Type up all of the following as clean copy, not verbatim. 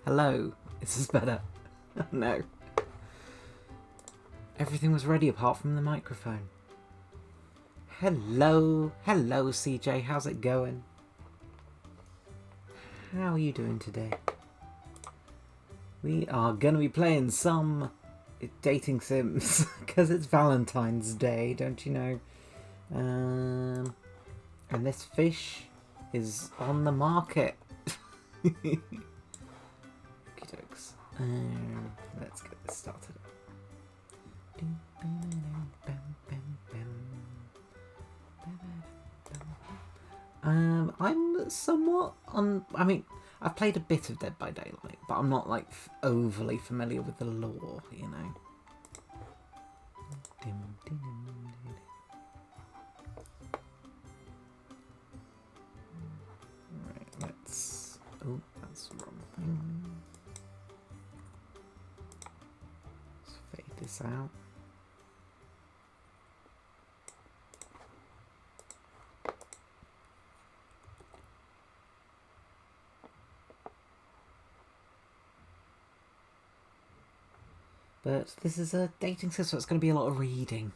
Hello. Is this better? No. Everything was ready apart from the microphone. Hello. Hello, CJ. How's it going? How are you doing today? We are going to be playing some dating sims because it's Valentine's Day, don't you know? And this fish is on the market. Okey dokes. Let's get this started. I'm somewhat on. I mean, I've played a bit of Dead by Daylight, but I'm not like overly familiar with the lore, you know. Right, let's. Oh, that's the wrong thing. Let's fade this out. But this is a dating sim, so it's going to be a lot of reading.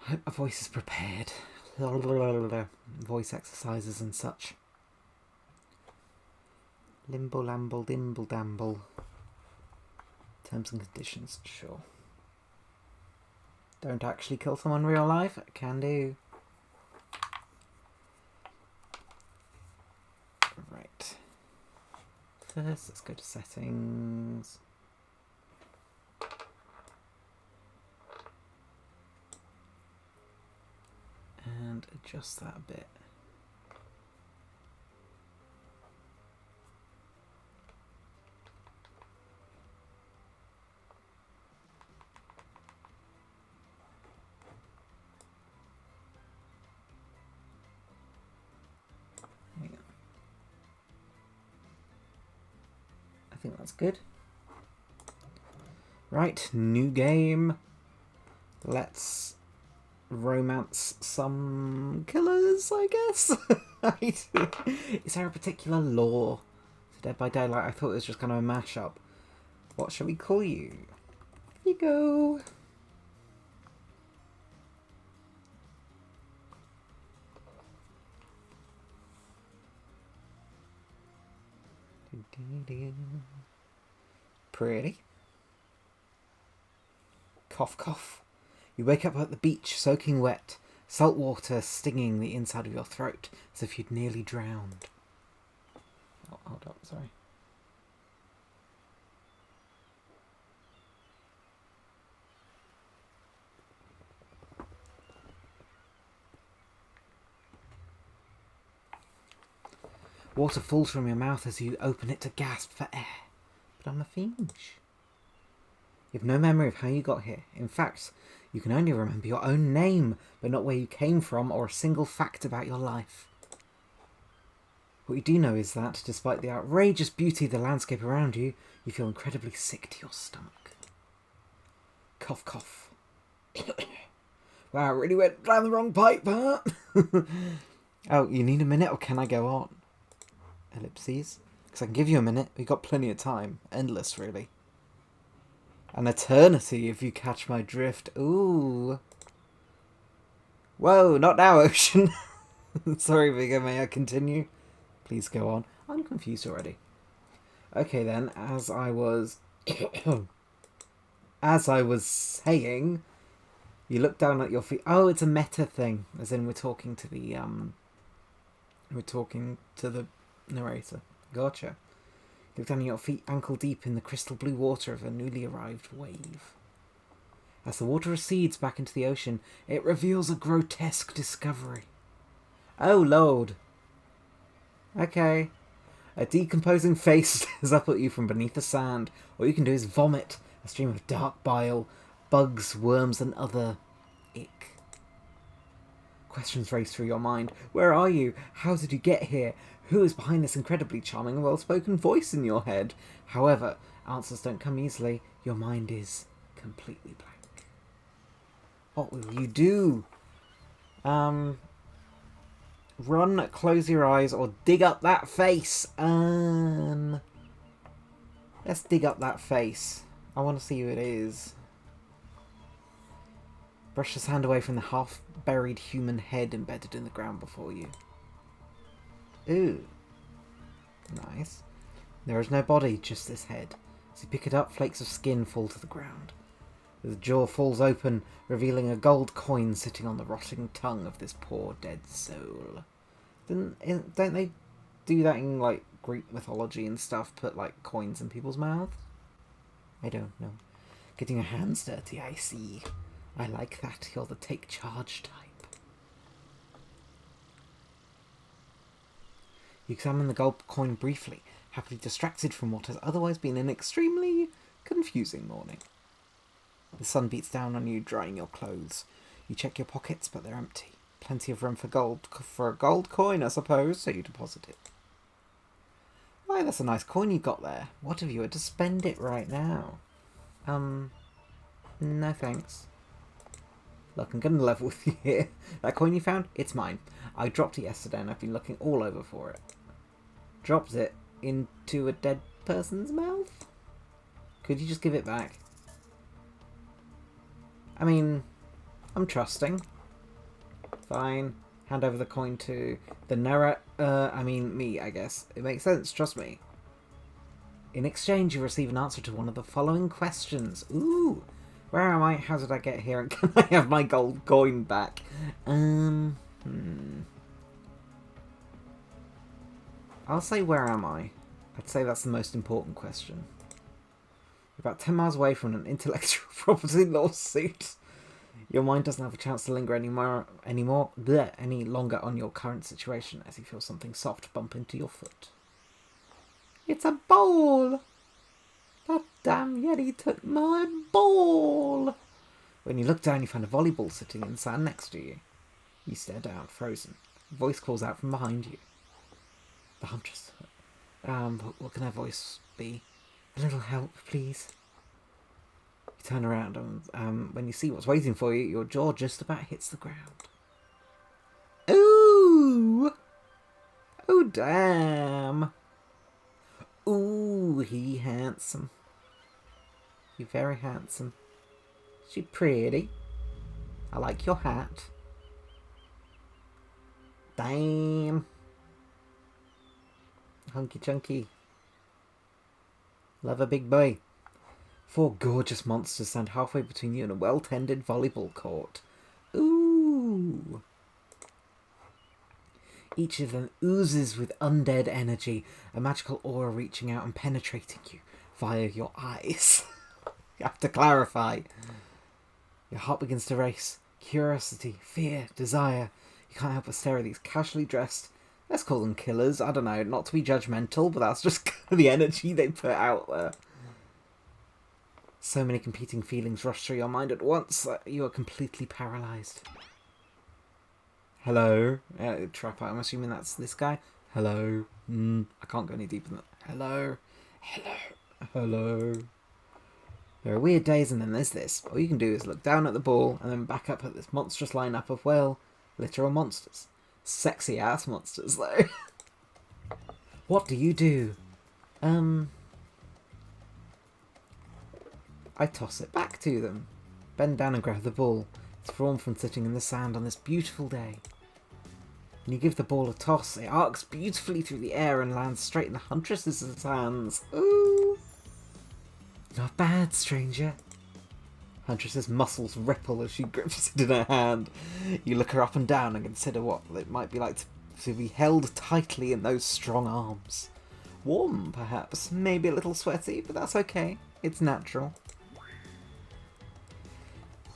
I hope my voice is prepared. Voice exercises and such. Limbo lamble dimble damble. Terms and conditions, sure. Don't actually kill someone in real life? Can do. Right. First, let's go to settings. And adjust that a bit. Hang on. I think that's good. Right, new game. Let's romance some killers, I guess. Is there a particular lore to Dead by Daylight? I thought it was just kind of a mashup. What shall we call you? Viggo. Pretty. Cough, cough. You wake up at the beach, soaking wet, salt water stinging the inside of your throat, as if you'd nearly drowned. Oh, hold up, sorry. Water falls from your mouth as you open it to gasp for air. But I'm a fiend. You have no memory of how you got here. In fact, you can only remember your own name, but not where you came from or a single fact about your life. What you do know is that, despite the outrageous beauty of the landscape around you, you feel incredibly sick to your stomach. Cough, cough. Wow, really went down the wrong pipe, huh? Oh, you need a minute, or can I go on? Ellipses. Because I can give you a minute. We've got plenty of time. Endless, really. An eternity, if you catch my drift. Ooh. Whoa, not now, Ocean. Sorry, Viggo, may I continue? Please go on. I'm confused already. Okay then, as I was saying, you look down at your feet. Oh, it's a meta thing. As in we're talking to the narrator. Gotcha. You look down at your feet ankle deep in the crystal blue water of a newly arrived wave. As the water recedes back into the ocean, it reveals a grotesque discovery. Oh, Lord. Okay. A decomposing face stares up at you from beneath the sand. All you can do is vomit a stream of dark bile, bugs, worms, and other ick. Questions race through your mind. Where are you? How did you get here? Who is behind this incredibly charming and well-spoken voice in your head? However, answers don't come easily. Your mind is completely blank. What will you do? Run, close your eyes, or dig up that face. Let's dig up that face. I want to see who it is. Brush his hand away from the half-buried human head embedded in the ground before you. Ooh. Nice. There is no body, just this head. As you pick it up, flakes of skin fall to the ground. The jaw falls open, revealing a gold coin sitting on the rotting tongue of this poor dead soul. Don't they do that in, like, Greek mythology and stuff? Put, like, coins in people's mouths? I don't know. Getting your hands dirty, I see. I like that. You're the take charge type. You examine the gold coin briefly, happily distracted from what has otherwise been an extremely confusing morning. The sun beats down on you, drying your clothes. You check your pockets, but they're empty. Plenty of room for a gold coin, I suppose, so you deposit it. Why, that's a nice coin you got there. What if you were to spend it right now? No thanks. Look, I'm gonna level with you here. That coin you found, it's mine. I dropped it yesterday and I've been looking all over for it. Dropped it into a dead person's mouth? Could you just give it back? I mean, I'm trusting. Fine. Hand over the coin to the me, I guess. It makes sense, trust me. In exchange, you receive an answer to one of the following questions. Ooh! Where am I? How did I get here? And can I have my gold coin back? I'll say, where am I? I'd say that's the most important question. You're about 10 miles away from an intellectual property lawsuit. Your mind doesn't have a chance to linger any longer on your current situation as you feel something soft bump into your foot. It's a ball! That damn Yeti took my ball! When you look down, you find a volleyball sitting in the sand next to you. You stare down, frozen. A voice calls out from behind you. The huntress. What can her voice be? A little help, please. You turn around, and when you see what's waiting for you, your jaw just about hits the ground. Ooh! Oh, damn! Ooh, he handsome. You're very handsome. She pretty. I like your hat. Damn. Hunky chunky. Love a big boy. 4 gorgeous monsters stand halfway between you and a well-tended volleyball court. Ooh. Each of them oozes with undead energy, a magical aura reaching out and penetrating you via your eyes. You have to clarify. Your heart begins to race. Curiosity, fear, desire. You can't help but stare at these casually dressed, let's call them killers, I don't know, not to be judgmental, but that's just the energy they put out there. So many competing feelings rush through your mind at once that you are completely paralysed. Hello? Trap, I'm assuming that's this guy. Hello? I can't go any deeper than that. Hello? Hello? Hello? There are weird days and then there's this. All you can do is look down at the ball and then back up at this monstrous lineup of, well, literal monsters. Sexy ass monsters, though. What do you do? I toss it back to them. Bend down and grab the ball. It's formed from sitting in the sand on this beautiful day. When you give the ball a toss, it arcs beautifully through the air and lands straight in the huntress's hands. Ooh! Not bad, stranger. Huntress's muscles ripple as she grips it in her hand. You look her up and down and consider what it might be like to be held tightly in those strong arms. Warm, perhaps. Maybe a little sweaty, but that's okay. It's natural.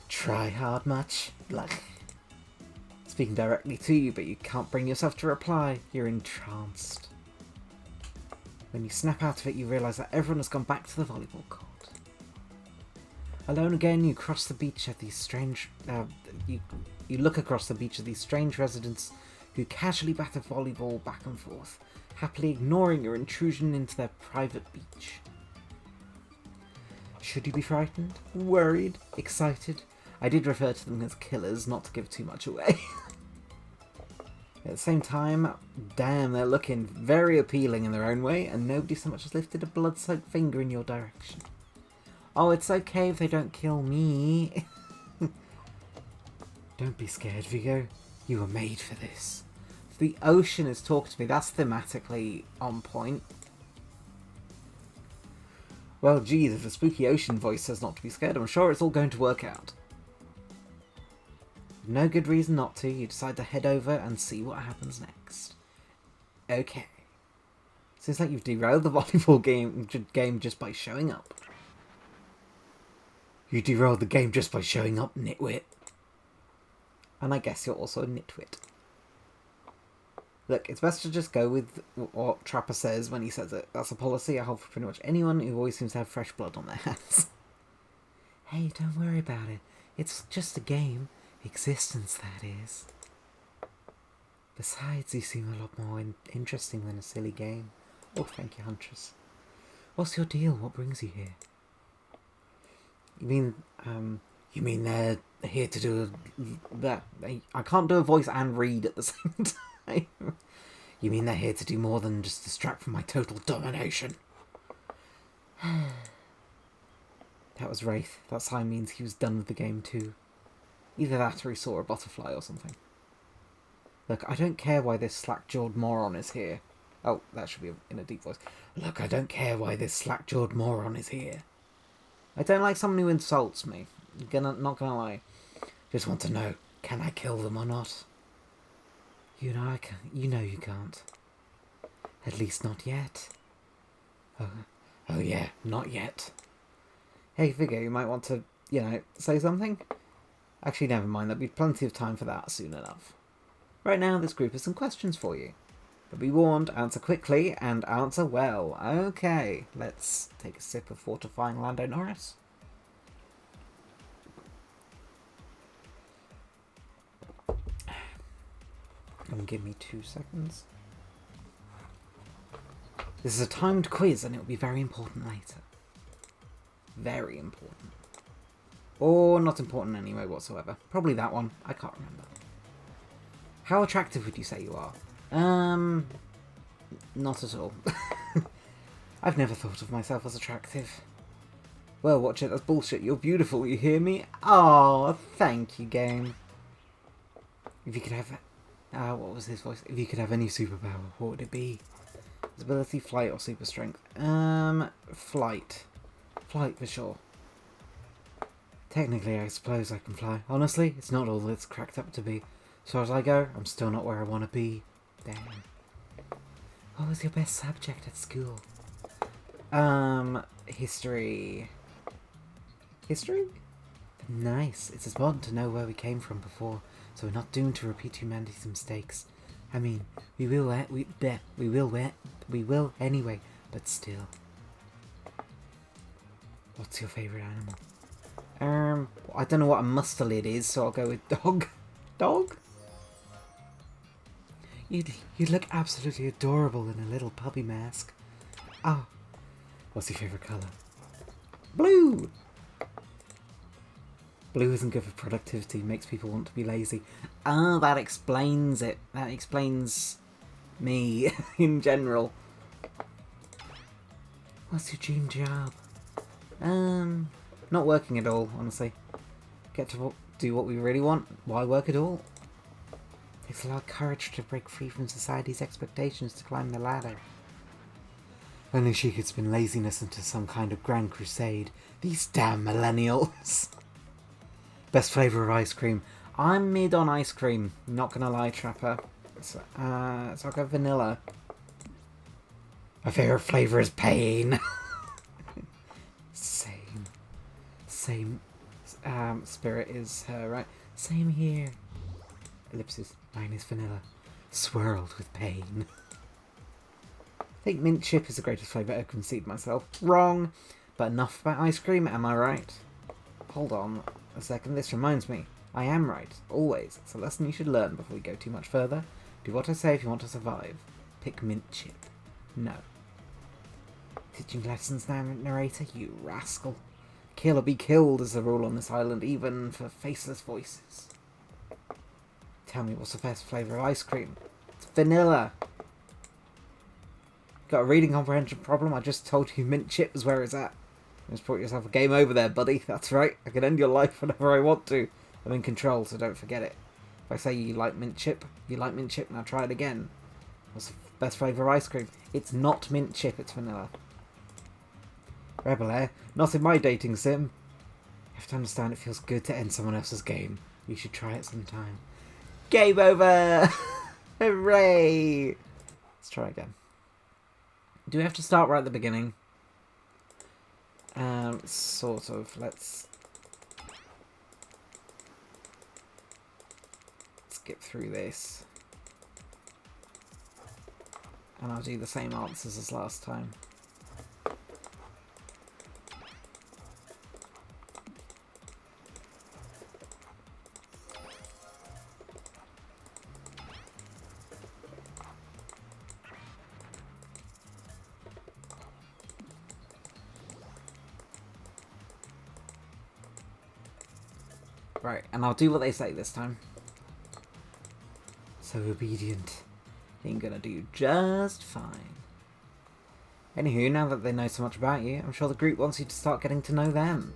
Try hard much? Blah. Speaking directly to you, but you can't bring yourself to reply. You're entranced. When you snap out of it, you realise that everyone has gone back to the volleyball court. Alone again, you cross the beach of these strange... you look across the beach of these strange residents who casually batter volleyball back and forth, happily ignoring your intrusion into their private beach. Should you be frightened? Worried? Excited? I did refer to them as killers, not to give too much away. At the same time, damn, they're looking very appealing in their own way, and nobody so much as lifted a blood-soaked finger in your direction. Oh, it's okay if they don't kill me. Don't be scared, Viggo. You were made for this. The ocean is talking to me. That's thematically on point. Well, geez, if the spooky ocean voice says not to be scared, I'm sure it's all going to work out. No good reason not to. You decide to head over and see what happens next. Okay. Seems like you've derailed the volleyball game just by showing up. You derailed the game just by showing up, nitwit. And I guess you're also a nitwit. Look, it's best to just go with what Trapper says when he says it. That's a policy I hold for pretty much anyone who always seems to have fresh blood on their hands. Hey, don't worry about it. It's just a game. Existence, that is. Besides, you seem a lot more interesting than a silly game. Oh, thank you, Huntress. What's your deal? What brings you here? You mean they're here to do that? I can't do a voice and read at the same time. You mean they're here to do more than just distract from my total domination? That was Wraith. That sign means he was done with the game too. Either that or he saw a butterfly or something. Look, I don't care why this slack-jawed moron is here. Oh, that should be in a deep voice. Look, I don't care why this slack-jawed moron is here. I don't like someone who insults me. Not gonna lie. Just want to know, can I kill them or not? You know I can. You know you can't. At least not yet. Oh yeah, not yet. Hey Viggo, you might want to, say something? Actually, never mind. There'll be plenty of time for that soon enough. Right now, this group has some questions for you. But be warned, answer quickly and answer well. Okay, let's take a sip of fortifying Lando Norris. Give me 2 seconds. This is a timed quiz and it will be very important later. Very important. Or not important anyway whatsoever. Probably that one. I can't remember. How attractive would you say you are? Not at all. I've never thought of myself as attractive. Well, watch it. That's bullshit. You're beautiful. You hear me? Oh, thank you, game. If you could have... what was his voice? If you could have any superpower, what would it be? Ability, flight, or super strength? Flight. Flight for sure. Technically, I suppose I can fly. Honestly, it's not all it's cracked up to be. As far as I go, I'm still not where I want to be. Damn. What was your best subject at school? History. History? Nice. It's important to know where we came from before, so we're not doomed to repeat humanity's mistakes. I mean, we will anyway, but still. What's your favourite animal? I don't know what a mustelid is, so I'll go with dog. Dog? You'd look absolutely adorable in a little puppy mask. Oh. What's your favourite colour? Blue! Blue isn't good for productivity, makes people want to be lazy. Ah, that explains it. That explains me in general. What's your dream job? Not working at all, honestly. Get to do what we really want. Why work at all? Takes a lot of courage to break free from society's expectations to climb the ladder. Only she could spin laziness into some kind of grand crusade. These damn millennials. Best flavour of ice cream. I'm mid on ice cream. Not gonna lie, Trapper. So I'll go vanilla. My favourite flavour is pain. Same. Spirit is her, right? Same here. Ellipsis. Mine is vanilla. Swirled with pain. I think mint chip is the greatest flavour I concede myself. Wrong. But enough about ice cream, am I right? Hold on a second, this reminds me. I am right. Always. It's a lesson you should learn before we go too much further. Do what I say if you want to survive. Pick mint chip. No. Teaching lessons now, narrator, you rascal. Kill or be killed is the rule on this island, even for faceless voices. Tell me, what's the best flavour of ice cream? vanilla. Got a reading comprehension problem? I just told you mint chip is where it's at. Just put yourself a game over there, buddy. That's right. I can end your life whenever I want to. I'm in control, so don't forget it. If I say you like mint chip, you like mint chip. Now try it again. What's the best flavour of ice cream? It's not mint chip, it's vanilla. Rebel Air? Not in my dating sim. You have to understand it feels good to end someone else's game. You should try it sometime. Game over! Hooray! Let's try again. Do we have to start right at the beginning? Sort of. Let's skip through this. And I'll do the same answers as last time. Right, and I'll do what they say this time. So obedient. Ain't gonna do just fine. Anywho, now that they know so much about you, I'm sure the group wants you to start getting to know them.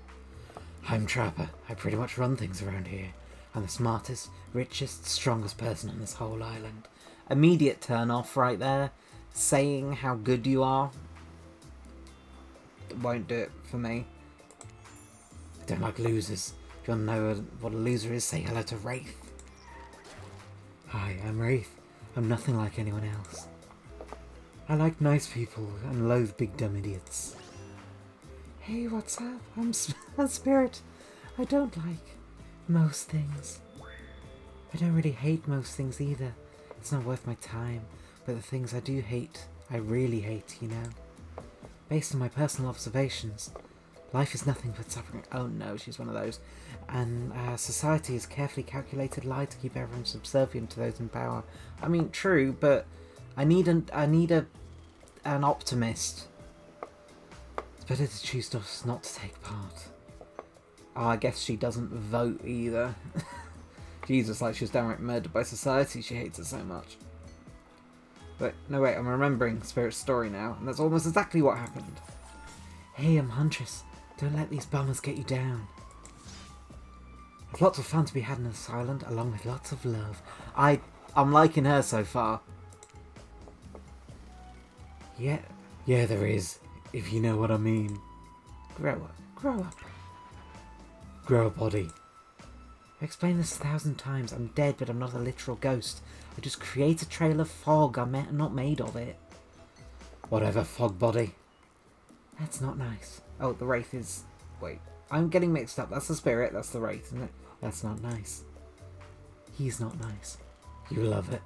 I'm Trapper. I pretty much run things around here. I'm the smartest, richest, strongest person on this whole island. Immediate turn off right there. Saying how good you are won't do it for me. I don't like losers. If you want to know what a loser is, say hello to Wraith. Hi, I'm Wraith. I'm nothing like anyone else. I like nice people and loathe big dumb idiots. Hey, what's up? I'm Spirit. I don't like most things. I don't really hate most things either. It's not worth my time. But the things I do hate, I really hate, you know. Based on my personal observations, life is nothing but suffering. Oh no, she's one of those. And society is carefully calculated lie to keep everyone subservient to those in power. I mean, true, but I need an optimist. It's better to choose not to take part. Oh, I guess she doesn't vote either. Jesus, like she was downright murdered by society. She hates it so much. But no, wait, I'm remembering Spirit's story now, and that's almost exactly what happened. Hey, I'm Huntress. Don't let these bummers get you down. There's lots of fun to be had in this island, along with lots of love. I'm liking her so far. Yeah, there is, if you know what I mean. Grow up. Grow a body. I explained this 1,000 times. I'm dead, but I'm not a literal ghost. I just create a trail of fog. I'm not made of it. Whatever, fog body. That's not nice. Oh, the Wraith is... Wait, I'm getting mixed up. That's the Spirit, that's the Wraith, isn't it? That's not nice. He's not nice. You love it.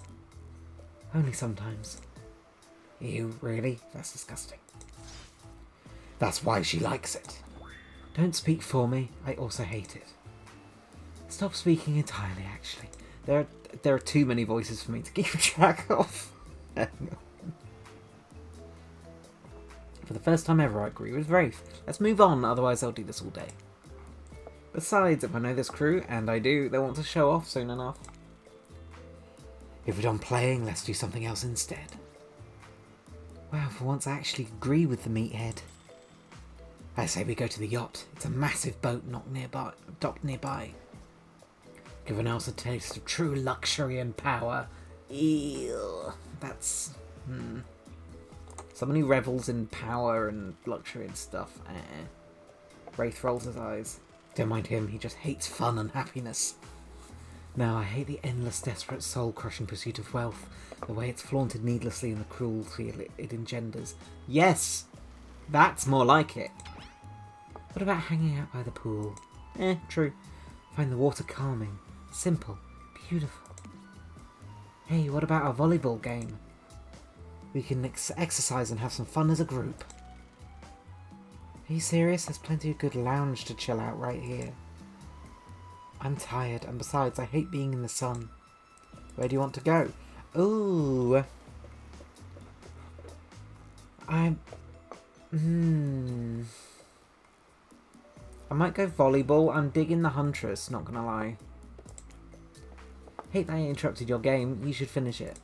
Only sometimes. Ew, really? That's disgusting. That's why she likes it. Don't speak for me. I also hate it. Stop speaking entirely, actually. There are too many voices for me to keep track of. For the first time ever, I agree with Wraith. Let's move on, otherwise I'll do this all day. Besides, if I know this crew, and I do, they want to show off soon enough. If we're done playing, let's do something else instead. Wow, for once I actually agree with the meathead. I say we go to the yacht. It's a massive boat docked nearby. Give everyone else a taste of true luxury and power. Ew. That's... Someone who revels in power and luxury and stuff. Wraith rolls his eyes. Don't mind him, he just hates fun and happiness. No, I hate the endless, desperate, soul-crushing pursuit of wealth. The way it's flaunted needlessly and the cruelty it engenders. Yes! That's more like it. What about hanging out by the pool? True. Find the water calming. Simple. Beautiful. Hey, what about our volleyball game? We can exercise and have some fun as a group. Are you serious? There's plenty of good lounge to chill out right here. I'm tired, and besides, I hate being in the sun. Where do you want to go? Ooh. I might go volleyball. I'm digging the Huntress, not gonna lie. Hate that I interrupted your game. You should finish it.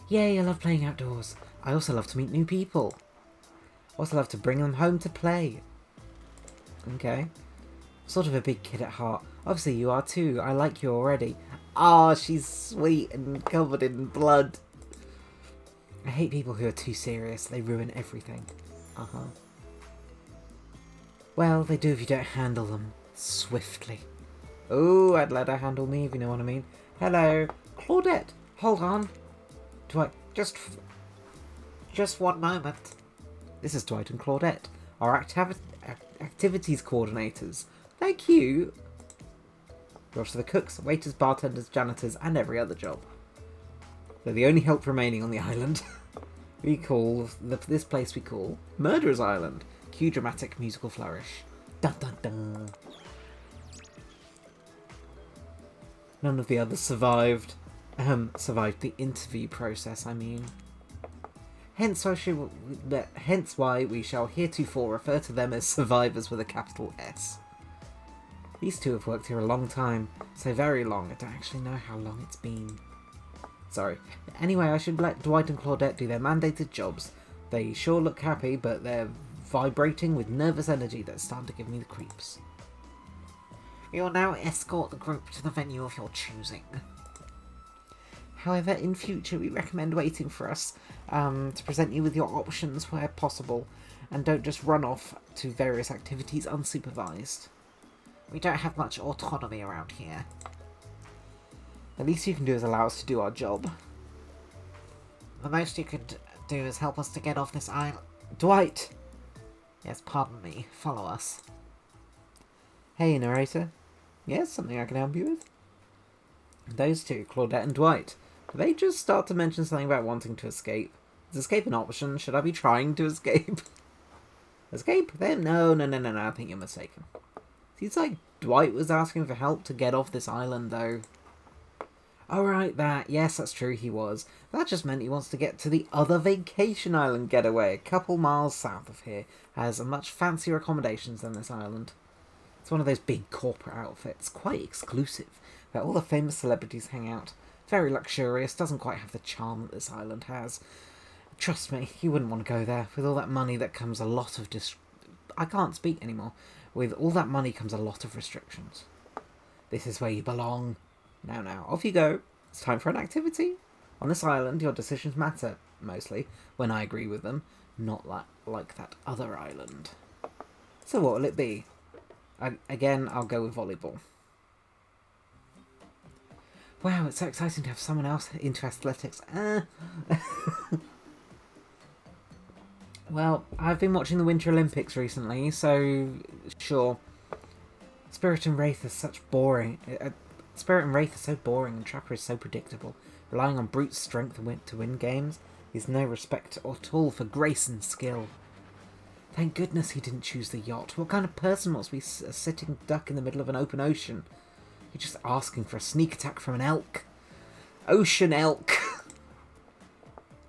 Yay, I love playing outdoors. I also love to meet new people. I also love to bring them home to play. Okay. Sort of a big kid at heart. Obviously you are too. I like you already. Ah, she's sweet and covered in blood. I hate people who are too serious. They ruin everything. Uh-huh. Well, they do if you don't handle them swiftly. Oh, I'd let her handle me, if you know what I mean. Hello. Claudette, hold on. Dwight, just 1 moment. This is Dwight and Claudette, our activities coordinators. Thank you. We're also the cooks, waiters, bartenders, janitors, and every other job. They're the only help remaining on the island. We call this place Murderer's Island. Cue dramatic musical flourish. Dun dun dun. None of the others survived. Survived the interview process, I mean. Hence why we shall heretofore refer to them as survivors with a capital S. These two have worked here a long time, so very long, I don't actually know how long it's been. Sorry. Anyway, I should let Dwight and Claudette do their mandated jobs. They sure look happy, but they're vibrating with nervous energy that's starting to give me the creeps. You will now escort the group to the venue of your choosing. However, in future we recommend waiting for us to present you with your options where possible, and don't just run off to various activities unsupervised. We don't have much autonomy around here. The least you can do is allow us to do our job. The most you could do is help us to get off this island. Dwight! Yes, pardon me. Follow us. Hey, narrator. Yes, something I can help you with? Those two, Claudette and Dwight. Did they just start to mention something about wanting to escape? Is escape an option? Should I be trying to escape? Escape? Them? No, I think you're mistaken. Seems like Dwight was asking for help to get off this island, though. Alright, that. Yes, that's true, he was. That just meant he wants to get to the other vacation island getaway, a couple miles south of here. Has a much fancier accommodations than this island. It's one of those big corporate outfits, quite exclusive, where all the famous celebrities hang out. Very luxurious, doesn't quite have the charm that this island has. Trust me, you wouldn't want to go there. With all that money that comes a lot of I can't speak anymore. With all that money comes a lot of restrictions. This is where you belong. Now, off you go. It's time for an activity. On this island, your decisions matter, mostly, when I agree with them, not like that other island. So what will it be? Again, I'll go with volleyball. Wow, it's so exciting to have someone else into athletics. Well, I've been watching the Winter Olympics recently, so sure. Spirit and Wraith are so boring, and Trapper is so predictable. Relying on brute strength to win games is no respect at all for grace and skill. Thank goodness he didn't choose the yacht. What kind of person must be a sitting duck in the middle of an open ocean? You're just asking for a sneak attack from an elk. Ocean elk!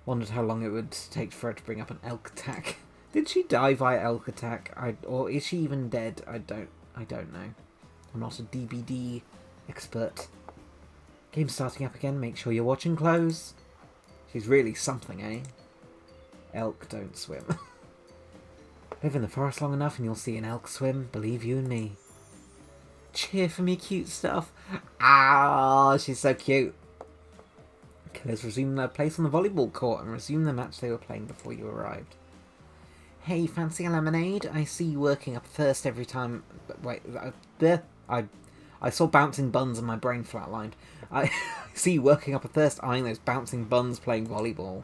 Wondered how long it would take for her to bring up an elk attack. Did she die via elk attack? Or is she even dead? I don't know. I'm not a DBD expert. Game starting up again. Make sure you're watching close. She's really something, eh? Elk don't swim. Live in the forest long enough and you'll see an elk swim. Believe you and me. Cheer for me, cute stuff. Ah, she's so cute. Killers resumed their place on the volleyball court and resumed the match they were playing before you arrived. Hey, fancy a lemonade? I see you working up thirst every time... Wait, I saw bouncing buns and my brain flatlined. I see you working up a thirst eyeing those bouncing buns playing volleyball.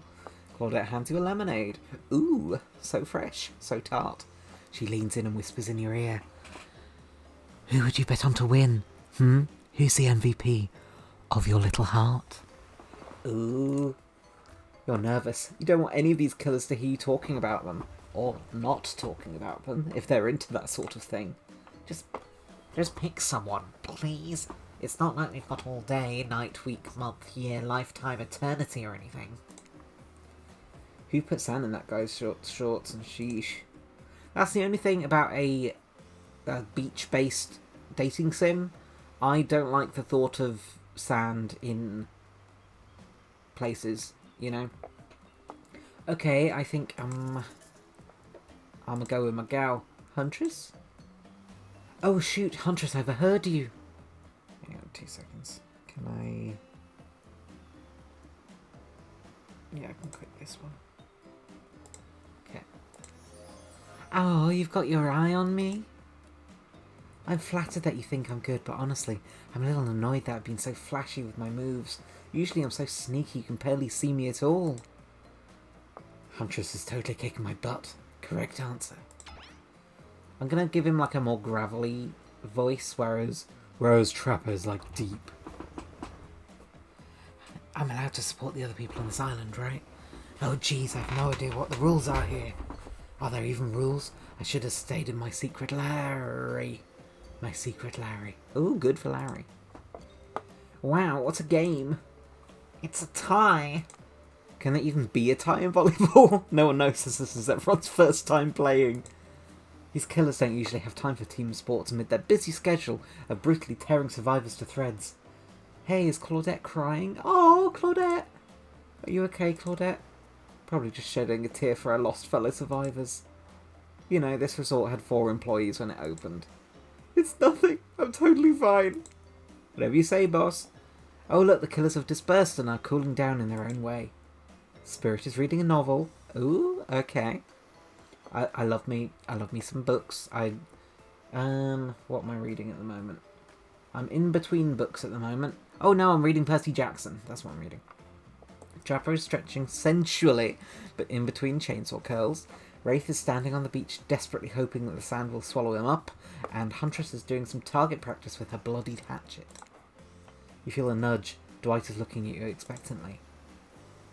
Claudette hands you a lemonade. Ooh, so fresh, so tart. She leans in and whispers in your ear. Who would you bet on to win? Who's the MVP of your little heart? Ooh. You're nervous. You don't want any of these killers to hear you talking about them. Or not talking about them, if they're into that sort of thing. Just pick someone, please. It's not like we've got all day, night, week, month, year, lifetime, eternity or anything. Who put sand in that guy's shorts and sheesh? That's the only thing about a beach-based dating sim. I don't like the thought of sand in places. you know. Okay, I think I'm gonna go with my gal. Huntress? Oh shoot, Huntress, I overheard you. Hang on 2 seconds. Can I... Yeah, I can click this one. Okay. Oh, you've got your eye on me? I'm flattered that you think I'm good, but honestly, I'm a little annoyed that I've been so flashy with my moves. Usually I'm so sneaky you can barely see me at all. Huntress is totally kicking my butt. Correct answer. I'm gonna give him like a more gravelly voice, whereas Trapper's like deep. I'm allowed to support the other people on this island, right? Oh jeez, I have no idea what the rules are here. Are there even rules? I should have stayed in my secret Larry. My secret Larry. Ooh, good for Larry. Wow, what a game. It's a tie. Can there even be a tie in volleyball? No one knows this is everyone's first time playing. These killers don't usually have time for team sports amid their busy schedule of brutally tearing survivors to threads. Hey, is Claudette crying? Oh, Claudette! Are you okay, Claudette? Probably just shedding a tear for our lost fellow survivors. You know, this resort had 4 employees when it opened. It's nothing. I'm totally fine. Whatever you say, boss. Oh, look, the killers have dispersed and are cooling down in their own way. Spirit is reading a novel. Ooh, okay. I love me some books. What am I reading at the moment? I'm in between books at the moment. Oh no, I'm reading Percy Jackson. That's what I'm reading. Trapper is stretching sensually, but in between chainsaw curls. Wraith is standing on the beach, desperately hoping that the sand will swallow him up, and Huntress is doing some target practice with her bloodied hatchet. You feel a nudge. Dwight is looking at you expectantly.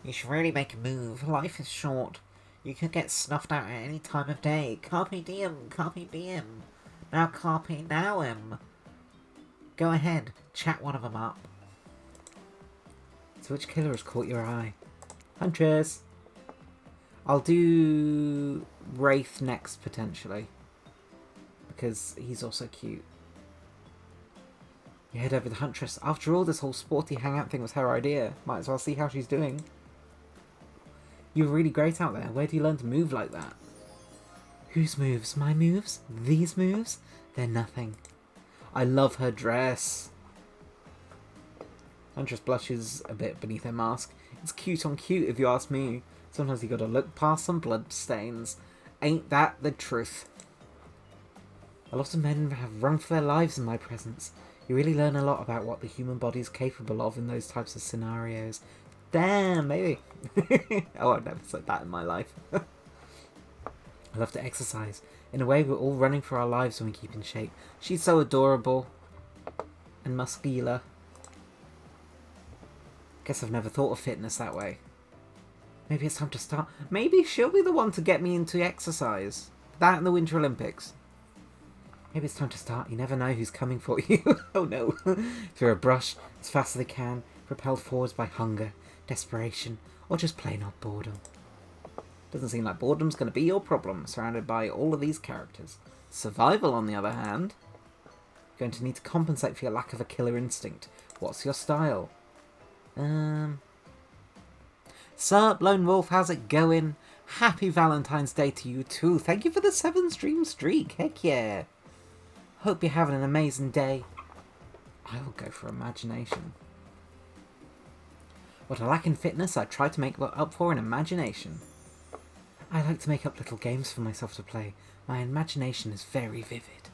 You should really make a move. Life is short. You could get snuffed out at any time of day. Carpe diem, carpe diem. Now carpe nowem. Go ahead, chat one of them up. So which killer has caught your eye? Huntress! I'll do Wraith next, potentially. Because he's also cute. You head over to Huntress. After all, this whole sporty hangout thing was her idea. Might as well see how she's doing. You're really great out there. Where do you learn to move like that? Whose moves? My moves? These moves? They're nothing. I love her dress. Huntress blushes a bit beneath her mask. It's cute on cute, if you ask me. Sometimes you gotta look past some blood stains. Ain't that the truth? A lot of men have run for their lives in my presence. You really learn a lot about what the human body is capable of in those types of scenarios. Damn, maybe. Oh, I've never said that in my life. I love to exercise. In a way, we're all running for our lives when we keep in shape. She's so adorable. And muscular. Guess I've never thought of fitness that way. Maybe it's time to start. Maybe she'll be the one to get me into exercise. That and the Winter Olympics. Maybe it's time to start. You never know who's coming for you. Oh no. Through a brush, as fast as they can, propelled forwards by hunger, desperation, or just plain old boredom. Doesn't seem like boredom's going to be your problem, surrounded by all of these characters. Survival, on the other hand. You're going to need to compensate for your lack of a killer instinct. What's your style? Sup, Lone Wolf, how's it going? Happy Valentine's Day to you too. Thank you for the 7-stream streak. Heck yeah. Hope you're having an amazing day. I will go for imagination. What I lack in fitness, I try to make up for in imagination. I like to make up little games for myself to play. My imagination is very vivid.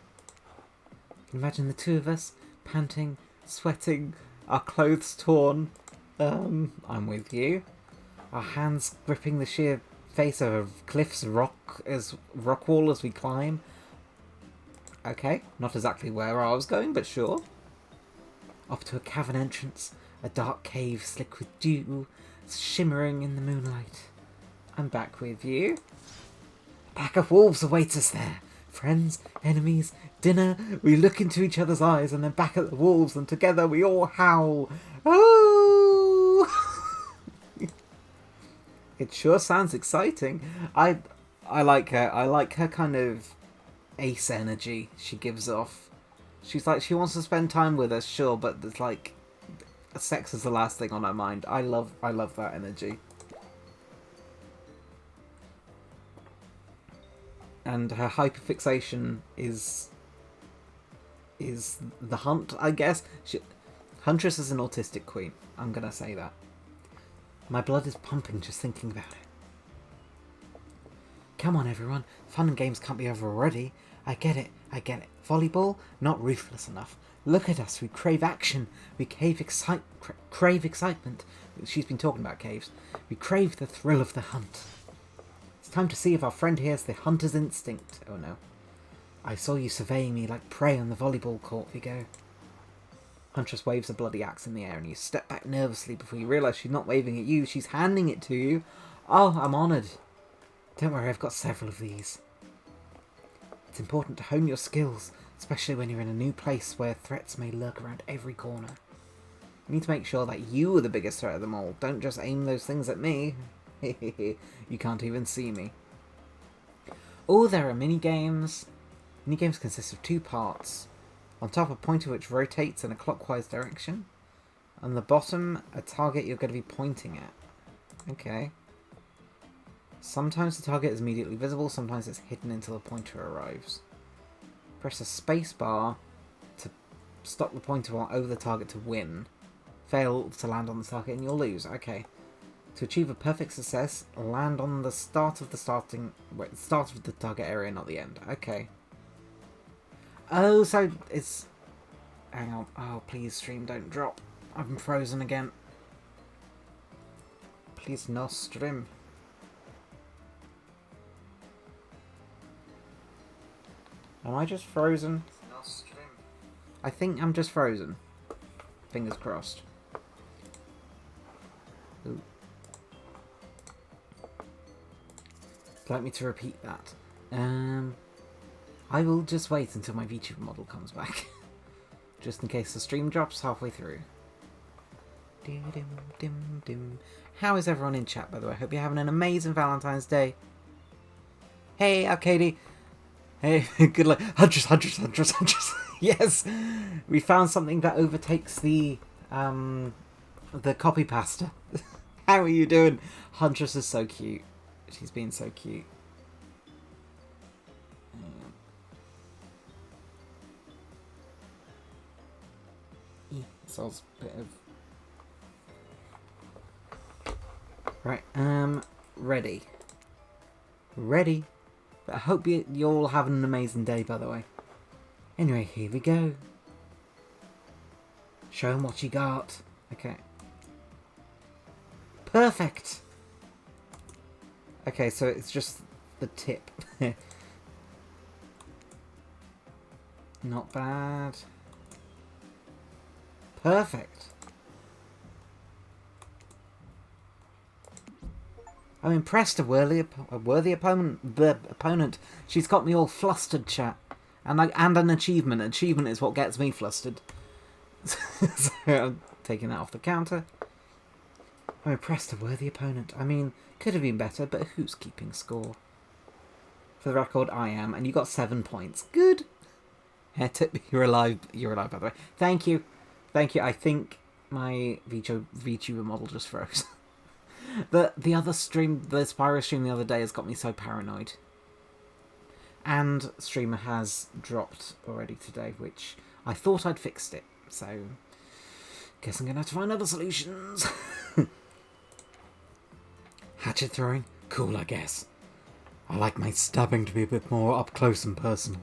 Imagine the two of us, panting, sweating, our clothes torn. I'm with you. Our hands gripping the sheer face of a cliff's rock wall as we climb. Okay, not exactly where I was going, but sure. Up to a cavern entrance, a dark cave slick with dew, shimmering in the moonlight. I'm back with you. A pack of wolves awaits us there. Friends, enemies, dinner. We look into each other's eyes and then back at the wolves, and together we all howl. Oh! It sure sounds exciting. I like her. I like her kind of ace energy she gives off. She's like, she wants to spend time with us, sure, but it's like sex is the last thing on her mind. I love that energy. and her hyperfixation is the hunt, I guess. Huntress is an autistic queen. I'm gonna say that. My blood is pumping just thinking about it. Come on, everyone. Fun and games can't be over already. I get it. Volleyball? Not ruthless enough. Look at us. We crave action. We crave excitement. She's been talking about caves. We crave the thrill of the hunt. It's time to see if our friend here has the hunter's instinct. Oh no. I saw you surveying me like prey on the volleyball court, Viggo. Huntress waves a bloody axe in the air and you step back nervously before you realise she's not waving at you, she's handing it to you. Oh, I'm honoured. Don't worry, I've got several of these. It's important to hone your skills, especially when you're in a new place where threats may lurk around every corner. You need to make sure that you are the biggest threat of them all. Don't just aim those things at me. You can't even see me. Oh, there are mini-games. Mini-games consist of 2 parts. On top, a pointer which rotates in a clockwise direction. On the bottom, a target you're going to be pointing at. Okay. Sometimes the target is immediately visible, sometimes it's hidden until the pointer arrives. Press the space bar to stop the pointer while over the target to win. Fail to land on the target and you'll lose. Okay. To achieve a perfect success, land on the start of the start of the target area, not the end. Okay. Oh, so it's... Hang on. Oh, please, stream, don't drop. I'm frozen again. Please, no stream. Am I just frozen? No stream. I think I'm just frozen. Fingers crossed. Ooh. Would you like me to repeat that? I will just wait until my VTuber model comes back. Just in case the stream drops halfway through. How is everyone in chat, by the way? I hope you're having an amazing Valentine's Day. Hey, Arcady. Hey, good luck. Huntress. Yes! We found something that overtakes the copy pasta. How are you doing? Huntress is so cute. She's being so cute. Sounds a bit of... Right, ready. Ready. I hope you're all having an amazing day, by the way. Anyway, here we go. Show 'em what you got. Okay. Perfect! Okay, so it's just the tip. Not bad. Perfect. I'm impressed. A worthy opponent. She's got me all flustered, chat. And an achievement. Achievement is what gets me flustered. So I'm taking that off the counter. I'm impressed. A worthy opponent. I mean, could have been better, but who's keeping score? For the record, I am, and you got 7 points. Good. You're alive. You're alive, by the way. Thank you. Thank you. I think my VTuber model just froze. The other stream, the Spyro stream the other day has got me so paranoid. And streamer has dropped already today, which I thought I'd fixed it. So, guess I'm going to have to find other solutions. Hatchet throwing? Cool, I guess. I like my stabbing to be a bit more up close and personal.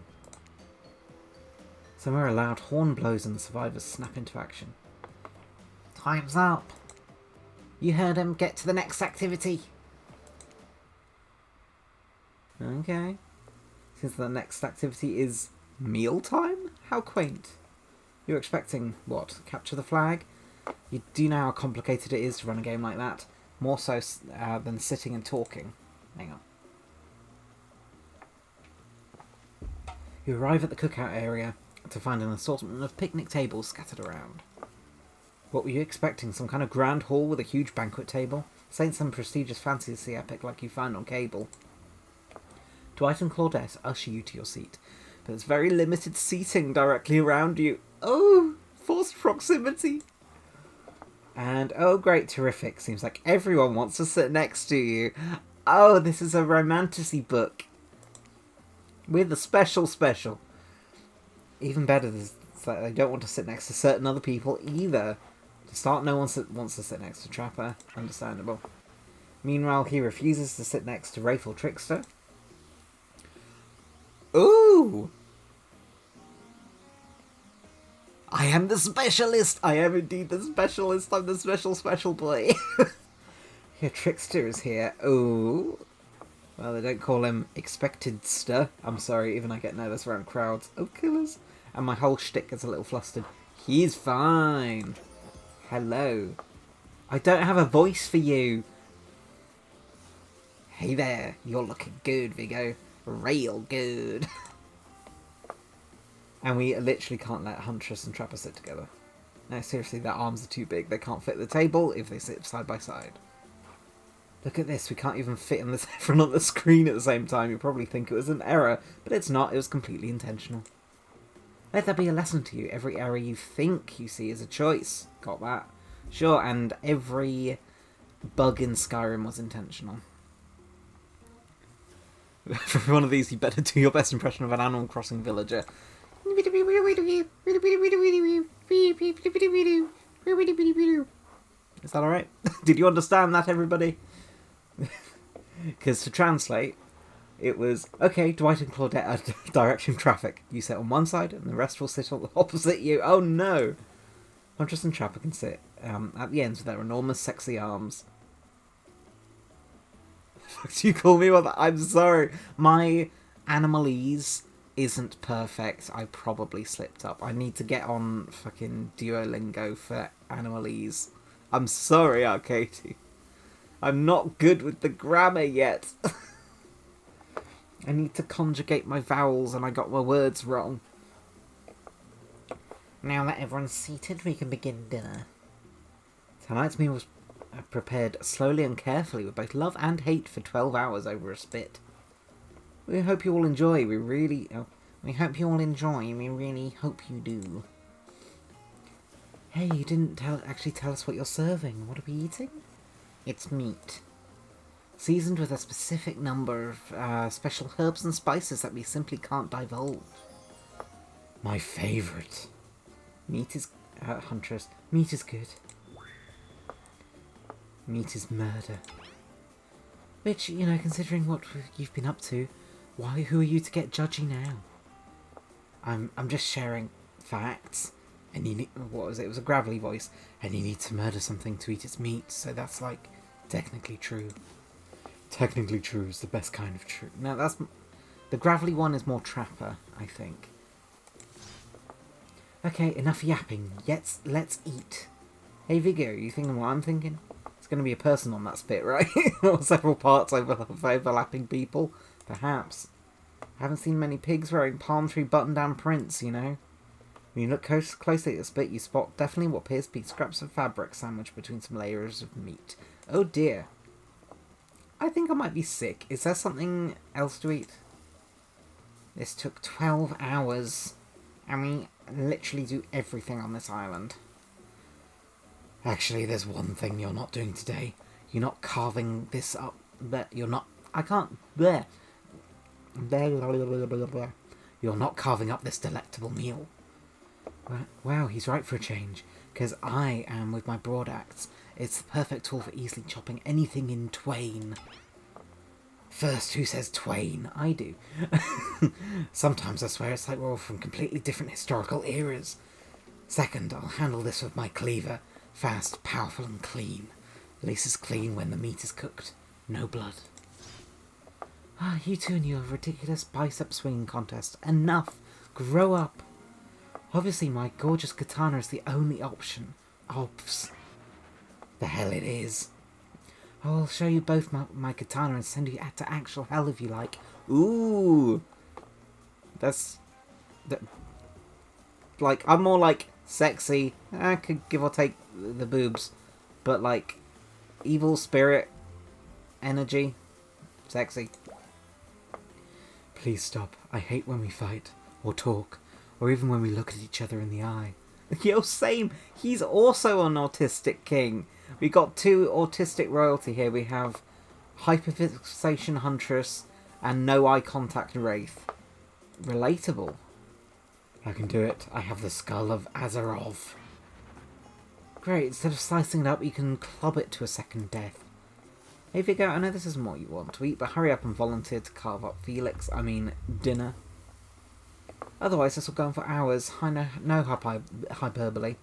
Somewhere a loud horn blows and the survivors snap into action. Time's up. You heard him. Get to the next activity. Okay. Since the next activity is mealtime? How quaint. You're expecting, what? Capture the flag? You do know how complicated it is to run a game like that. More so than sitting and talking. Hang on. You arrive at the cookout area to find an assortment of picnic tables scattered around. What were you expecting? Some kind of grand hall with a huge banquet table? This ain't some prestigious fantasy epic like you found on cable. Dwight and Claudette usher you to your seat, but there's very limited seating directly around you. Oh, forced proximity. And oh great, terrific. Seems like everyone wants to sit next to you. Oh, this is a romantasy book. We're the special. Even better, it's like they don't want to sit next to certain other people either. To start, no one wants to sit next to Trapper. Understandable. Meanwhile, he refuses to sit next to Wraithful Trickster. Ooh! I am the specialist! I am indeed the specialist! I'm the special boy! Your Trickster is here. Ooh. Well, they don't call him Expectedster. I'm sorry, even I get nervous around crowds. Oh, killers! And my whole shtick gets a little flustered. He's fine! Hello. I don't have a voice for you! Hey there, you're looking good, Viggo. Real good. And we literally can't let Huntress and Trapper sit together. No, seriously, their arms are too big. They can't fit the table if they sit side by side. Look at this, we can't even fit in front of the screen at the same time. You probably think it was an error, but it's not. It was completely intentional. Let that be a lesson to you. Every error you think you see is a choice. Got that? Sure, and every bug in Skyrim was intentional. For one of these, you better do your best impression of an Animal Crossing villager. Is that alright? Did you understand that, everybody? Because to translate, it was, okay, Dwight and Claudette are directing traffic. You sit on one side, and the rest will sit on the opposite you. Oh no! Huntress and Trapper can sit at the ends with their enormous, sexy arms. Do you call me what? I'm sorry. My Animalese isn't perfect. I probably slipped up. I need to get on fucking Duolingo for Animalese. I'm sorry, Arcady. I'm not good with the grammar yet. I need to conjugate my vowels and I got my words wrong. Now that everyone's seated, we can begin dinner. Tonight's meal was prepared slowly and carefully with both love and hate for 12 hours over a spit. We hope you all enjoy. We hope you all enjoy. We really hope you do. Hey, you didn't actually tell us what you're serving. What are we eating? It's meat. Seasoned with a specific number of special herbs and spices that we simply can't divulge. My favourite. Meat is... Huntress. Meat is good. Meat is murder. Which, you know, considering what you've been up to, who are you to get judgy now? I'm just sharing facts. And you need... What was it? It was a gravelly voice. And you need to murder something to eat its meat, so that's, like, technically true. Technically true is the best kind of true. Now, that's... The gravelly one is more Trapper, I think. Okay, enough yapping. Let's eat. Hey, Viggo, are you thinking what I'm thinking? It's going to be a person on that spit, right? Or several parts of overlapping people? Perhaps. I haven't seen many pigs wearing palm tree button-down prints, you know? When you look closely at the spit, you spot definitely what appears to be scraps of fabric sandwiched between some layers of meat. Oh dear. I think I might be sick. Is there something else to eat? This took 12 hours. And we literally do everything on this island. Actually, there's one thing you're not doing today. You're not carving this up. You're not... I can't... There. You're not carving up this delectable meal. Wow, he's right for a change. Because I am with my broad axe. It's the perfect tool for easily chopping anything in twain. First, who says twain? I do. Sometimes I swear it's like we're all from completely different historical eras. Second, I'll handle this with my cleaver. Fast, powerful and clean. At least it's clean when the meat is cooked. No blood. Ah, you two and your ridiculous bicep swinging contest. Enough! Grow up! Obviously my gorgeous katana is the only option. Ops. The hell it is. I'll show you both my katana and send you to actual hell if you like. Ooh! That's... Like, I'm more like sexy. I could give or take the boobs. But like, evil spirit, energy, sexy. Please stop. I hate when we fight, or talk, or even when we look at each other in the eye. Yo, same! He's also an autistic king. We got two autistic royalty here. We have hyperfixation Huntress and no eye contact Wraith. relatable. I can do it. I have the skull of Azarov. Great, instead of slicing it up, you can club it to a second death. Hey Viggo, I know this isn't what you want to eat, but hurry up and volunteer to carve up dinner. Otherwise, this will go on for hours. No hyperbole.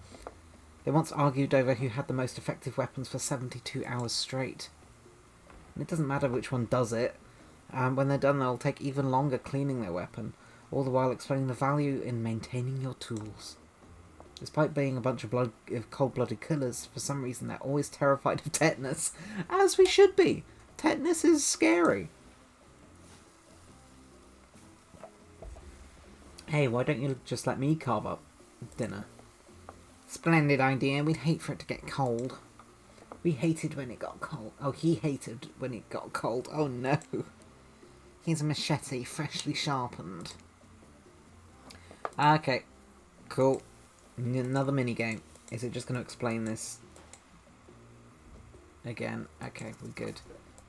They once argued over who had the most effective weapons for 72 hours straight. And it doesn't matter which one does it. When they're done, they'll take even longer cleaning their weapon, all the while explaining the value in maintaining your tools. Despite being a bunch of cold-blooded killers, for some reason they're always terrified of tetanus. As we should be. Tetanus is scary. Hey, why don't you just let me carve up dinner? Splendid idea. We'd hate for it to get cold. We hated when it got cold. Oh, he hated when it got cold. Oh no. Here's a machete, freshly sharpened. Okay. Cool. Another minigame. Is it just going to explain this again? Okay, we're good.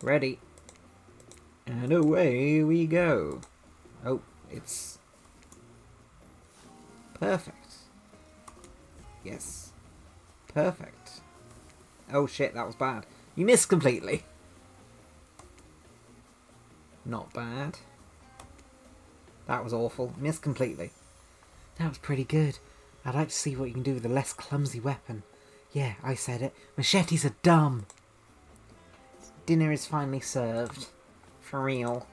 Ready. And away we go. Oh, it's perfect. Yes. Perfect. Oh shit, that was bad. You missed completely. Not bad. That was awful. Missed completely. That was pretty good. I'd like to see what you can do with a less clumsy weapon. Yeah, I said it. Machetes are dumb. Dinner is finally served. For real.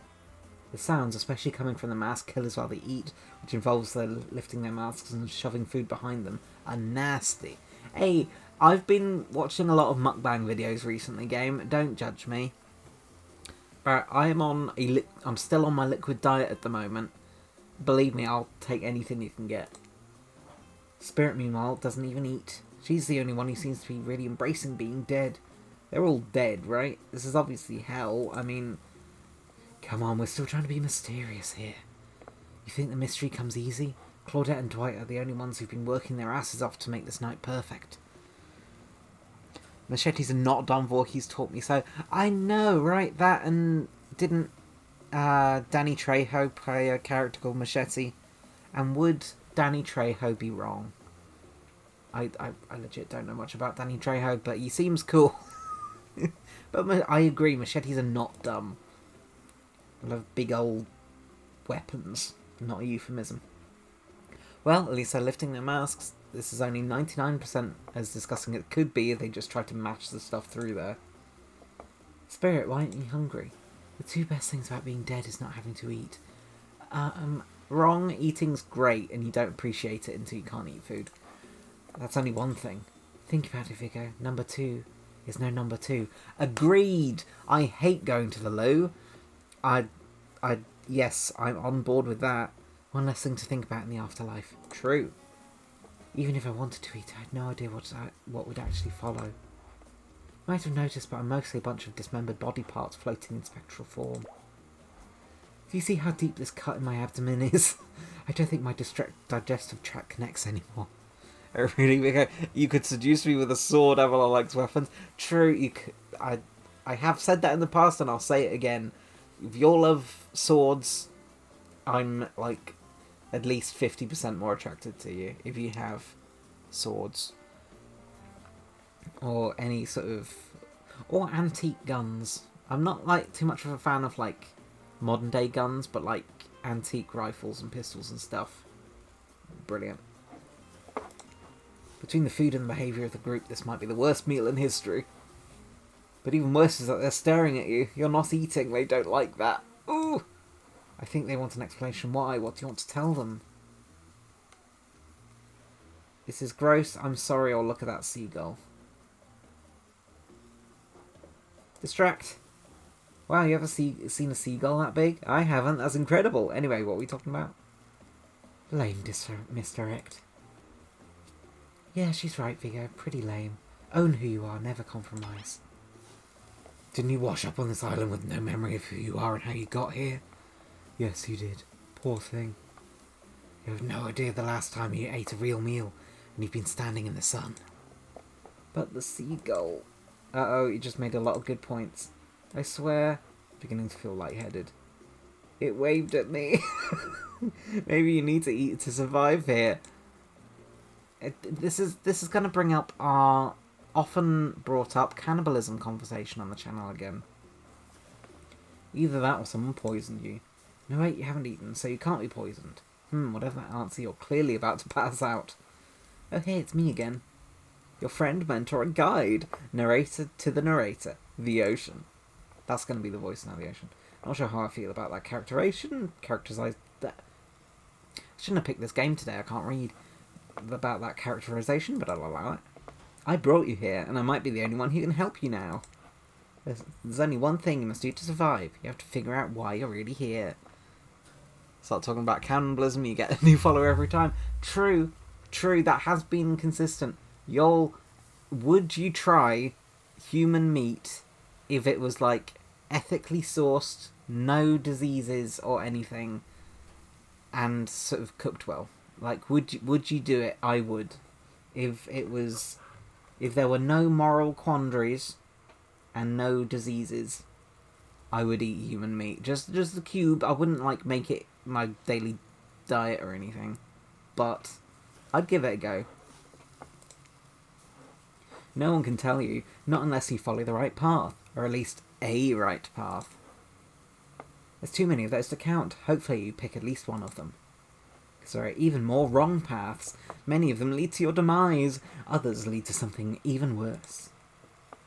The sounds, especially coming from the masked killers while they eat, which involves them lifting their masks and shoving food behind them, are nasty. Hey, I've been watching a lot of mukbang videos recently, game. Don't judge me. But I'm still on my liquid diet at the moment. Believe me, I'll take anything you can get. Spirit, meanwhile, doesn't even eat. She's the only one who seems to be really embracing being dead. They're all dead, right? This is obviously hell. I mean, come on, we're still trying to be mysterious here. You think the mystery comes easy? Claudette and Dwight are the only ones who've been working their asses off to make this night perfect. Machetes are not done for, he's taught me so. I know, right? That and didn't Danny Trejo play a character called Machete? And would Danny Trejo be wrong? I legit don't know much about Danny Trejo, but he seems cool. But I agree, machetes are not dumb. I love big old weapons, not a euphemism. Well, at least they're lifting their masks. This is only 99% as disgusting as it could be if they just tried to mash the stuff through there. Spirit, why aren't you hungry? The two best things about being dead is not having to eat. Wrong. Eating's great, and you don't appreciate it until you can't eat food. That's only one thing. Think about it, Viggo. Number 2 is no number 2. Agreed! I hate going to the loo. Yes, I'm on board with that. One less thing to think about in the afterlife. True. Even if I wanted to eat, I had no idea what would actually follow. You might have noticed, but I'm mostly a bunch of dismembered body parts floating in spectral form. Do you see how deep this cut in my abdomen is? I don't think my digestive tract connects anymore. Oh, really, Viggo? You could seduce me with a sword. Avalon likes weapons. True, you could. I have said that in the past, and I'll say it again. If you all love swords, I'm like at least 50% more attracted to you if you have swords or any sort of or antique guns. I'm not like too much of a fan of like modern day guns, but like antique rifles and pistols and stuff. Brilliant. Between the food and the behaviour of the group, this might be the worst meal in history. But even worse is that they're staring at you. You're not eating. They don't like that. Ooh! I think they want an explanation why. What do you want to tell them? This is gross. I'm sorry. Or look at that seagull. Distract. Wow, you ever seen a seagull that big? I haven't. That's incredible. Anyway, what are we talking about? Lame misdirect. Yeah, she's right, Viggo. Pretty lame. Own who you are. Never compromise. Didn't you wash up on this island with no memory of who you are and how you got here? Yes, you did. Poor thing. You have no idea the last time you ate a real meal, and you've been standing in the sun. But the seagull... Uh-oh, you just made a lot of good points. I swear, beginning to feel lightheaded. It waved at me. Maybe you need to eat to survive here. This is going to bring up our often brought up cannibalism conversation on the channel again. Either that or someone poisoned you. No, wait, you haven't eaten, so you can't be poisoned. Whatever that answer, you're clearly about to pass out. Oh, hey, it's me again. Your friend, mentor, and guide. Narrator to the narrator. The ocean. That's going to be the voice now, the ocean. I'm not sure how I feel about that characterized that. I shouldn't have picked this game today, I can't read about that characterization, but I'll allow it. I brought you here, and I might be the only one who can help you now. There's only one thing you must do to survive. You have to figure out why you're really here. Start talking about cannibalism, you get a new follower every time. True, that has been consistent. Would you try human meat if it was, like, ethically sourced, no diseases or anything, and sort of cooked well? Like, would you do it? I would. If there were no moral quandaries and no diseases, I would eat human meat. Just the cube. I wouldn't, like, make it my daily diet or anything, but I'd give it a go. No one can tell you, not unless you follow the right path, or at least a right path. There's too many of those to count. Hopefully you pick at least one of them. Because there are even more wrong paths. Many of them lead to your demise. Others lead to something even worse.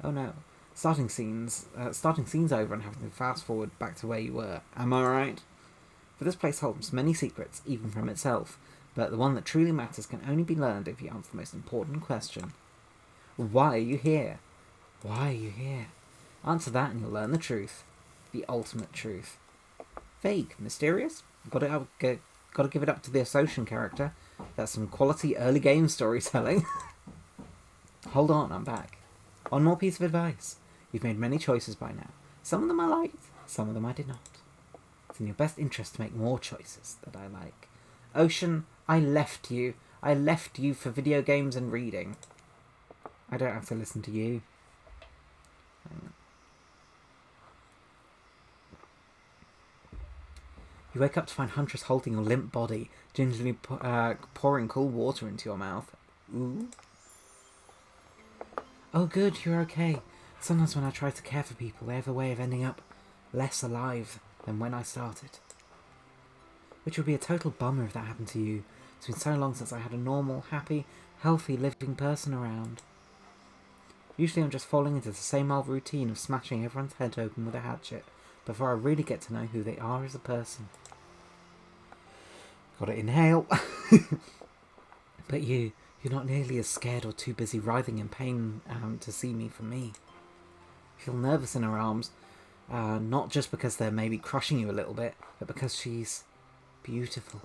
Oh no. Starting scene's over and having to fast forward back to where you were. Am I right? For this place holds many secrets, even from itself. But the one that truly matters can only be learned if you answer the most important question. Why are you here? Why are you here? Answer that and you'll learn the truth. The ultimate truth. Vague, mysterious? Gotta give it up to the Ocean character. That's some quality early game storytelling. Hold on, I'm back. One more piece of advice. You've made many choices by now. Some of them I liked, some of them I did not. It's in your best interest to make more choices that I like. Ocean, I left you. I left you for video games and reading. I don't have to listen to you. You wake up to find Huntress holding your limp body, gingerly pouring cool water into your mouth. Ooh. Oh good, you're okay. Sometimes when I try to care for people, they have a way of ending up less alive than when I started. Which would be a total bummer if that happened to you. It's been so long since I had a normal, happy, healthy, living person around. Usually I'm just falling into the same old routine of smashing everyone's head open with a hatchet before I really get to know who they are as a person. Gotta inhale. But you're not nearly as scared or too busy writhing in pain to see me for me. You feel nervous in her arms, not just because they're maybe crushing you a little bit, but because she's beautiful.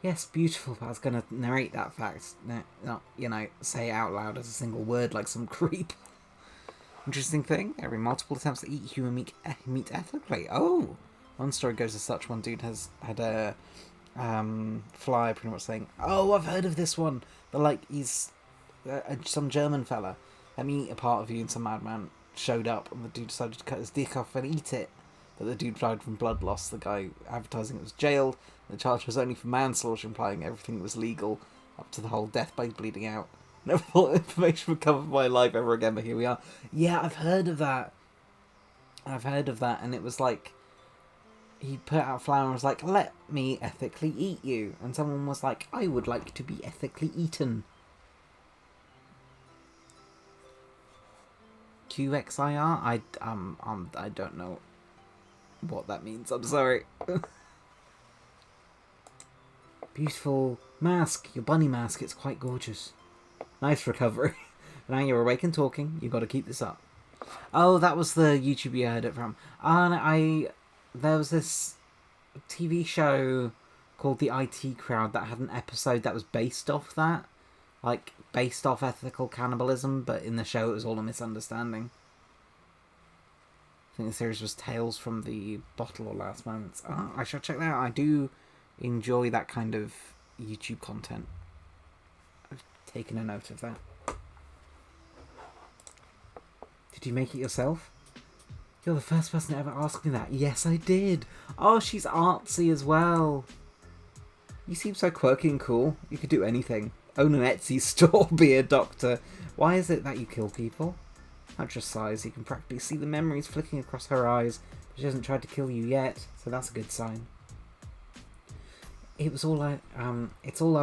Yes, beautiful, but I was going to narrate that fact, not, say it out loud as a single word like some creep. Interesting thing, every multiple attempts to eat human meat ethically. Oh! One story goes as such, one dude had a flyer pretty much saying, oh, I've heard of this one. But, he's some German fella. Let me eat a part of you, and some madman showed up, and the dude decided to cut his dick off and eat it. But the dude died from blood loss. The guy advertising it was jailed. The charge was only for manslaughter, implying everything was legal, up to the whole death by bleeding out. Never thought information would cover my life ever again, but here we are. Yeah, I've heard of that. And it was like, he put out a flower and was like, let me ethically eat you. And someone was like, I would like to be ethically eaten. QXIR? I don't know what that means. I'm sorry. Beautiful mask. Your bunny mask. It's quite gorgeous. Nice recovery. Now you're awake and talking. You've got to keep this up. Oh, that was the YouTube you heard it from. There was this TV show called The IT Crowd that had an episode that was based off that. Based off ethical cannibalism, but in the show it was all a misunderstanding. I think the series was Tales from the Bottle or Last Moments. Oh, I should check that out. I do enjoy that kind of YouTube content. I've taken a note of that. Did you make it yourself? You're the first person to ever ask me that. Yes, I did. Oh, she's artsy as well. You seem so quirky and cool. You could do anything. Own an Etsy store, be a doctor. Why is it that you kill people? Huntress sighs. You can practically see the memories flicking across her eyes. But she hasn't tried to kill you yet, so that's a good sign. It's all I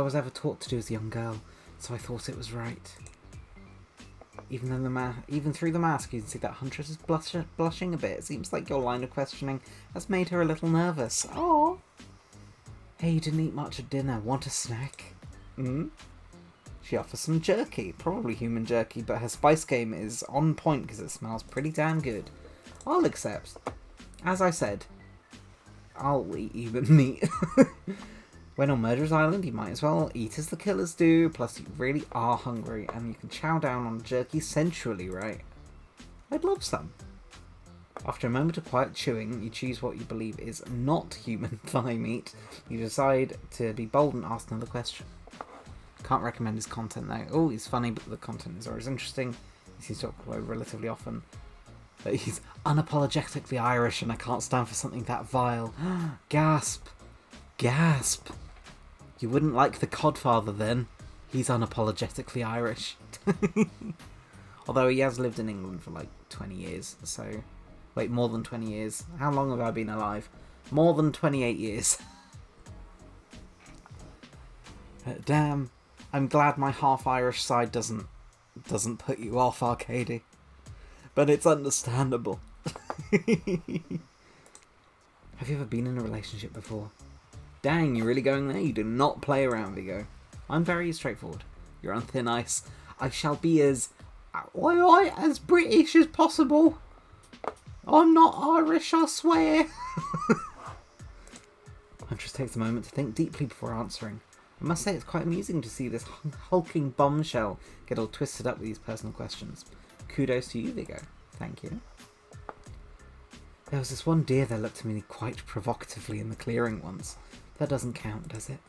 was ever taught to do as a young girl, so I thought it was right. Even through the mask, you can see that Huntress is blushing a bit. It seems like your line of questioning has made her a little nervous. Oh. Hey, you didn't eat much at dinner. Want a snack? She offers some jerky. Probably human jerky, but her spice game is on point because it smells pretty damn good. I'll accept. As I said, I'll eat human meat. When on Murderer's Island, you might as well eat as the killers do, plus you really are hungry, and you can chow down on jerky sensually, right? I'd love some. After a moment of quiet chewing, you choose what you believe is not human thigh meat. You decide to be bold and ask another question. Can't recommend his content though. Oh, he's funny, but the content is always interesting. He seems to talk relatively often. But he's unapologetically Irish, and I can't stand for something that vile. Gasp! Gasp! You wouldn't like the Codfather then. He's unapologetically Irish. Although he has lived in England for like 20 years, so... Wait, more than 20 years. How long have I been alive? More than 28 years. Damn. I'm glad my half-Irish side doesn't put you off, Arcady. But it's understandable. Have you ever been in a relationship before? Dang, you're really going there? You do not play around, Viggo. I'm very straightforward. You're on thin ice. I shall be as British as possible. I'm not Irish, I swear. Huntress takes a moment to think deeply before answering. I must say it's quite amusing to see this hulking bombshell get all twisted up with these personal questions. Kudos to you, Viggo. Thank you. There was this one deer that looked at me quite provocatively in the clearing once. That doesn't count, does it?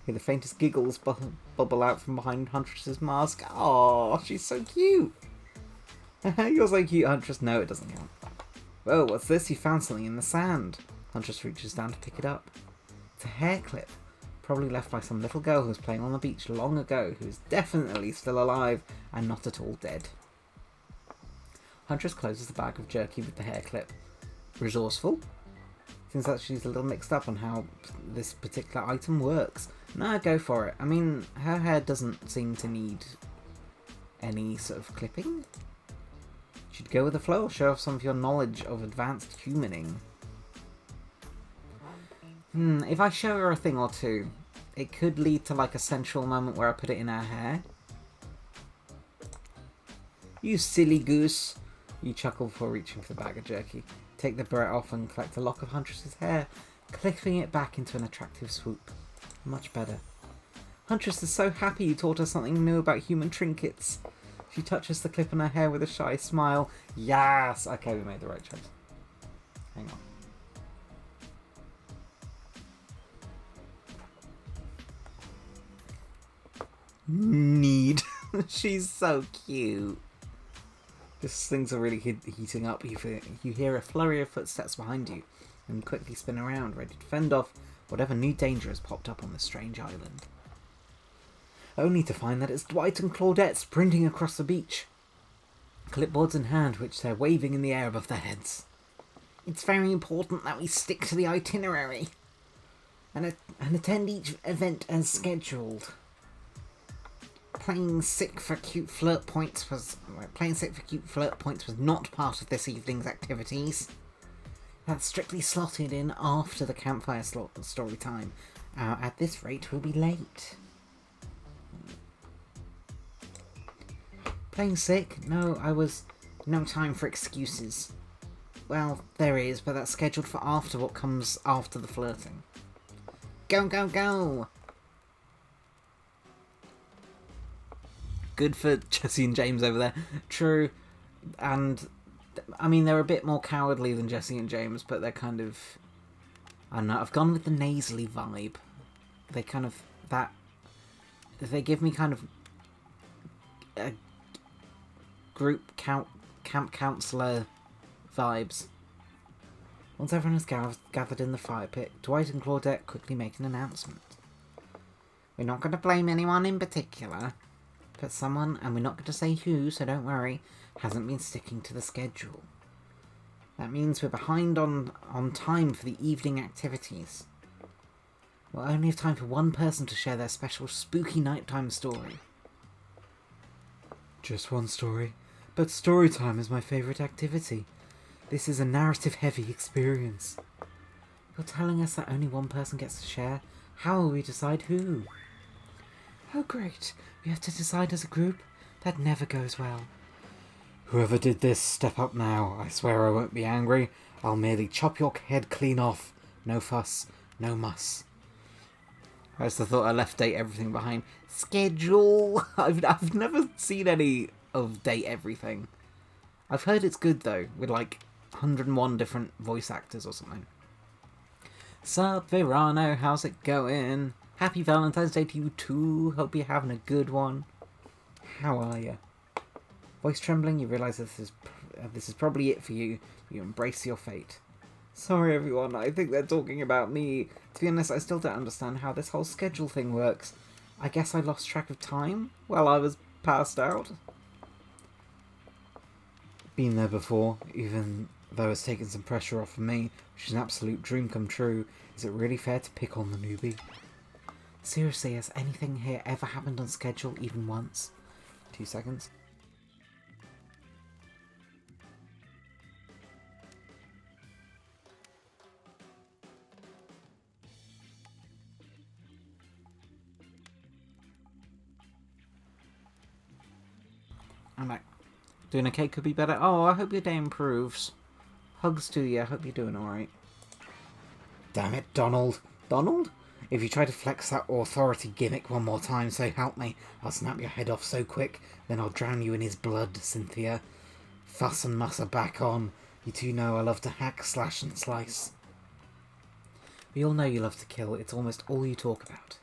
Hear the faintest giggles bubble out from behind Huntress's mask. Oh, she's so cute. You're so cute, Huntress. No, it doesn't count. Whoa, what's this? You found something in the sand. Huntress reaches down to pick it up. It's a hair clip. Probably left by some little girl who was playing on the beach long ago, who is definitely still alive and not at all dead. Huntress closes the bag of jerky with the hair clip. Resourceful? Seems like she's a little mixed up on how this particular item works. No, go for it. I mean, her hair doesn't seem to need any sort of clipping. Should go with the flow or show off some of your knowledge of advanced humaning. If I show her a thing or two, it could lead to like a sensual moment where I put it in her hair. You silly goose. You chuckle before reaching for the bag of jerky. Take the beret off and collect a lock of Huntress's hair, clipping it back into an attractive swoop. Much better. Huntress is so happy you taught her something new about human trinkets. She touches the clip in her hair with a shy smile. Yes! Okay, we made the right choice. Hang on. Need. She's so cute. This things are really heating up. You hear a flurry of footsteps behind you, and you quickly spin around, ready to fend off whatever new danger has popped up on this strange island. Only to find that it's Dwight and Claudette sprinting across the beach, clipboards in hand, which they're waving in the air above their heads. It's very important that we stick to the itinerary and attend each event as scheduled. Playing sick for cute flirt points was not part of this evening's activities. That's strictly slotted in after the campfire story time. At this rate, we'll be late. Playing sick? No, no time for excuses. Well, there is, but that's scheduled for after what comes after the flirting. Go, go, go! Good for Jesse and James over there. True. And, I mean, they're a bit more cowardly than Jesse and James, but they're kind of... I don't know, I've gone with the nasally vibe. They kind of... They give me kind of... group camp counselor vibes. Once everyone has gathered in the fire pit, Dwight and Claudette quickly make an announcement. We're not going to blame anyone in particular, but someone, and we're not going to say who, so don't worry, hasn't been sticking to the schedule. That means we're behind on time for the evening activities. We'll only have time for one person to share their special spooky nighttime story. Just one story, but story time is my favourite activity. This is a narrative-heavy experience. You're telling us that only one person gets to share? How will we decide who? Oh great, we have to decide as a group? That never goes well. Whoever did this, step up now. I swear I won't be angry. I'll merely chop your head clean off. No fuss, no muss. I just thought I left Date Everything behind. Schedule! I've never seen any of Date Everything. I've heard it's good though, with like 101 different voice actors or something. Sup, Verano, how's it going? Happy Valentine's Day to you too. Hope you're having a good one. How are you? Voice trembling, you realise this is probably it for you. You embrace your fate. Sorry everyone, I think they're talking about me. To be honest, I still don't understand how this whole schedule thing works. I guess I lost track of time while I was passed out. Been there before, even though it's taken some pressure off of me, which is an absolute dream come true. Is it really fair to pick on the newbie? Seriously, has anything here ever happened on schedule even once? 2 seconds. I'm back. Doing okay, could be better. Oh, I hope your day improves. Hugs to you, I hope you're doing alright. Damn it, Donald. Donald? If you try to flex that authority gimmick one more time, so help me, I'll snap your head off so quick, then I'll drown you in his blood, Cynthia. Fuss and muss are back on. You two know I love to hack, slash and slice. We all know you love to kill, it's almost all you talk about.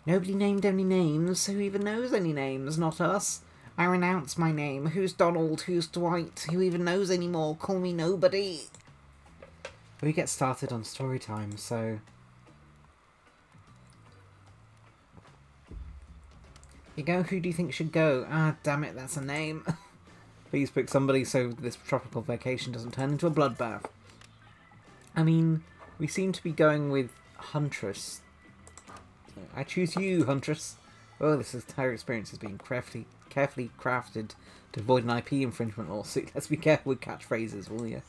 Nobody named any names, who even knows any names? Not us. I renounce my name. Who's Donald? Who's Dwight? Who even knows anymore? Call me nobody. We get started on story time, so... You go, who do you think should go? Ah, damn it, that's a name. Please pick somebody so this tropical vacation doesn't turn into a bloodbath. I mean, we seem to be going with Huntress. I choose you, Huntress. Oh, this entire experience is being carefully crafted to avoid an IP infringement lawsuit. Let's be careful with catchphrases, will you?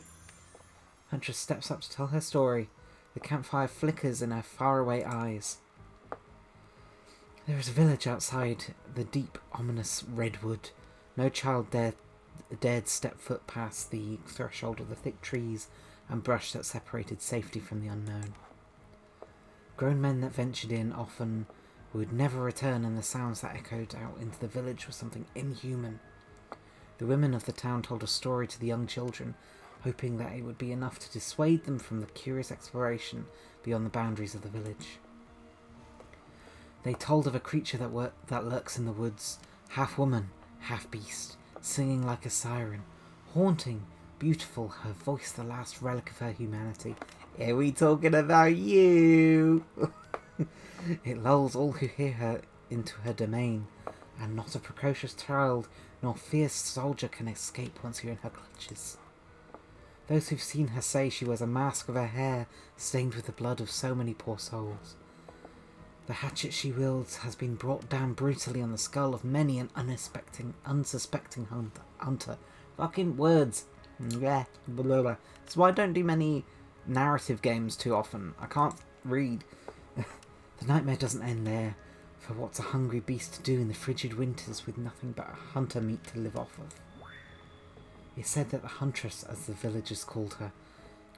Huntress steps up to tell her story. The campfire flickers in her faraway eyes. There is a village outside the deep, ominous redwood. No child dared step foot past the threshold of the thick trees and brush that separated safety from the unknown. Grown men that ventured in often would never return, and the sounds that echoed out into the village were something inhuman. The women of the town told a story to the young children, hoping that it would be enough to dissuade them from the curious exploration beyond the boundaries of the village. They told of a creature that lurks in the woods, half woman, half beast, singing like a siren, haunting, beautiful, her voice the last relic of her humanity. Are we talking about you? It lulls all who hear her into her domain, and not a precocious child nor fierce soldier can escape once you're in her clutches. Those who've seen her say she wears a mask of her hair stained with the blood of so many poor souls. The hatchet she wields has been brought down brutally on the skull of many an unsuspecting hunter. Fucking words. Yeah, blah, blah, blah. That's why I don't do many narrative games too often. I can't read. The nightmare doesn't end there, for what's a hungry beast to do in the frigid winters with nothing but hunter meat to live off of? It's said that the Huntress, as the villagers called her,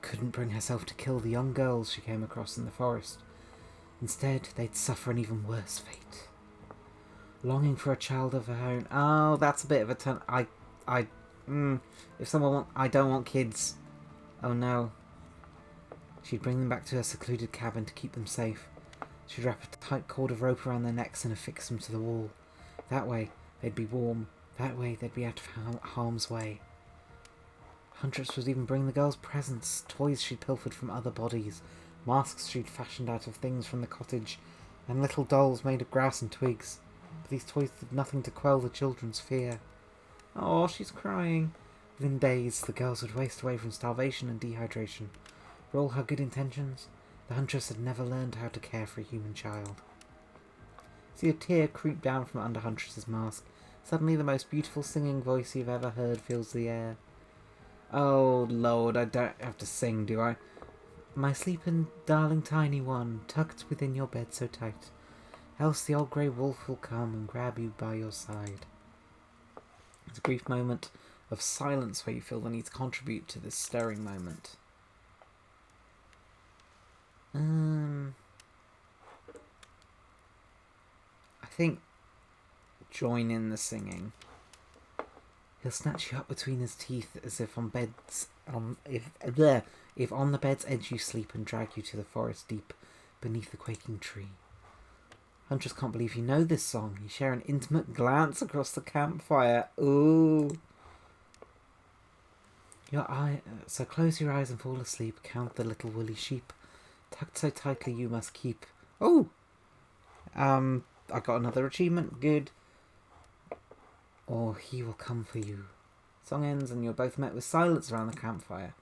couldn't bring herself to kill the young girls she came across in the forest. Instead, they'd suffer an even worse fate. Longing for a child of her own. Oh, that's a bit of a turn. If someone I don't want kids. Oh no. She'd bring them back to her secluded cabin to keep them safe. She'd wrap a tight cord of rope around their necks and affix them to the wall. That way, they'd be warm. That way, they'd be out of harm's way. Huntress would even bring the girls presents, toys she'd pilfered from other bodies, masks she'd fashioned out of things from the cottage, and little dolls made of grass and twigs. But these toys did nothing to quell the children's fear. Oh, she's crying. Within days, the girls would waste away from starvation and dehydration. For all her good intentions, the huntress had never learned how to care for a human child. See a tear creep down from under Huntress's mask. Suddenly the most beautiful singing voice you've ever heard fills the air. Oh, Lord, I don't have to sing, do I? My sleeping darling tiny one, tucked within your bed so tight, else the old grey wolf will come and grab you by your side. It's a brief moment of silence where you feel the need to contribute to this stirring moment. I think join in the singing. He'll snatch you up between his teeth as if on beds if on the bed's edge you sleep and drag you to the forest deep beneath the quaking tree. Huntress can't believe you know this song. You share an intimate glance across the campfire. Ooh. So close your eyes and fall asleep. Count the little woolly sheep, tucked so tightly you must keep. Oh, I got another achievement. Good. Or he will come for you. Song ends and you're both met with silence around the campfire.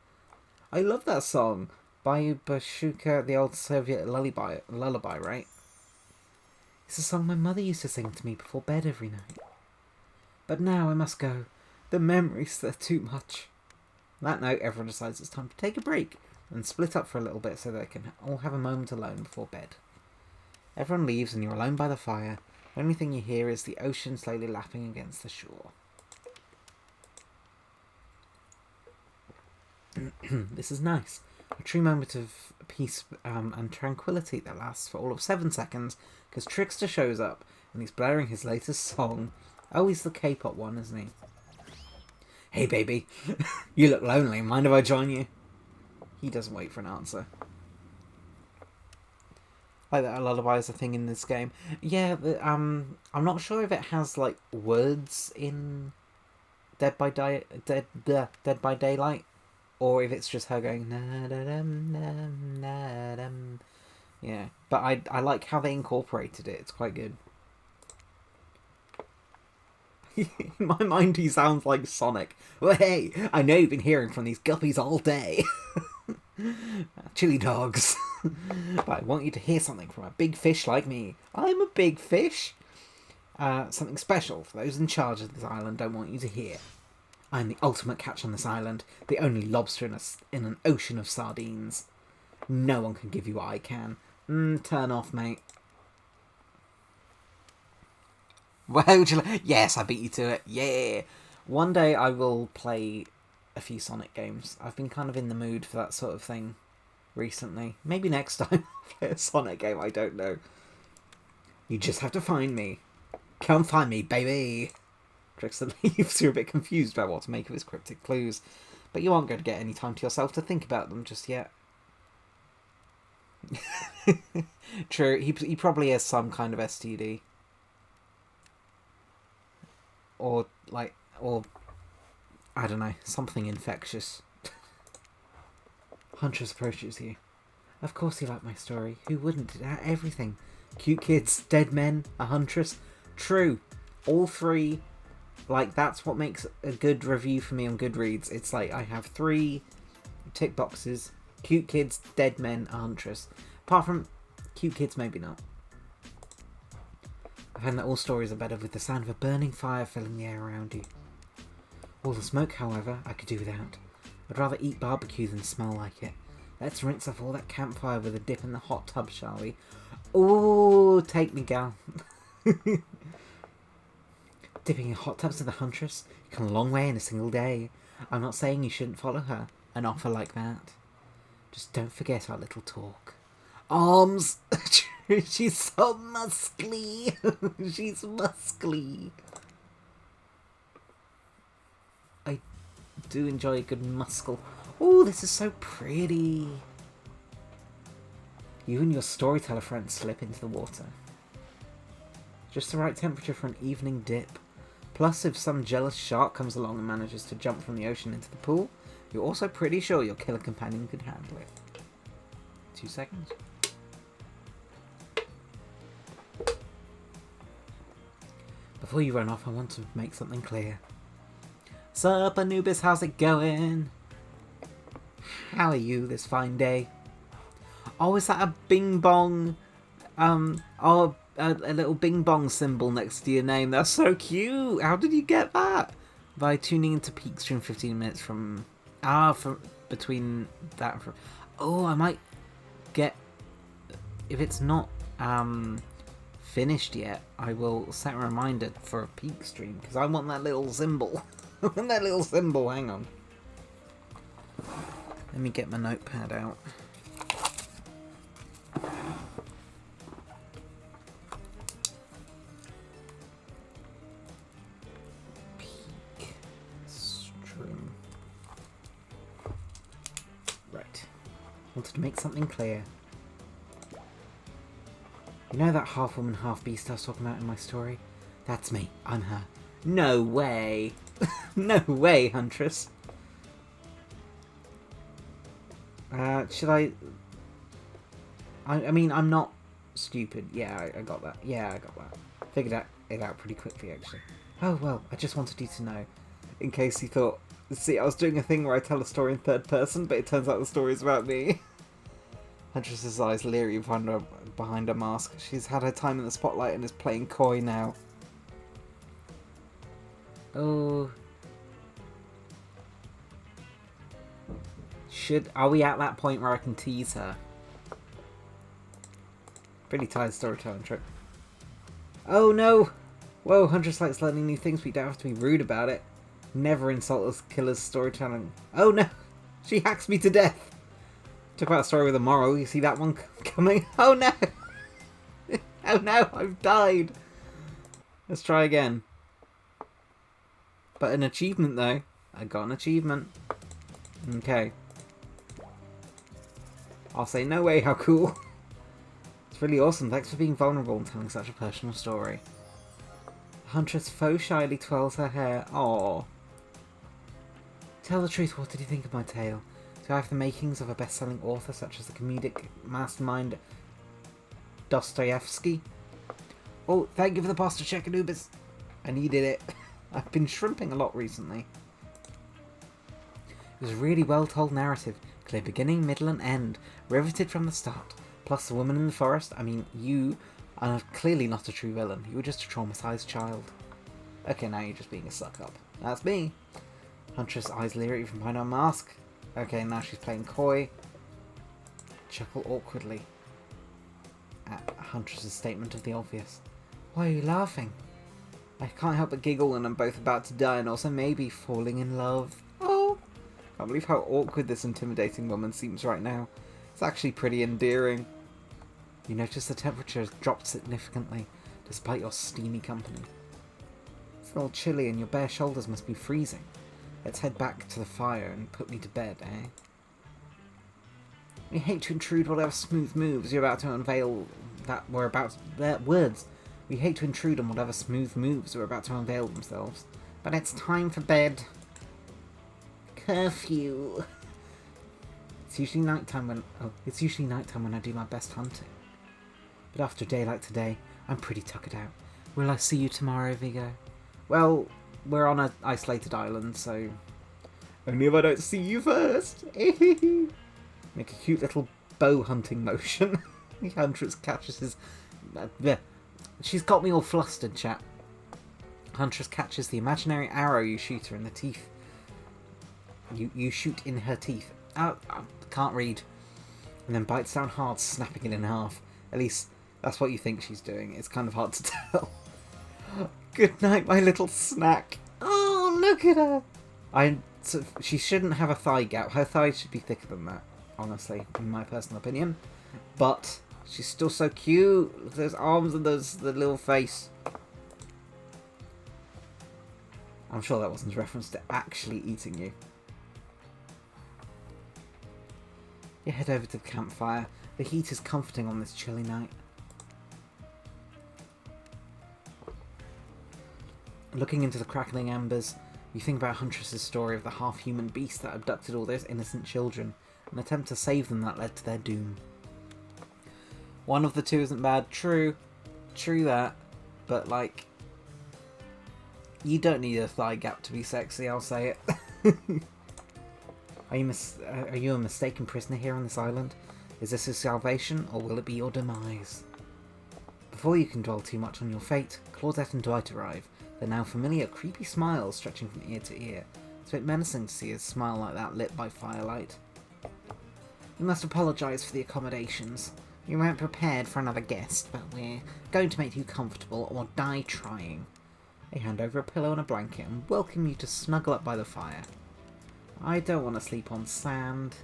I love that song. Bayou Bashuka, the old Soviet lullaby, right? It's a song my mother used to sing to me before bed every night. But now I must go. The memories, they're too much. On that note, everyone decides it's time to take a break and split up for a little bit so they can all have a moment alone before bed. Everyone leaves and you're alone by the fire. The only thing you hear is the ocean slowly lapping against the shore. This is nice. A true moment of peace and tranquility that lasts for all of 7 seconds, because Trickster shows up and he's blaring his latest song. Oh, he's the K-pop one, isn't he? Hey baby, you look lonely, mind if I join you? He doesn't wait for an answer. Like that, a lullaby is a thing in this game. Yeah, I'm not sure if it has like words in Dead by Daylight, or if it's just her going na da dum dum na dum. Yeah, but I like how they incorporated it. It's quite good. In my mind, he sounds like Sonic. Well, hey, I know you've been hearing from these guppies all day. Chili dogs. But I want you to hear something from a big fish like me. I'm a big fish. Something special for those in charge of this island don't want you to hear. I'm the ultimate catch on this island, the only lobster in an ocean of sardines. No one can give you what I can. Turn off, mate. Well, yes, I beat you to it. Yeah. One day I will play a few Sonic games. I've been kind of in the mood for that sort of thing recently. Maybe next time I'll play a Sonic game, I don't know. You just have to find me. Come find me, baby. Trickster leaves. You're a bit confused about what to make of his cryptic clues, but you aren't going to get any time to yourself to think about them just yet. True, he probably has some kind of STD. Or I don't know, something infectious. Huntress approaches you. Of course you like my story. Who wouldn't? It had everything. Cute kids, dead men, a huntress. True. All three. Like, that's what makes a good review for me on Goodreads. It's like, I have 3 tick boxes. Cute kids, dead men, a huntress. Apart from cute kids, maybe not. I find that all stories are better with the sound of a burning fire filling the air around you. All the smoke, however, I could do without. I'd rather eat barbecue than smell like it. Let's rinse off all that campfire with a dip in the hot tub, shall we? Ooh, take me, gal. Dipping in hot tubs with a huntress? You come a long way in a single day. I'm not saying you shouldn't follow her. An offer like that. Just don't forget our little talk. Arms! She's so muscly. She's muscly. I do enjoy a good muscle. Oh, this is so pretty. You and your storyteller friend slip into the water. Just the right temperature for an evening dip. Plus, if some jealous shark comes along and manages to jump from the ocean into the pool, you're also pretty sure your killer companion could handle it. 2 seconds. Before you run off, I want to make something clear. Sup, Anubis, how's it going? How are you this fine day? Oh, is that a bing bong? A little bing bong symbol next to your name. That's so cute. How did you get that? By tuning into Peak Stream 15 minutes from between that. Oh, I might get, if it's not finished yet, I will set a reminder for a Peak Stream because I want that little symbol. I want that little symbol. Hang on. Let me get my notepad out. Peak Stream. Right. Wanted to make something clear. You know that half woman, half beast I was talking about in my story? That's me. I'm her. No way. No way, Huntress. Should I mean, I'm not stupid. Yeah, I got that. Yeah, I got that. Figured it out pretty quickly, actually. Oh, well, I just wanted you to know. In case you thought... See, I was doing a thing where I tell a story in third person, but it turns out the story is about me. Huntress's eyes leery behind her mask. She's had her time in the spotlight and is playing coy now. Oh... Are we at that point where I can tease her? Pretty tired storytelling trick. Oh no! Whoa, Huntress likes learning new things, but you don't have to be rude about it. Never insult a killer's storytelling. Oh no! She hacks me to death! Talk about a story with a moral, you see that one coming? Oh no! Oh no, I've died! Let's try again. But an achievement though. I got an achievement. Okay. I'll say no way, how cool. It's really awesome, thanks for being vulnerable and telling such a personal story. The Huntress faux shyly twirls her hair. Aww. Tell the truth, what did you think of my tale? Do I have the makings of a best-selling author such as the comedic mastermind Dostoevsky? Oh, thank you for the pasta check, Anubis. I needed it. I've been shrimping a lot recently. It was a really well-told narrative. Clear beginning, middle and end. Riveted from the start. Plus the woman in the forest. I mean, you are clearly not a true villain. You were just a traumatized child. Okay, now you're just being a suck-up. That's me. Huntress eyes leery from behind her mask. Okay, now she's playing coy. Chuckle awkwardly at Huntress's statement of the obvious. Why are you laughing? I can't help but giggle when I'm both about to die and also maybe falling in love. Oh! I can't believe how awkward this intimidating woman seems right now. It's actually pretty endearing. You notice the temperature has dropped significantly, despite your steamy company. It's a little chilly and your bare shoulders must be freezing. Let's head back to the fire and put me to bed, eh? We hate to intrude whatever smooth moves you're about to unveil that were about... words. We hate to intrude on whatever smooth moves are about to unveil themselves. But it's time for bed. Curfew. It's usually nighttime when I do my best hunting. But after a day like today, I'm pretty tuckered out. Will I see you tomorrow, Viggo? Well, we're on an isolated island, so... Only if I don't see you first! Make a cute little bow hunting motion. The Huntress catches his... She's got me all flustered, chat. Huntress catches the imaginary arrow you shoot her in the teeth. You shoot in her teeth. I can't read. And then bites down hard, snapping it in half. At least, that's what you think she's doing. It's kind of hard to tell. Good night, my little snack. Oh, look at her. She shouldn't have a thigh gap. Her thighs should be thicker than that, honestly, in my personal opinion. But she's still so cute. Look at those arms and the little face. I'm sure that wasn't a reference to actually eating you. You head over to the campfire. The heat is comforting on this chilly night. Looking into the crackling embers, you think about Huntress's story of the half-human beast that abducted all those innocent children, an attempt to save them that led to their doom. One of the two isn't bad, true that, but like, You don't need a thigh gap to be sexy, I'll say it. Are you a mistaken prisoner here on this island? Is this your salvation, or will it be your demise? Before you can dwell too much on your fate, Claudette and Dwight arrive, their now familiar creepy smiles stretching from ear to ear. It's a bit menacing to see a smile like that lit by firelight. We must apologise for the accommodations. We weren't prepared for another guest, but we're going to make you comfortable or die trying. They hand over a pillow and a blanket and welcome you to snuggle up by the fire. I don't want to sleep on sand.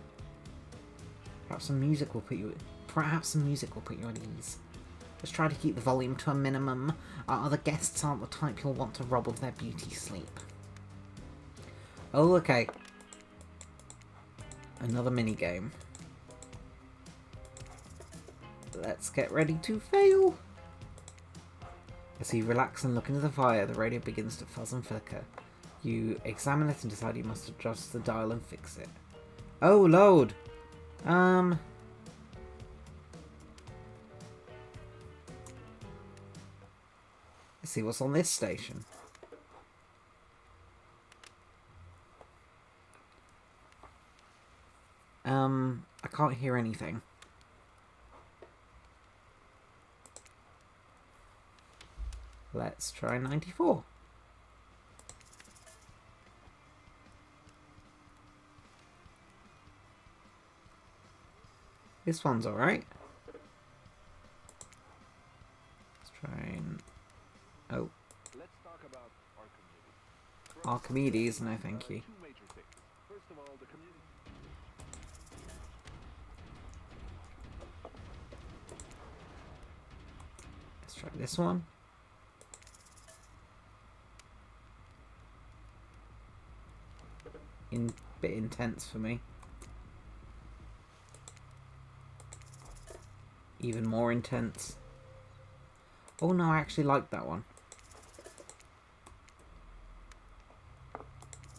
Perhaps some music will put you at ease. Just try to keep the volume to a minimum. Our other guests aren't the type you'll want to rob of their beauty sleep. Oh, okay. Another minigame. Let's get ready to fail. As you relax and look into the fire, the radio begins to fuzz and flicker. You examine it and decide you must adjust the dial and fix it. Oh, Lord! Let's see what's on this station. I can't hear anything. Let's try 94. This one's alright. Let's try and... Oh. Let's talk about Archimedes. Archimedes, no thank you. Two major things. First of all, the community. Let's try this one. Bit intense for me. Even more intense. Oh no, I actually like that one.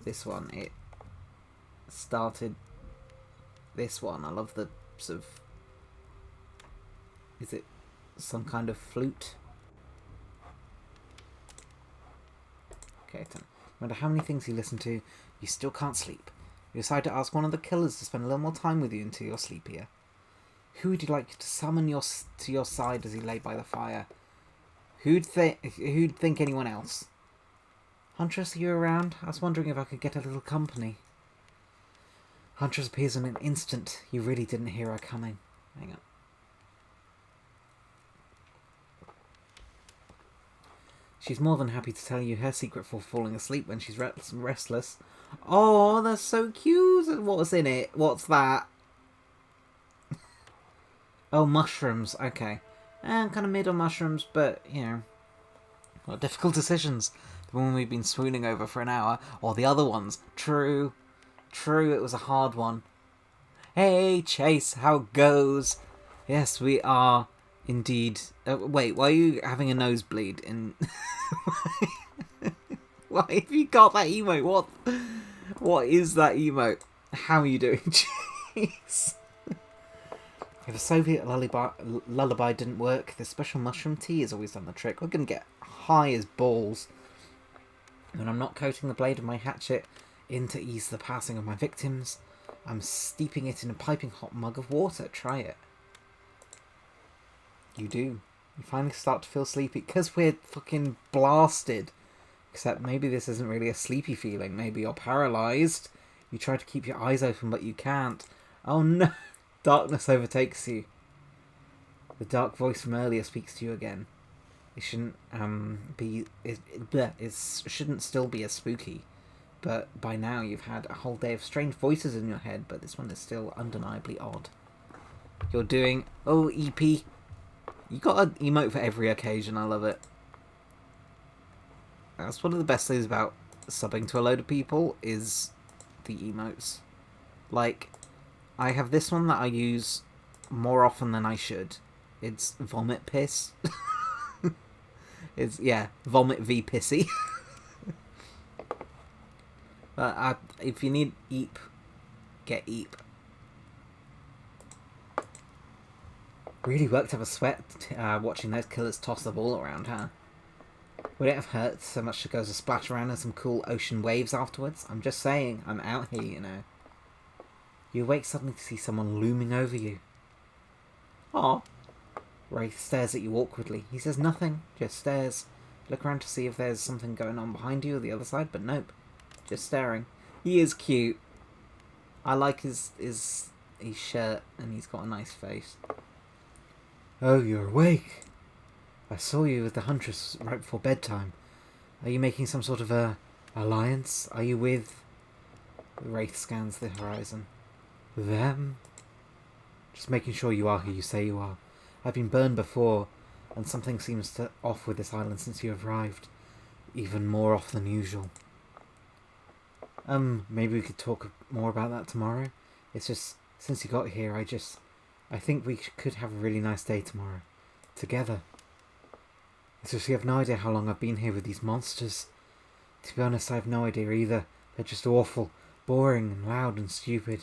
This one, it started... This one, I love the sort of... Is it some kind of flute? Okay, no matter how many things you listen to, you still can't sleep. You decide to ask one of the killers to spend a little more time with you until you're sleepier. Who would you like to summon to your side as he lay by the fire? Who'd think anyone else? Huntress, are you around? I was wondering if I could get a little company. Huntress appears in an instant. You really didn't hear her coming. Hang on. She's more than happy to tell you her secret for falling asleep when she's restless. Oh, that's so cute! What's in it? What's that? Oh, mushrooms. Okay. And kind of mid on mushrooms, but, you know, what difficult decisions. The one we've been swooning over for an hour, or the other ones. True. True, it was a hard one. Hey, Chase, how goes? Yes, we are indeed... wait, why are you having a nosebleed? Why have you got that emote? What is that emote? How are you doing? Jeez. If a Soviet lullaby didn't work, the special mushroom tea has always done the trick. We're going to get high as balls. When I'm not coating the blade of my hatchet in to ease the passing of my victims, I'm steeping it in a piping hot mug of water. Try it. You do. You finally start to feel sleepy because we're fucking blasted. Except maybe this isn't really a sleepy feeling. Maybe you're paralysed. You try to keep your eyes open, but you can't. Oh no! Darkness overtakes you. The dark voice from earlier speaks to you again. It shouldn't shouldn't still be as spooky. But by now you've had a whole day of strange voices in your head, but this one is still undeniably odd. You're doing... Oh, EP. You got an emote for every occasion, I love it. That's one of the best things about subbing to a load of people, is the emotes. Like, I have this one that I use more often than I should. It's vomit piss. It's, yeah, vomit v pissy. But if you need eep, get eep. Really worked up a sweat watching those killers toss the ball around, huh? Would it have hurt so much to go to splash around in some cool ocean waves afterwards? I'm just saying, I'm out here, you know. You awake suddenly to see someone looming over you. Aw. Wraith stares at you awkwardly. He says nothing, just stares. Look around to see if there's something going on behind you or the other side, but nope. Just staring. He is cute. I like his shirt, and he's got a nice face. Oh, you're awake. I saw you with the Huntress right before bedtime. Are you making some sort of a alliance? Are you with... The Wraith scans the horizon. Them? Just making sure you are who you say you are. I've been burned before, and something seems to off with this island since you arrived. Even more off than usual. Maybe we could talk more about that tomorrow? It's just, since you got here, I think we could have a really nice day tomorrow. Together. It's just you have no idea how long I've been here with these monsters. To be honest, I have no idea either. They're just awful, boring and loud and stupid.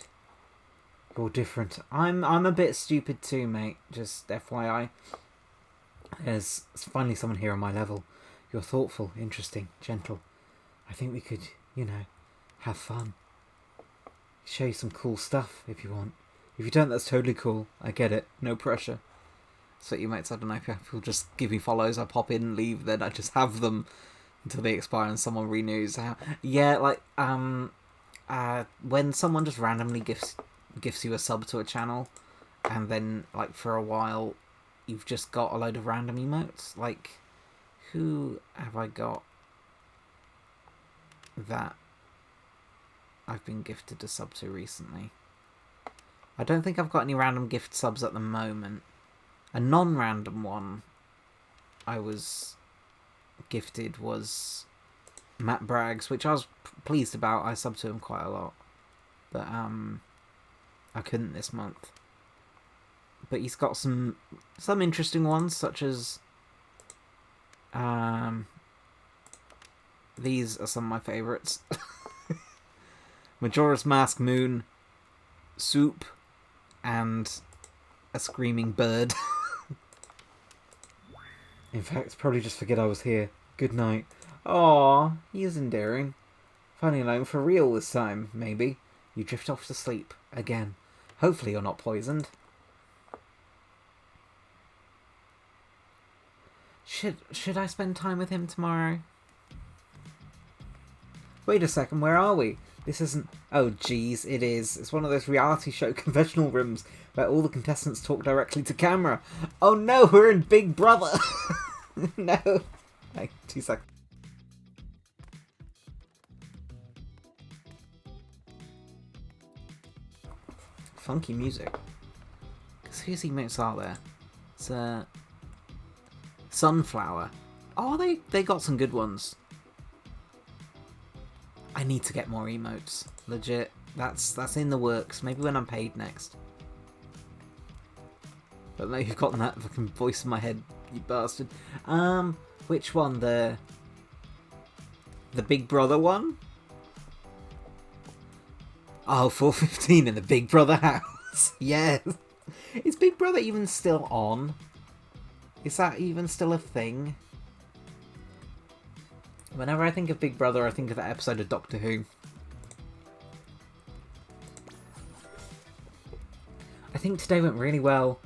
You're different. I'm a bit stupid too, mate. Just FYI. There's finally someone here on my level. You're thoughtful, interesting, gentle. I think we could, you know, have fun. Show you some cool stuff if you want. If you don't, that's totally cool. I get it. No pressure. So you mates, I don't know if people just give me follows, I pop in, leave, then I just have them until they expire and someone renews. Yeah, like, when someone just randomly gifts you a sub to a channel, and then, like, for a while, you've just got a load of random emotes. Like, who have I got that I've been gifted a sub to recently? I don't think I've got any random gift subs at the moment. A non-random one I was gifted was Matt Braggs, which I was pleased about. I subbed to him quite a lot. But, I couldn't this month. But he's got some interesting ones, such as... these are some of my favourites. Majora's Mask, Moon, Soup, and a screaming bird. In fact, probably just forget I was here. Good night. Aww, he is endearing. Finally alone for real this time, maybe. You drift off to sleep. Again. Hopefully you're not poisoned. Should I spend time with him tomorrow? Wait a second, where are we? This isn't... Oh, jeez, it is. It's one of those reality show conventional rooms where all the contestants talk directly to camera. Oh no, we're in Big Brother! No. Hey, 2 seconds. Funky music. Because whose emotes are there? It's Sunflower. Oh, they got some good ones. I need to get more emotes. Legit. That's in the works. Maybe when I'm paid next. But now you've gotten that fucking voice in my head, you bastard. Which one? The Big Brother one? Oh, 4:15 in the Big Brother house. Yes. Is Big Brother even still on? Is that even still a thing? Whenever I think of Big Brother, I think of that episode of Doctor Who. I think today went really well.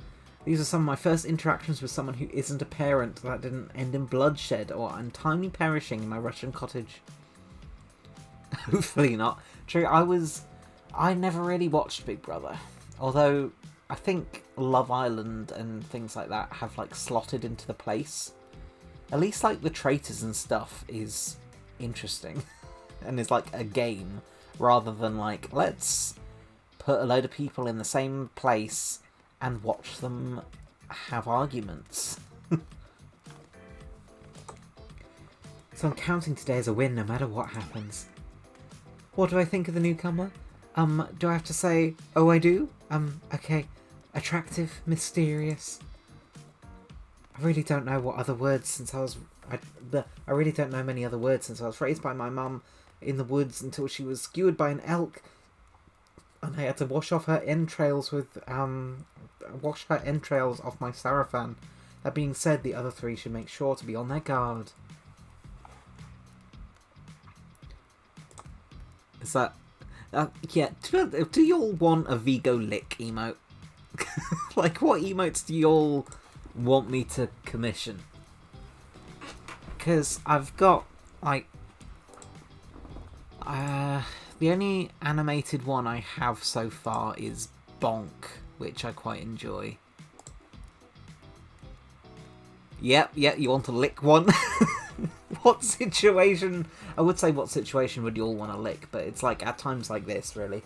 These are some of my first interactions with someone who isn't a parent that didn't end in bloodshed or untimely perishing in my Russian cottage. Hopefully not. True, I never really watched Big Brother. Although, I think Love Island and things like that have, like, slotted into the place. At least, like, the traitors and stuff is interesting. And is, like, a game. Rather than, like, let's put a load of people in the same place and watch them have arguments. So I'm counting today as a win no matter what happens. What do I think of the newcomer? Do I have to say, oh I do? Okay. Attractive, mysterious. I really don't know what other words since I was... I really don't know many other words since I was raised by my mum in the woods until she was skewered by an elk. And I had to wash off her entrails with... wash her entrails off my sarafan. That being said, the other three should make sure to be on their guard. Is that... yeah, do you all want a Viggo lick emote? Like, what emotes do you all want me to commission? Because I've got, like... the only animated one I have so far is Bonk, which I quite enjoy. Yep, you want to lick one? What situation... I would say what situation would you all want to lick, but it's like at times like this, really.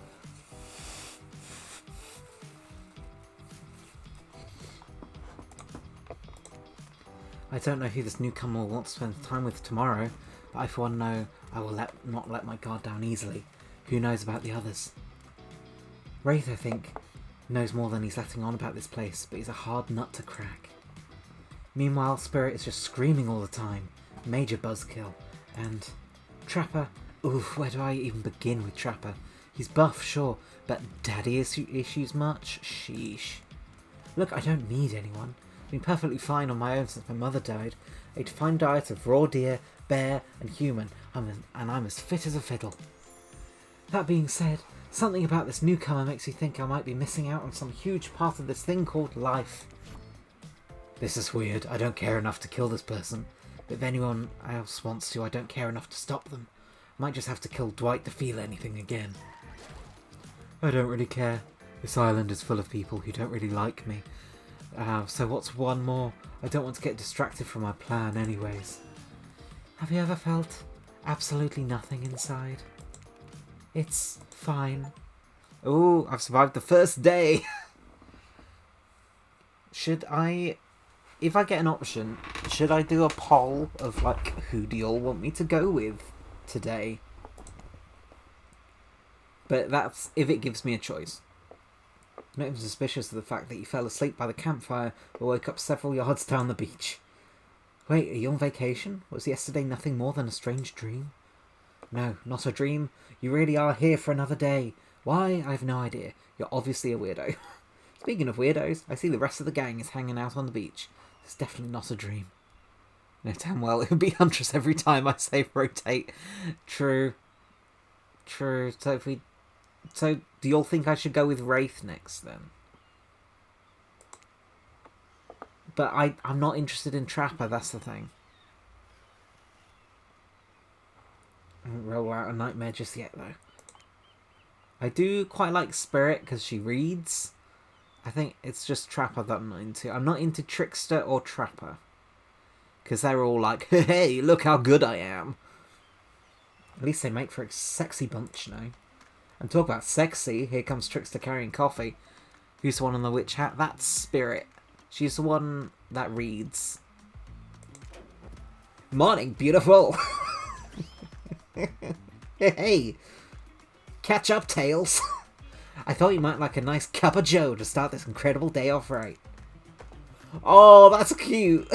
I don't know who this newcomer will want to spend time with tomorrow, but I for one know I will not let my guard down easily. Who knows about the others? Wraith, I think, knows more than he's letting on about this place, but he's a hard nut to crack. Meanwhile, Spirit is just screaming all the time. Major buzzkill. And Trapper, oof, where do I even begin with Trapper? He's buff, sure, but daddy issues much? Sheesh. Look, I don't need anyone. I've been perfectly fine on my own since my mother died. I eat a fine diet of raw deer, bear, and human, and I'm as fit as a fiddle. That being said, something about this newcomer makes me think I might be missing out on some huge part of this thing called life. This is weird. I don't care enough to kill this person. But if anyone else wants to, I don't care enough to stop them. I might just have to kill Dwight to feel anything again. I don't really care. This island is full of people who don't really like me. So what's one more? I don't want to get distracted from my plan anyways. Have you ever felt absolutely nothing inside? It's fine. Ooh, I've survived the first day! Should I... If I get an option, should I do a poll of, like, who do you all want me to go with today? But that's if it gives me a choice. I'm not even suspicious of the fact that you fell asleep by the campfire or woke up several yards down the beach. Wait, are you on vacation? Was yesterday nothing more than a strange dream? No, not a dream. You really are here for another day. Why? I have no idea. You're obviously a weirdo. Speaking of weirdos, I see the rest of the gang is hanging out on the beach. It's definitely not a dream. No, damn well, it would be Huntress every time I say rotate. True. So do you all think I should go with Wraith next, then? But I'm not interested in Trapper, that's the thing. I haven't rolled out a nightmare just yet, though. I do quite like Spirit, because she reads. I think it's just Trapper that I'm not into. I'm not into Trickster or Trapper. Because they're all like, hey, look how good I am. At least they make for a sexy bunch, you know. And talk about sexy, here comes Trickster carrying coffee. Who's the one on the witch hat? That's Spirit. She's the one that reads. Morning, beautiful! Hey! Catch up, Tails! I thought you might like a nice cup of joe to start this incredible day off right. Oh, that's cute!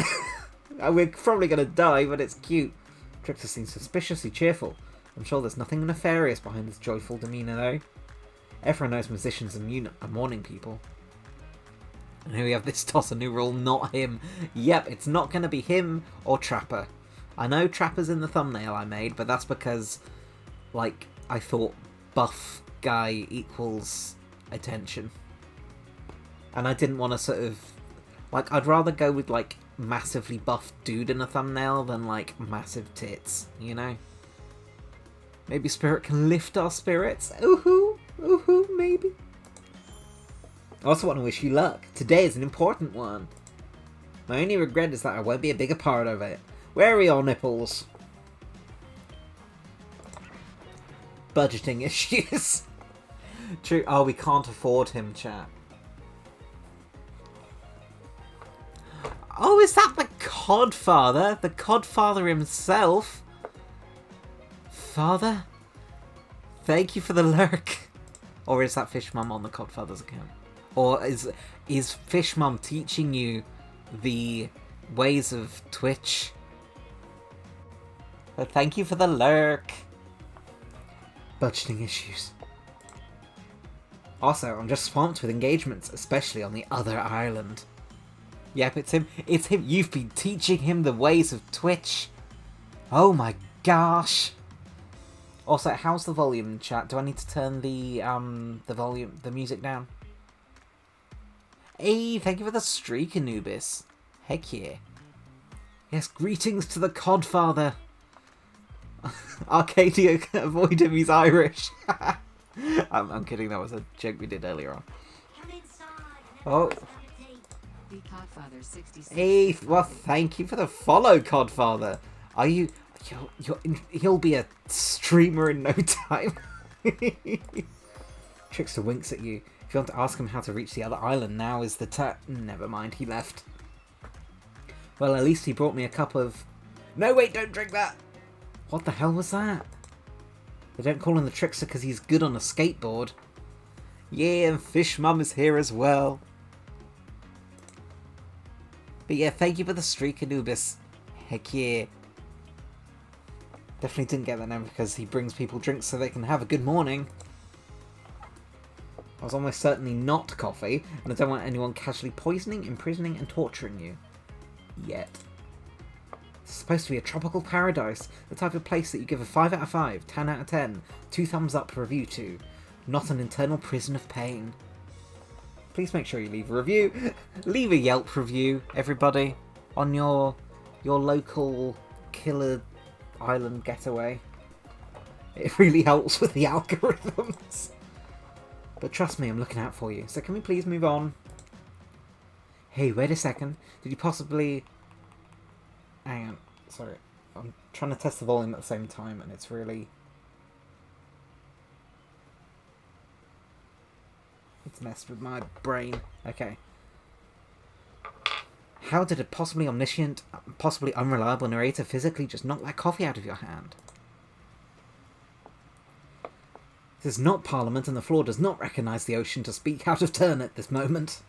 We're probably going to die, but it's cute. Trickster seems suspiciously cheerful. I'm sure there's nothing nefarious behind this joyful demeanour, though. Everyone knows musicians are morning people. And here we have this toss a new rule, not him. Yep, it's not going to be him or Trapper. I know Trapper's in the thumbnail I made, but that's because, like, I thought buff guy equals attention. And I didn't want to sort of... Like, I'd rather go with, like, massively buff dude in a thumbnail than, like, massive tits, you know? Maybe Spirit can lift our spirits? Ooh-hoo, maybe. I also want to wish you luck. Today is an important one. My only regret is that I won't be a bigger part of it. Where are your nipples? Budgeting issues. True. Oh, we can't afford him, chat. Oh, is that the Codfather? The Codfather himself? Father? Thank you for the lurk. Or is that Fish Mum on the Codfather's account? Or is Fish Mum teaching you the ways of Twitch? But thank you for the lurk. Budgeting issues. Also, I'm just swamped with engagements, especially on the other island. Yep, it's him. It's him. You've been teaching him the ways of Twitch. Oh my gosh. Also, how's the volume in chat? Do I need to turn the music down? Hey, thank you for the streak, Anubis. Heck yeah. Yes, greetings to the Codfather. Arcadia can avoid him, he's Irish. I'm kidding, that was a joke we did earlier on. Oh. Hey, well, thank you for the follow, Codfather. Are you... he'll be a streamer in no time. Trickster winks at you. If you want to ask him how to reach the other island, now is the time. Never mind, he left. Well, at least he brought me a cup of... No, wait, don't drink that! What the hell was that? They don't call him the Trickster because he's good on a skateboard. Yeah, and Fish Mum is here as well. But yeah, thank you for the streak, Anubis. Heck yeah. Definitely didn't get that name because he brings people drinks so they can have a good morning. I was almost certainly not coffee, and I don't want anyone casually poisoning, imprisoning, and torturing you. Yet. It's supposed to be a tropical paradise, the type of place that you give a 5 out of 5, 10 out of 10, 2 thumbs up review to, not an internal prison of pain. Please make sure you leave a review. Leave a Yelp review, everybody, on your local killer island getaway. It really helps with the algorithms. But trust me, I'm looking out for you. So can we please move on? Hey, wait a second. Did you possibly... Hang on. Sorry. I'm trying to test the volume at the same time, and it's really... It's messed with my brain. Okay. How did a possibly omniscient, possibly unreliable narrator physically just knock that coffee out of your hand? This is not Parliament, and the floor does not recognise the ocean to speak out of turn at this moment.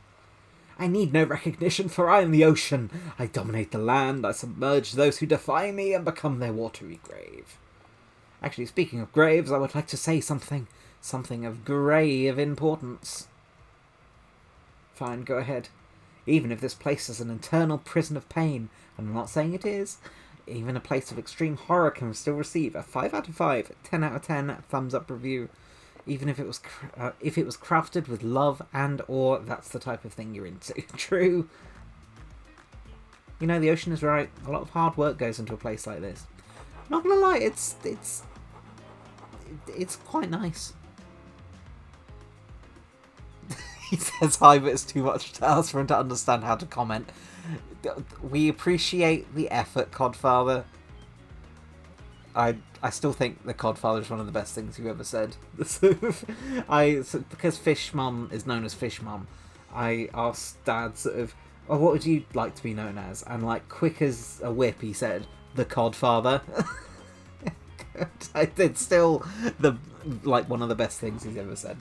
I need no recognition, for I am the ocean. I dominate the land, I submerge those who defy me, and become their watery grave. Actually, speaking of graves, I would like to say something of grave importance. Fine, go ahead. Even if this place is an internal prison of pain, and I'm not saying it is, even a place of extreme horror can still receive a 5 out of 5, 10 out of 10 thumbs up review. Even if it was crafted with love and or that's the type of thing you're into. True. You know, the ocean is right. A lot of hard work goes into a place like this. Not gonna lie, it's quite nice. He says hi, but it's too much to ask for him to understand how to comment. We appreciate the effort, Codfather. I still think the Codfather is one of the best things you've ever said. Because Fish Mum is known as Fish Mum, I asked Dad sort of, oh, what would you like to be known as? And like, quick as a whip, he said, the Codfather. It's still one of the best things he's ever said.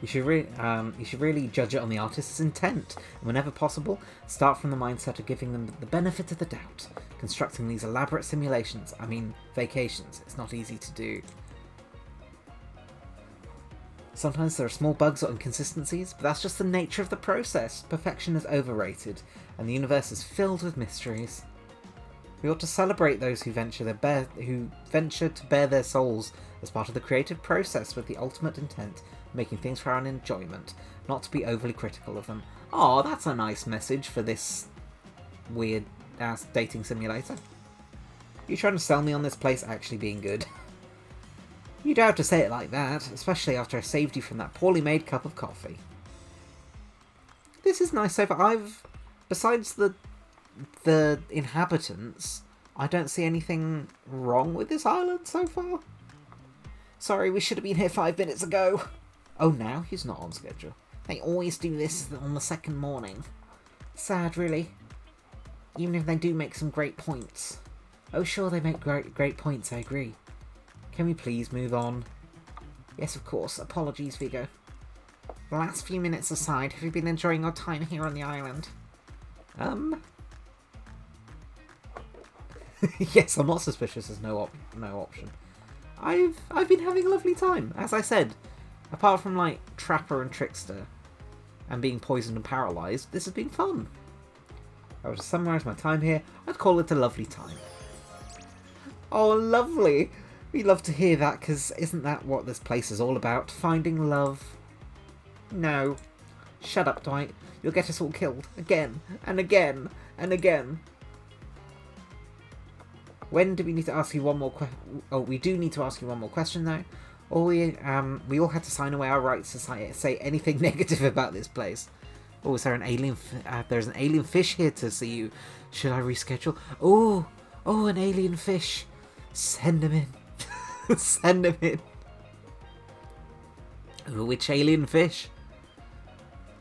You should really judge it on the artist's intent, and whenever possible, start from the mindset of giving them the benefit of the doubt. Constructing these elaborate simulations, vacations, it's not easy to do. Sometimes there are small bugs or inconsistencies, but that's just the nature of the process. Perfection is overrated, and the universe is filled with mysteries. We ought to celebrate those who venture to bare their souls as part of the creative process with the ultimate intent, making things for our own enjoyment, not to be overly critical of them. Oh, that's a nice message for this weird-ass dating simulator. You trying to sell me on this place actually being good? You don't have to say it like that, especially after I saved you from that poorly made cup of coffee. This is nice so far. Besides the inhabitants, I don't see anything wrong with this island so far. Sorry, we should have been here 5 minutes ago. Oh, now he's not on schedule. They always do this on the second morning. Sad, really. Even if they do make some great points. Oh, sure, they make great points, I agree. Can we please move on? Yes, of course. Apologies, Viggo. The last few minutes aside, have you been enjoying your time here on the island? Yes, I'm not suspicious. There's no option. I've been having a lovely time, as I said. Apart from, like, Trapper and Trickster, and being poisoned and paralysed, this has been fun. If I were to summarise my time here, I'd call it a lovely time. Oh, lovely. We love to hear that, because isn't that what this place is all about? Finding love. No. Shut up, Dwight. You'll get us all killed. Again, and again, and again. When do we need to ask you one more question? Oh, we do need to ask you one more question, though. Or we all had to sign away our rights to say anything negative about this place. Oh, is there an alien? There's an alien fish here to see you. Should I reschedule? Oh, an alien fish. Send him in. Send him in. Ooh, which alien fish?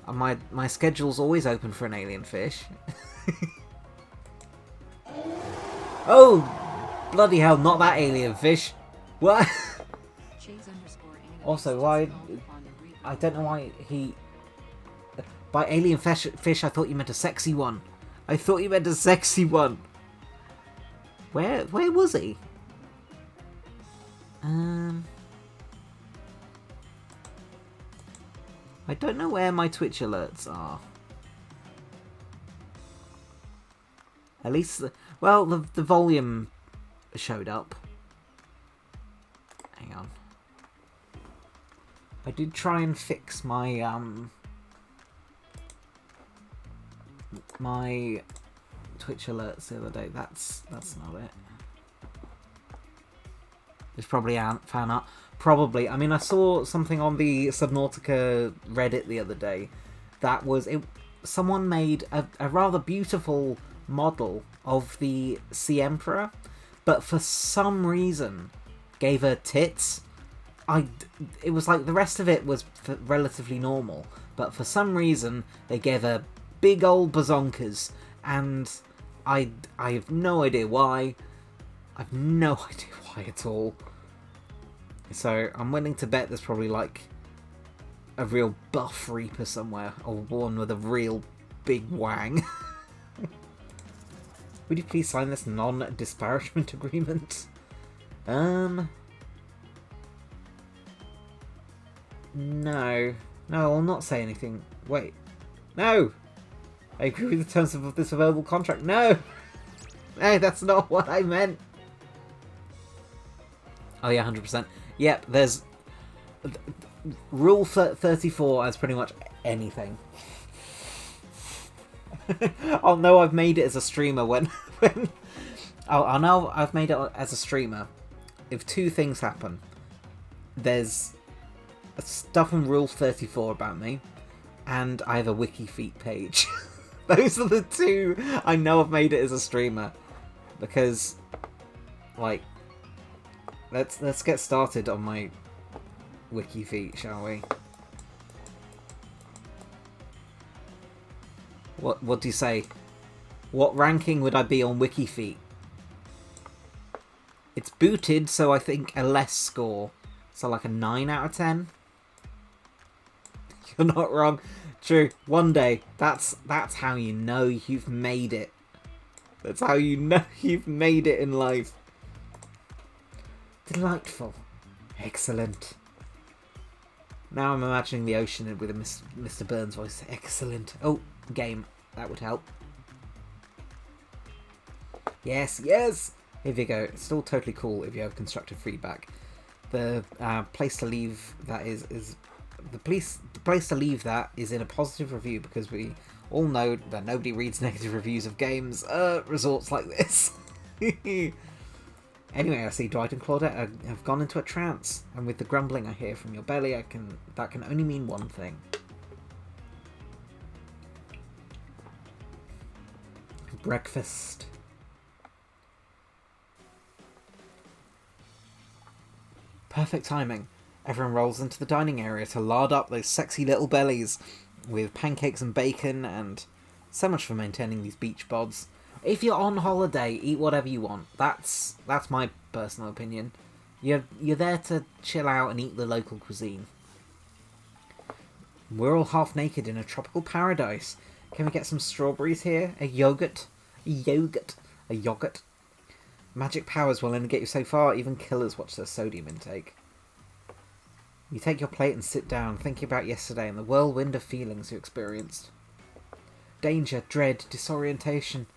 My schedule's always open for an alien fish. Oh, bloody hell! Not that alien fish. What? Also, why? I don't know why he. By alien fish, I thought you meant a sexy one. I thought you meant a sexy one. Where was he? I don't know where my Twitch alerts are. At least, well, the volume showed up. Hang on. I did try and fix my my Twitch alerts the other day. That's not it. It's probably fan art. Probably. I mean, I saw something on the Subnautica Reddit the other day. That was it. Someone made a rather beautiful model of the Sea Emperor, but for some reason gave her tits. It was like the rest of it was relatively normal, but for some reason they gave her big old bazonkas, and I have no idea why. I've no idea why at all. So I'm willing to bet there's probably like a real buff Reaper somewhere, or one with a real big wang. Would you please sign this non-disparagement agreement? No. No, I'll not say anything. Wait. No! I agree with the terms of this verbal contract. No! No, that's not what I meant. Oh yeah, 100%. Yep, there's... Rule 34 as pretty much anything. I'll know I've made it as a streamer when I'll know I've made it as a streamer if two things happen. There's stuff on Rule 34 about me, and I have a WikiFeet page. Those are the two I know I've made it as a streamer. Because, like, let's get started on my WikiFeet, shall we? What do you say? What ranking would I be on WikiFeet? It's booted, so I think a less score. So like a 9 out of 10? You're not wrong. True. One day. That's how you know you've made it. That's how you know you've made it in life. Delightful. Excellent. Now I'm imagining the ocean with a Mr. Burns voice. Excellent. Oh, game. That would help. Yes, yes! Hey Viggo, it's still totally cool if you have constructive feedback. The place to leave that is the place to leave that is in a positive review, because we all know that nobody reads negative reviews of games resorts like this. Anyway, I see Dwight and Claudette have gone into a trance, and with the grumbling I hear from your belly, that can only mean one thing. Breakfast. Perfect timing. Everyone rolls into the dining area to lard up those sexy little bellies with pancakes and bacon, and so much for maintaining these beach bods. If you're on holiday, eat whatever you want. That's my personal opinion. You're there to chill out and eat the local cuisine. We're all half naked in a tropical paradise. Can we get some strawberries here? A yogurt? A yogurt? Magic powers will only get you so far. Even killers watch their sodium intake. You take your plate and sit down, thinking about yesterday and the whirlwind of feelings you experienced. Danger, dread, disorientation.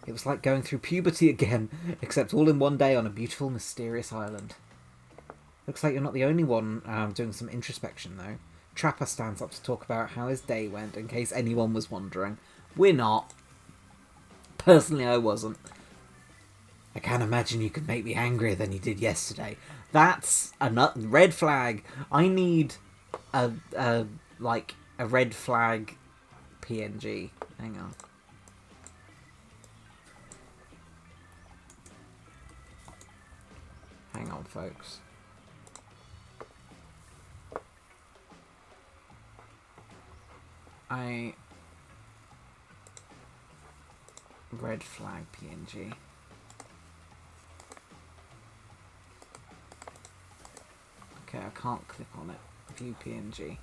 It was like going through puberty again, except all in one day on a beautiful, mysterious island. Looks like you're not the only one doing some introspection, though. Trapper stands up to talk about how his day went, in case anyone was wondering. We're not. Personally, I wasn't. I can't imagine you could make me angrier than you did yesterday. That's a red flag. I need a red flag PNG. Hang on. Hang on, folks. Red flag PNG. Okay, I can't click on it. View PNG.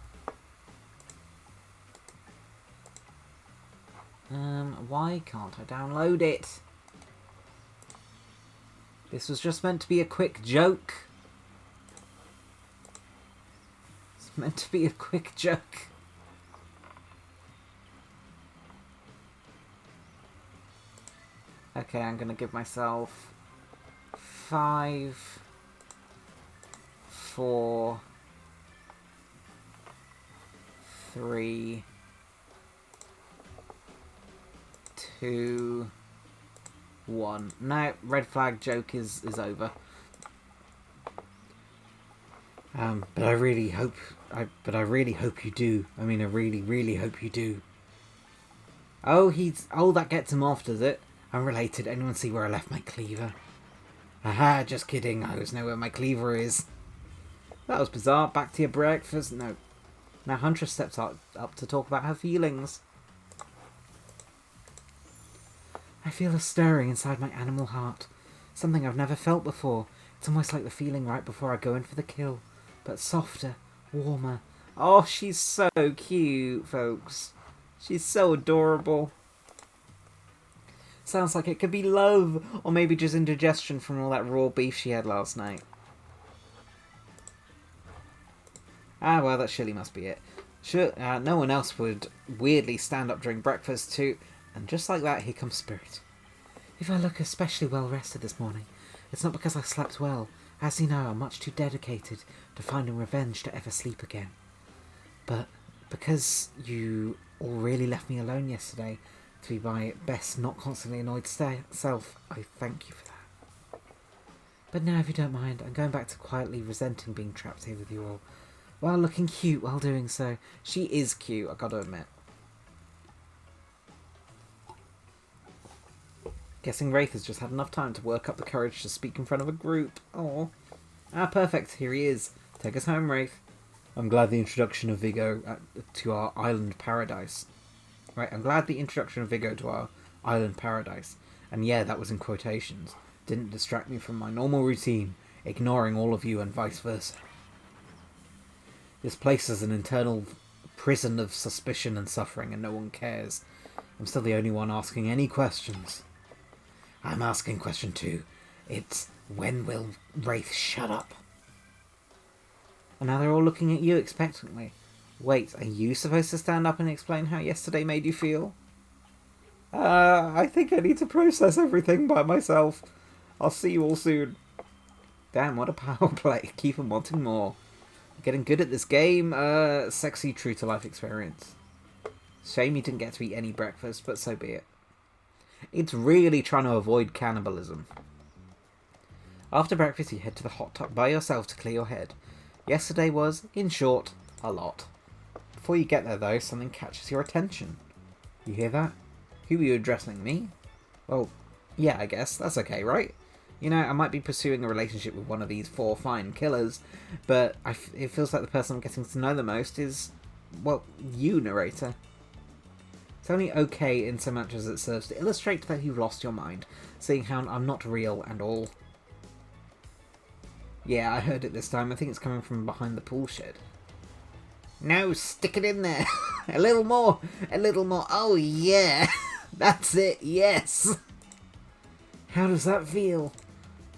Why can't I download it? This was just meant to be a quick joke. It's meant to be a quick joke. Okay, I'm gonna give myself 5, 4, 3, 2, 1. No, red flag joke is over. But I really hope you do. I mean, I really hope you do. Oh, that gets him off, does it? I'm related. Anyone see where I left my cleaver? Aha, just kidding. I always know where my cleaver is. That was bizarre. Back to your breakfast. No. Now Huntress steps up to talk about her feelings. I feel a stirring inside my animal heart. Something I've never felt before. It's almost like the feeling right before I go in for the kill. But softer, warmer. Oh, she's so cute, folks. She's so adorable. Sounds like it could be love, or maybe just indigestion from all that raw beef she had last night. Ah, well, that surely must be it. Sure, no one else would weirdly stand up during breakfast too. And just like that, here comes Spirit. If I look especially well rested this morning, it's not because I slept well. As you know, I'm much too dedicated to finding revenge to ever sleep again. But because you all really left me alone yesterday, to be my best, not constantly annoyed self, I thank you for that. But now, if you don't mind, I'm going back to quietly resenting being trapped here with you all, while looking cute while doing so. She is cute, I gotta admit. Guessing Wraith has just had enough time to work up the courage to speak in front of a group. Oh, perfect, here he is. Take us home, Wraith. I'm glad the introduction of Viggo to our island paradise. Right, I'm glad the introduction of Viggo to our island paradise, and yeah, that was in quotations, didn't distract me from my normal routine, ignoring all of you and vice versa. This place is an internal prison of suspicion and suffering, and no one cares. I'm still the only one asking any questions. I'm asking question 2. It's, when will Wraith shut up? And now they're all looking at you expectantly. Wait, are you supposed to stand up and explain how yesterday made you feel? I think I need to process everything by myself. I'll see you all soon. Damn, what a power play. Keep on wanting more. Getting good at this game. Sexy true-to-life experience. Shame you didn't get to eat any breakfast, but so be it. It's really trying to avoid cannibalism. After breakfast, you head to the hot tub by yourself to clear your head. Yesterday was, in short, a lot. Before you get there, though, something catches your attention. You hear that? Who are you addressing, me? Well, yeah, I guess. That's okay, right? You know, I might be pursuing a relationship with one of these 4 fine killers, but it feels like the person I'm getting to know the most is, well, you, narrator. It's only okay in so much as it serves to illustrate that you've lost your mind, seeing how I'm not real and all. Yeah, I heard it this time. I think it's coming from behind the pool shed. No, stick it in there. A little more. A little more. Oh, yeah. That's it. Yes. How does that feel?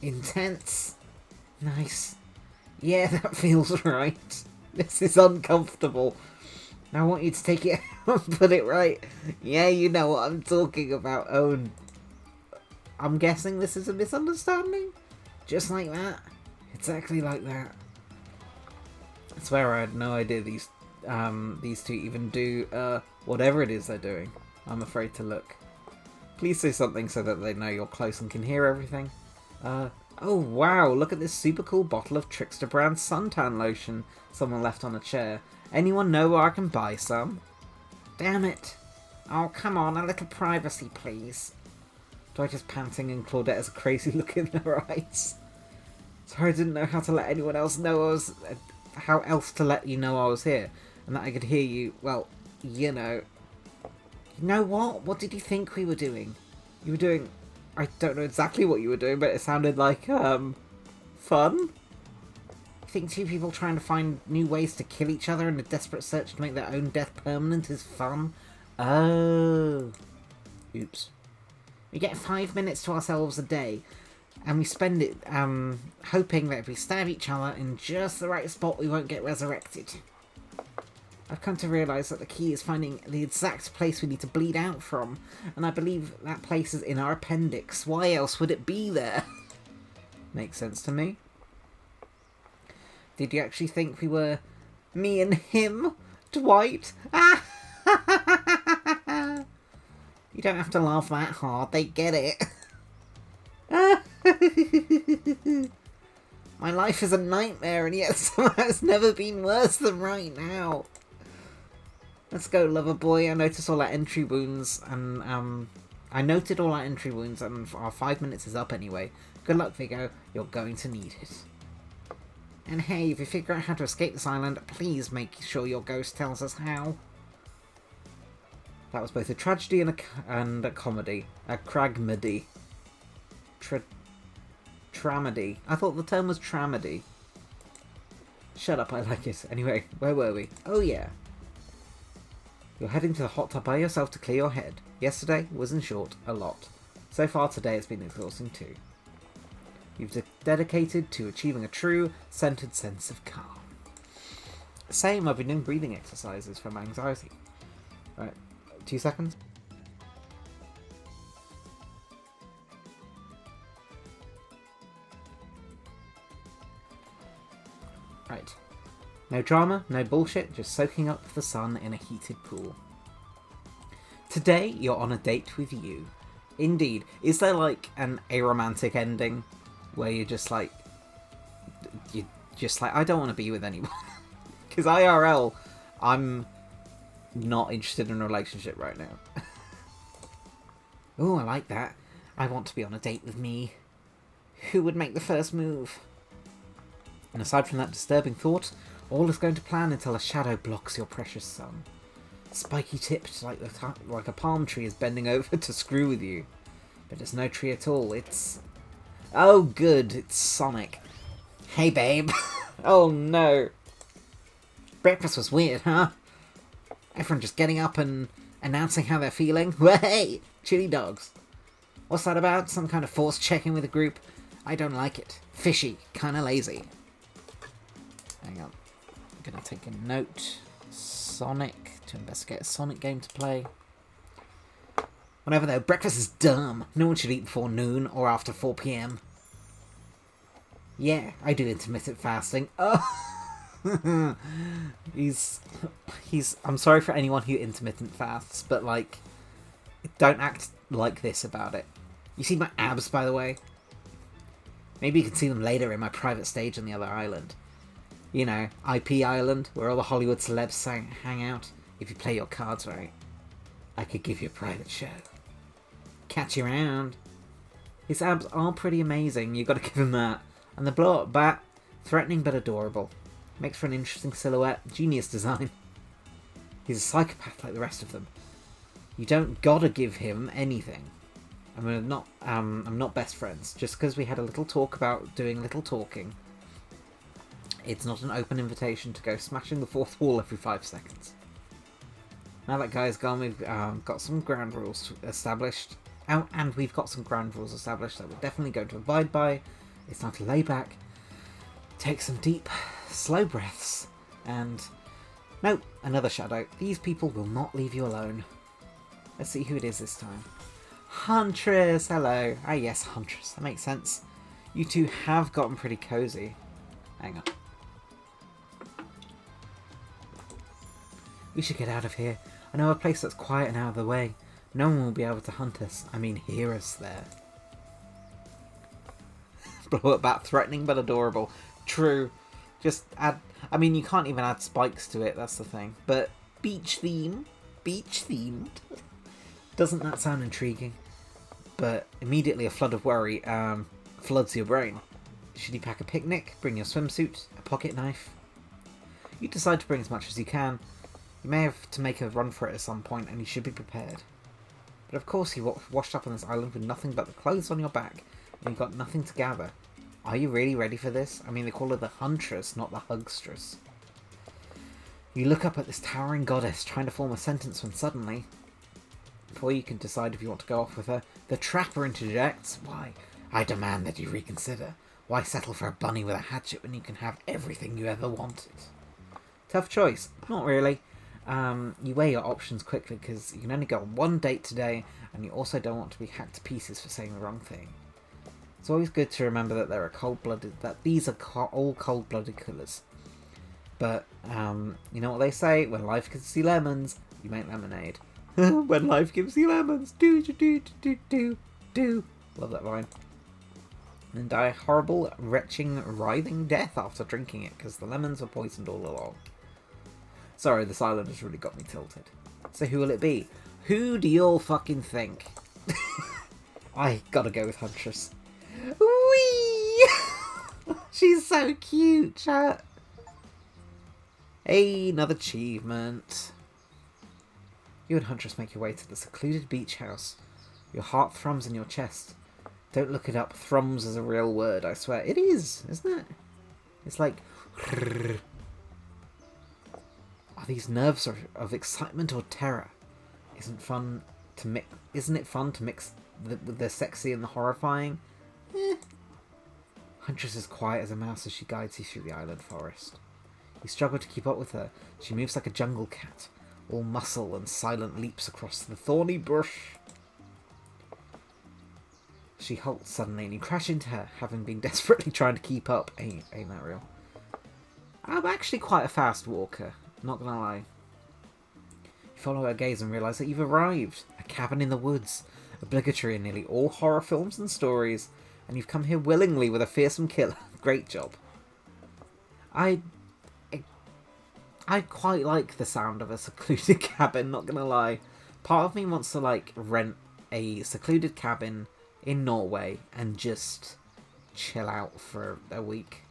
Intense. Nice. Yeah, that feels right. This is uncomfortable. I want you to take it and put it right. Yeah, you know what I'm talking about, Owen. I'm guessing this is a misunderstanding? Just like that? Exactly like that. I swear I had no idea these two even do whatever it is they're doing. I'm afraid to look. Please say something so that they know you're close and can hear everything. Oh wow, look at this super cool bottle of Trickster brand suntan lotion someone left on a chair. Anyone know where I can buy some? Damn it. Oh, come on, a little privacy, please. Dwight panting and Claudette has a crazy look in her eyes. Sorry, I didn't know how to let anyone else know I was... how else to let you know I was here, and that I could hear you, well, you know. You know what? What did you think we were doing? You were doing... I don't know exactly what you were doing, but it sounded like, fun? You think two people trying to find new ways to kill each other in a desperate search to make their own death permanent is fun? Oh. Oops. We get 5 minutes to ourselves a day, and we spend it hoping that if we stab each other in just the right spot, we won't get resurrected. I've come to realise that the key is finding the exact place we need to bleed out from, and I believe that place is in our appendix. Why else would it be there? Makes sense to me. Did you actually think we were me and him, Dwight? You don't have to laugh that hard, they get it. My life is a nightmare, and yet somehow it's never been worse than right now. Let's go, lover boy. I noticed all our entry wounds, and I noted all our entry wounds, and our 5 minutes is up anyway. Good luck, Viggo. You're going to need it. And hey, if you figure out how to escape this island, please make sure your ghost tells us how. That was both a tragedy and a comedy. A cragmedy. Tramedy. I thought the term was tramedy. Shut up, I like it. Anyway, where were we? Oh yeah. You're heading to the hot tub by yourself to clear your head. Yesterday was, in short, a lot. So far today it's been exhausting too. You've dedicated to achieving a true, centered sense of calm. Same, I've been doing breathing exercises for my anxiety. Right, 2 seconds. Right. No drama, no bullshit, just soaking up the sun in a heated pool. Today, you're on a date with you. Indeed. Is there like an aromantic ending where you're just like, I don't want to be with anyone? Because IRL, I'm not interested in a relationship right now. Oh, I like that. I want to be on a date with me. Who would make the first move? And aside from that disturbing thought, all is going to plan until a shadow blocks your precious sun. Spiky tipped like a palm tree is bending over to screw with you. But it's no tree at all, it's... Oh good, it's Sonic. Hey babe. Oh no. Breakfast was weird, huh? Everyone just getting up and announcing how they're feeling. Well, hey, chili dogs. What's that about? Some kind of force checking with a group? I don't like it. Fishy, kinda lazy. Hang on. I'm gonna take a note. Sonic, to investigate a Sonic game to play. Whatever though, breakfast is dumb. No one should eat before noon or after 4 PM. Yeah, I do intermittent fasting. Oh, he's. I'm sorry for anyone who intermittent fasts, but like, don't act like this about it. You see my abs, by the way? Maybe you can see them later in my private stage on the other island. You know, IP Island, where all the Hollywood celebs hang out. If you play your cards right, I could give you a private show. Catch you around. His abs are pretty amazing, you gotta give him that. And the blow-up bat, threatening but adorable. Makes for an interesting silhouette, genius design. He's a psychopath like the rest of them. You don't gotta give him anything. I'm not best friends. Just because we had a little talk about doing little talking, it's not an open invitation to go smashing the fourth wall every 5 seconds. Now that guy's gone, we've got some ground rules established. Oh, and we've got some ground rules established that we're definitely going to abide by. It's time to lay back, take some deep, slow breaths, and... Nope, another shadow. These people will not leave you alone. Let's see who it is this time. Huntress, hello. Ah yes, Huntress, that makes sense. You two have gotten pretty cozy. Hang on. We should get out of here. I know a place that's quiet and out of the way. No one will be able to hunt us. I mean, hear us there. Blow up bat, threatening but adorable. True. Just add... I mean, you can't even add spikes to it, that's the thing. But beach theme? Beach themed? Doesn't that sound intriguing? But immediately a flood of worry floods your brain. Should you pack a picnic? Bring your swimsuit? A pocket knife? You decide to bring as much as you can. You may have to make a run for it at some point, and you should be prepared. But of course you washed up on this island with nothing but the clothes on your back, and you've got nothing to gather. Are you really ready for this? I mean, they call her the Huntress, not the Hugstress. You look up at this towering goddess, trying to form a sentence when suddenly, before you can decide if you want to go off with her, the trapper interjects. Why? I demand that you reconsider. Why settle for a bunny with a hatchet when you can have everything you ever wanted? Tough choice. Not really. You weigh your options quickly because you can only go on one date today, and you also don't want to be hacked to pieces for saying the wrong thing. It's always good to remember that these are all cold-blooded killers. But you know what they say: when life gives you lemons, you make lemonade. When life gives you lemons, do. Love that line. And die a horrible, retching, writhing death after drinking it because the lemons were poisoned all along. Sorry, this island has really got me tilted. So who will it be? Who do you all fucking think? I gotta go with Huntress. Whee! She's so cute, chat. Hey, another achievement. You and Huntress make your way to the secluded beach house. Your heart thrums in your chest. Don't look it up. Thrums is a real word, I swear. It is, isn't it? It's like... Are these nerves of excitement or terror? Isn't it fun to mix the sexy and the horrifying? Huntress is quiet as a mouse as she guides you through the island forest. You struggle to keep up with her. She moves like a jungle cat, all muscle and silent leaps across the thorny bush. She halts suddenly and you crash into her, having been desperately trying to keep up. Ain't that real? I'm actually quite a fast walker, not gonna lie. You follow her gaze and realise that you've arrived. A cabin in the woods, obligatory in nearly all horror films and stories, and you've come here willingly with a fearsome killer. Great job. I quite like the sound of a secluded cabin, not gonna lie. Part of me wants to like rent a secluded cabin in Norway and just chill out for a week.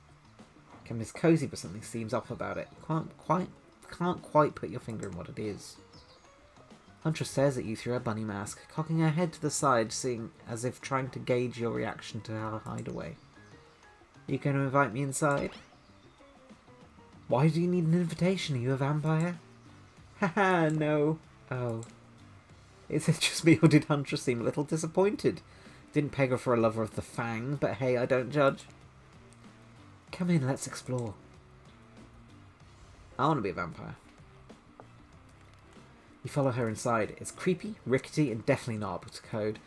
It's cozy, but something seems off about it. Can't quite put your finger in what it is. Huntress stares at you through her bunny mask, cocking her head to the side, seeing as if trying to gauge your reaction to her hideaway. You going to invite me inside? Why do you need an invitation? Are you a vampire? Haha, no. Oh. Is it just me, or did Huntress seem a little disappointed? Didn't peg her for a lover of the Fang, but hey, I don't judge. Come in, let's explore. I want to be a vampire. You follow her inside. It's creepy, rickety, and definitely not up to code,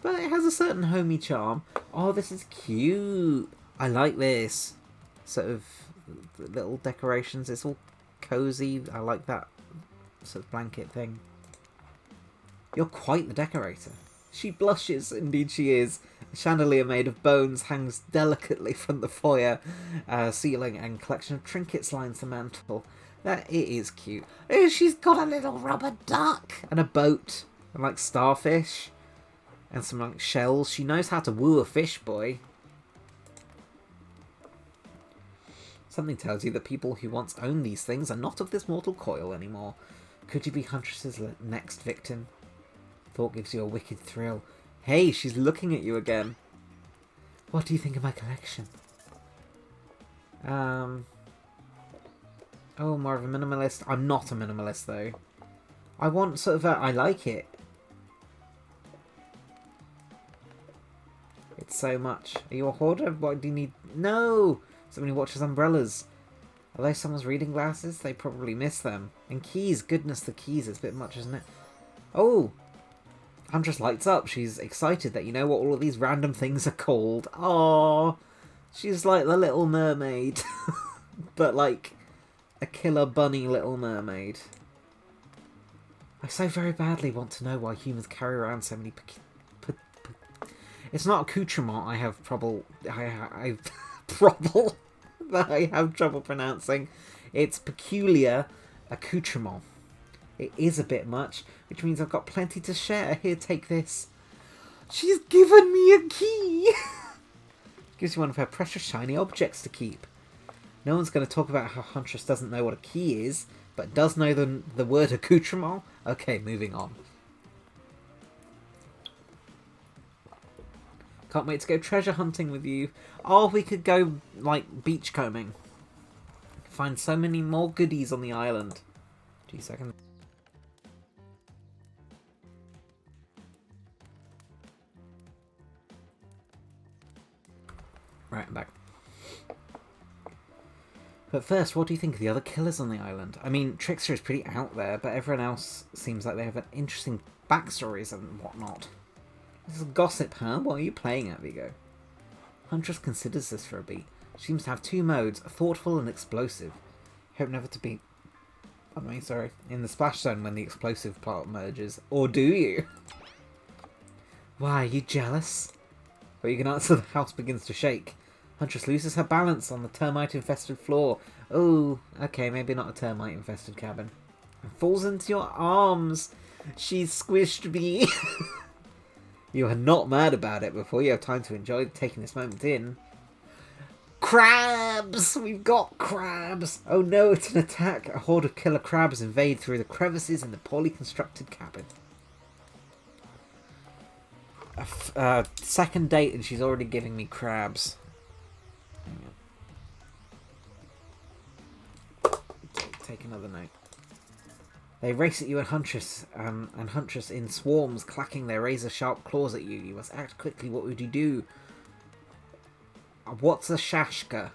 but it has a certain homey charm. Oh, this is cute. I like this. Sort of little decorations. It's all cozy. I like that sort of blanket thing. You're quite the decorator. She blushes. Indeed she is. A chandelier made of bones hangs delicately from the foyer ceiling, and a collection of trinkets lines the mantle. That it is cute. Oh, she's got a little rubber duck and a boat and like starfish and some like shells. She knows how to woo a fish boy. Something tells you that people who once owned these things are not of this mortal coil anymore. Could you be Huntress's next victim? Thought gives you a wicked thrill. Hey, she's looking at you again. What do you think of my collection? Oh, more of a minimalist. I'm not a minimalist, though. I want sort of a... I like it. It's so much. Are you a hoarder? What do you need? No! Somebody watches umbrellas. Although someone's reading glasses, they probably miss them. And keys. Goodness, the keys. It's a bit much, isn't it? Oh! Huntress lights up. She's excited that you know what all of these random things are called. Aww. She's like the Little Mermaid. But like a killer bunny Little Mermaid. I so very badly want to know why humans carry around so many it's not accoutrement I have trouble... I trouble... that I have trouble pronouncing. It's peculiar accoutrement. It is a bit much, which means I've got plenty to share. Here, take this. She's given me a key! Gives you one of her precious shiny objects to keep. No one's going to talk about how Huntress doesn't know what a key is, but does know the word accoutrement. Okay, moving on. Can't wait to go treasure hunting with you. Oh, we could go, like, beachcombing. Find so many more goodies on the island. 2 seconds. Right, I'm back. But first, what do you think of the other killers on the island? I mean, Trickster is pretty out there, but everyone else seems like they have an interesting backstories and whatnot. This is gossip, huh? What are you playing at, Viggo? Huntress considers this for a beat. She seems to have two modes, thoughtful and explosive. Hope never to be... I mean, sorry. In the splash zone when the explosive part merges. Or do you? Why, are you jealous? But you can answer the house begins to shake. Huntress loses her balance on the termite-infested floor. Oh, okay, maybe not a termite-infested cabin. And falls into your arms. She's squished me. You are not mad about it before you have time to enjoy taking this moment in. Crabs! We've got crabs! Oh no, it's an attack. A horde of killer crabs invade through the crevices in the poorly constructed cabin. Second date and she's already giving me crabs. Take another note. They race at you and Huntress in swarms, clacking their razor-sharp claws at you. You must act quickly. What would you do? What's a shashka?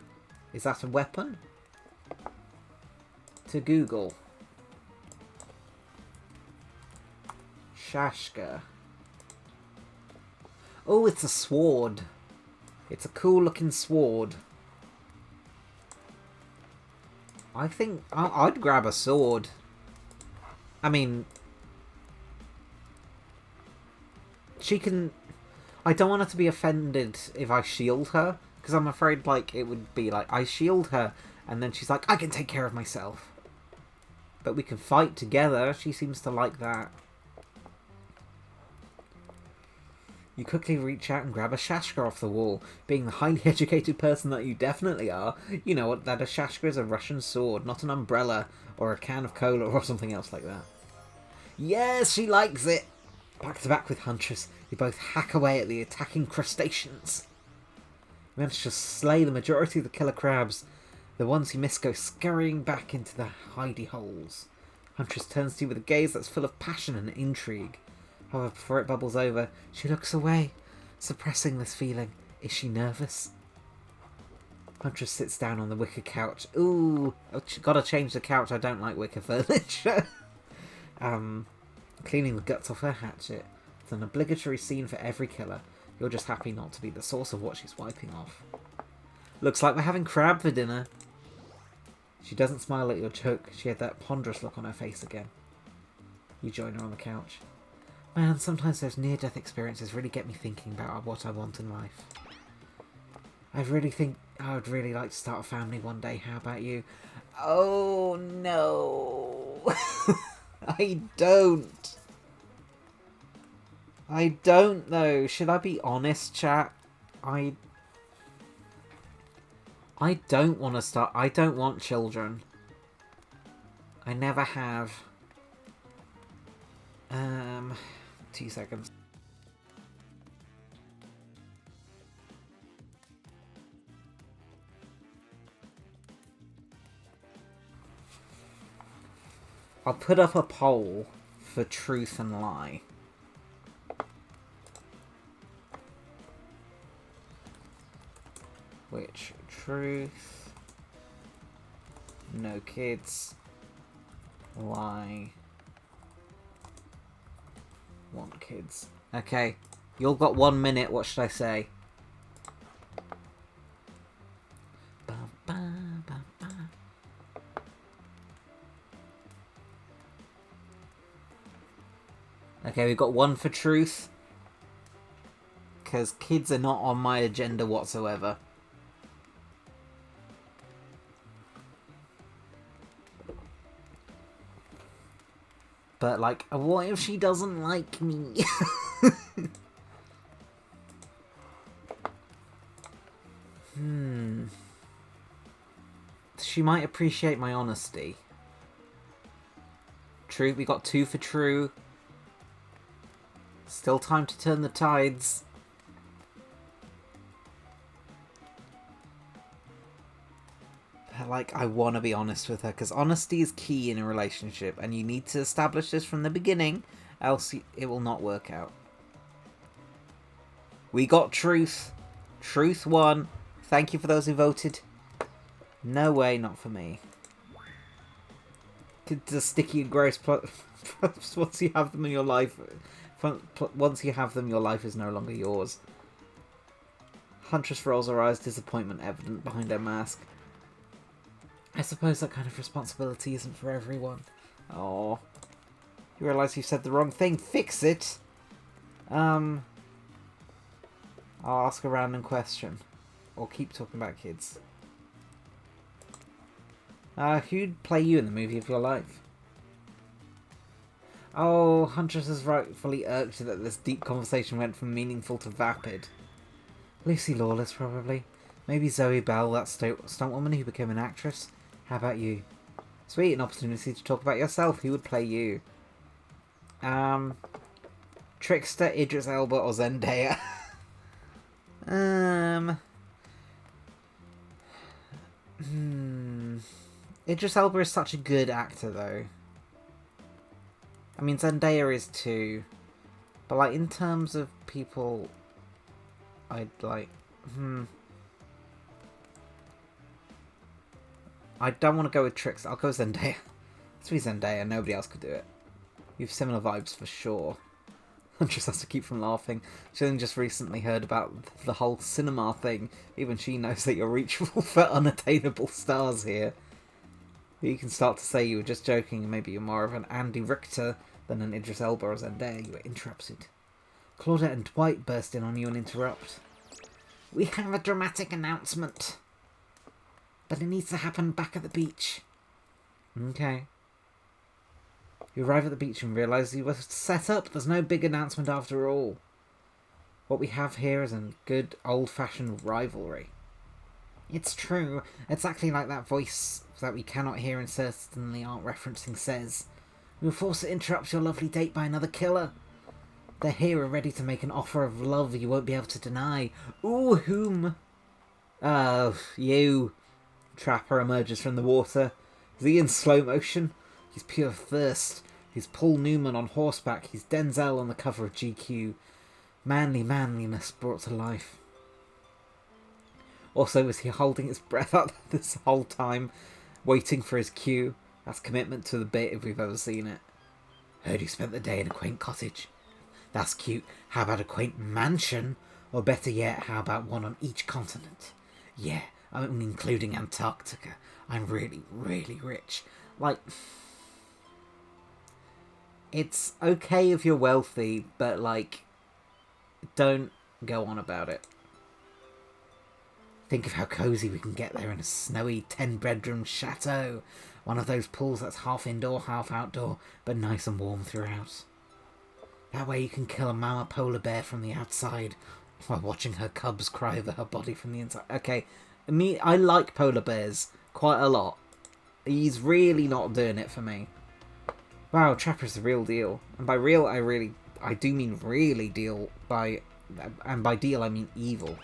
Is that a weapon? To Google. Shashka. Oh, it's a sword. It's a cool-looking sword. I think I'd grab a sword. I mean, she can... I don't want her to be offended if I shield her, because I'm afraid, like, it would be like, I shield her, and then she's like, I can take care of myself. But we can fight together. She seems to like that. You quickly reach out and grab a shashka off the wall. Being the highly educated person that you definitely are, you know that a shashka is a Russian sword, not an umbrella or a can of cola or something else like that. Yes, she likes it! Back to back with Huntress, you both hack away at the attacking crustaceans. You manage to slay the majority of the killer crabs. The ones you miss go scurrying back into the hidey holes. Huntress turns to you with a gaze that's full of passion and intrigue. However, before it bubbles over, she looks away, suppressing this feeling. Is she nervous? Huntress sits down on the wicker couch. Ooh, gotta change the couch. I don't like wicker furniture. Cleaning the guts off her hatchet. It's an obligatory scene for every killer. You're just happy not to be the source of what she's wiping off. Looks like we're having crab for dinner. She doesn't smile at your joke. She had that ponderous look on her face again. You join her on the couch. Man, sometimes those near-death experiences really get me thinking about what I want in life. I really think I would really like to start a family one day. How about you? Oh, no. I don't. I don't, though. Should I be honest, chat? I don't want to start... I don't want children. I never have. 2 seconds. I'll put up a poll for truth and lie. Which truth, no kids, lie, want kids. Okay, you all got 1 minute. What should I say? Okay, we've got 1 for truth. Because kids are not on my agenda whatsoever. But, like, what if she doesn't like me? She might appreciate my honesty. True, we got 2 for true. Still time to turn the tides. But, like, I want to be honest with her, because honesty is key in a relationship, and you need to establish this from the beginning, else it will not work out. We got truth. Truth won. Thank you for those who voted. No way, not for me. Kids are sticky and gross. Once you have them in your life, once you have them, your life is no longer yours. Huntress rolls her eyes, disappointment evident behind her mask. I suppose that kind of responsibility isn't for everyone. Oh, you realise you said the wrong thing. Fix it. I'll ask a random question, or keep talking about kids. Who'd play you in the movie of your life? Oh, Huntress is rightfully irked that this deep conversation went from meaningful to vapid. Lucy Lawless, probably. Maybe Zoe Bell, that stuntwoman who became an actress. How about you? Sweet, an opportunity to talk about yourself. Who would play you? Trickster, Idris Elba, or Zendaya? Idris Elba is such a good actor, though. I mean, Zendaya is too. But, like, in terms of people I'd like... I don't want to go with Tricks. I'll go with Zendaya. It's really Zendaya. Nobody else could do it. You have similar vibes for sure. Huntress has to keep from laughing. She only just recently heard about the whole cinema thing. Even she knows that you're reachable for unattainable stars here. You can start to say you were just joking and maybe you're more of an Andy Richter than an Idris Elba or Zendaya. You were interrupted. Claudette and Dwight burst in on you and interrupt. We have a dramatic announcement. But it needs to happen back at the beach. Okay. You arrive at the beach and realise you were set up. There's no big announcement after all. What we have here is a good old-fashioned rivalry. It's true. Exactly like that voice that we cannot hear and certainly aren't referencing says. We were forced to interrupt your lovely date by another killer. They're here and ready to make an offer of love you won't be able to deny. Ooh, whom? Oh, you. Trapper emerges from the water. Is he in slow motion? He's pure thirst. He's Paul Newman on horseback. He's Denzel on the cover of GQ. Manly manliness brought to life. Also, was he holding his breath up this whole time, waiting for his cue? That's commitment to the bit if we've ever seen it. Heard you spent the day in a quaint cottage. That's cute. How about a quaint mansion? Or better yet, how about one on each continent? Yeah, I'm including Antarctica. I'm really, really rich. Like, it's okay if you're wealthy, but, like, don't go on about it. Think of how cosy we can get there in a snowy 10-bedroom chateau. One of those pools that's half indoor, half outdoor, but nice and warm throughout. That way you can kill a mama polar bear from the outside while watching her cubs cry over her body from the inside. Okay, I like polar bears quite a lot. He's really not doing it for me. Wow, Trapper's the real deal. And by real, I do mean really deal by... And by deal, I mean evil.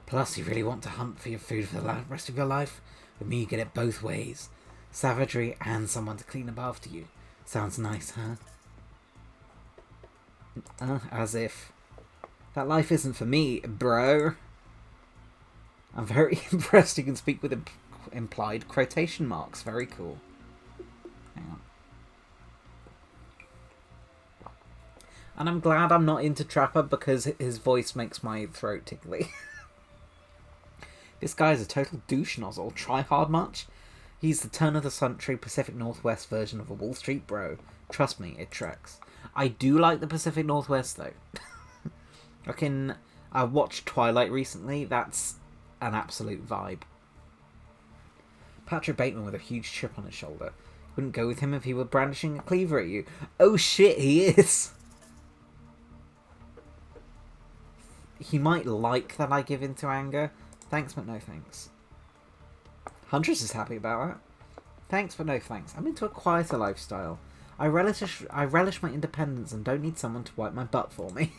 Plus, you really want to hunt for your food for the rest of your life? With me, you get it both ways. Savagery and someone to clean up after you. Sounds nice, huh? As if. That life isn't for me, bro. I'm very impressed you can speak with implied quotation marks. Very cool. Hang on. And I'm glad I'm not into Trapper because his voice makes my throat tickly. This guy's a total douche nozzle. Try hard much? He's the turn of the century Pacific Northwest version of a Wall Street bro. Trust me, it tracks. I do like the Pacific Northwest though. I watched Twilight recently. That's an absolute vibe. Patrick Bateman with a huge chip on his shoulder. Wouldn't go with him if he were brandishing a cleaver at you. Oh shit, he is! He might like that I give in to anger. Thanks, but no thanks. Huntress is happy about that. Thanks, but no thanks. I'm into a quieter lifestyle. I relish my independence and don't need someone to wipe my butt for me.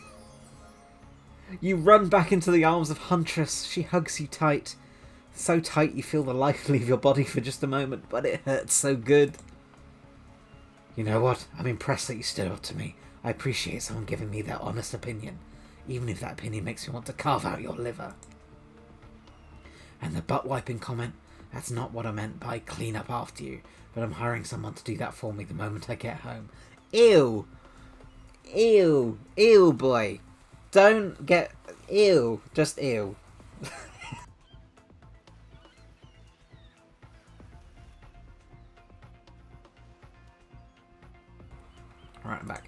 You run back into the arms of Huntress. She hugs you tight. So tight you feel the life leave your body for just a moment, but it hurts so good. You know what? I'm impressed that you stood up to me. I appreciate someone giving me their honest opinion, even if that opinion makes me want to carve out your liver. And the butt-wiping comment, that's not what I meant by clean up after you, but I'm hiring someone to do that for me the moment I get home. Ew! Ew! Ew, boy! Don't get... Ew! Just ew. Alright, I'm back.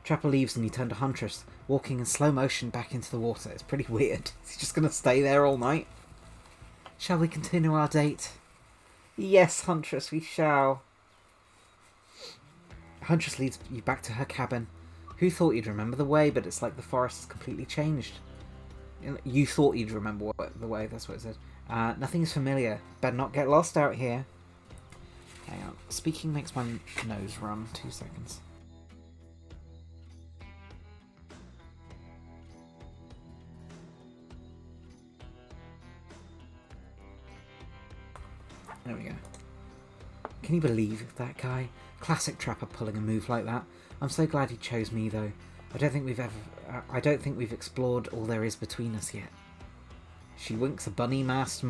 Trapper leaves and you turn to Huntress, walking in slow motion back into the water. It's pretty weird. Is he just going to stay there all night? Shall we continue our date? Yes, Huntress, we shall. Huntress leads you back to her cabin. Who thought you'd remember the way, but it's like the forest has completely changed. You thought you'd remember the way, that's what it said. Nothing is familiar. Better not get lost out here. Hang on. Speaking makes my nose run. 2 seconds. There we go. Can you believe that guy? Classic Trapper pulling a move like that. I'm so glad he chose me though. I don't think we've explored all there is between us yet. She winks a bunny-masked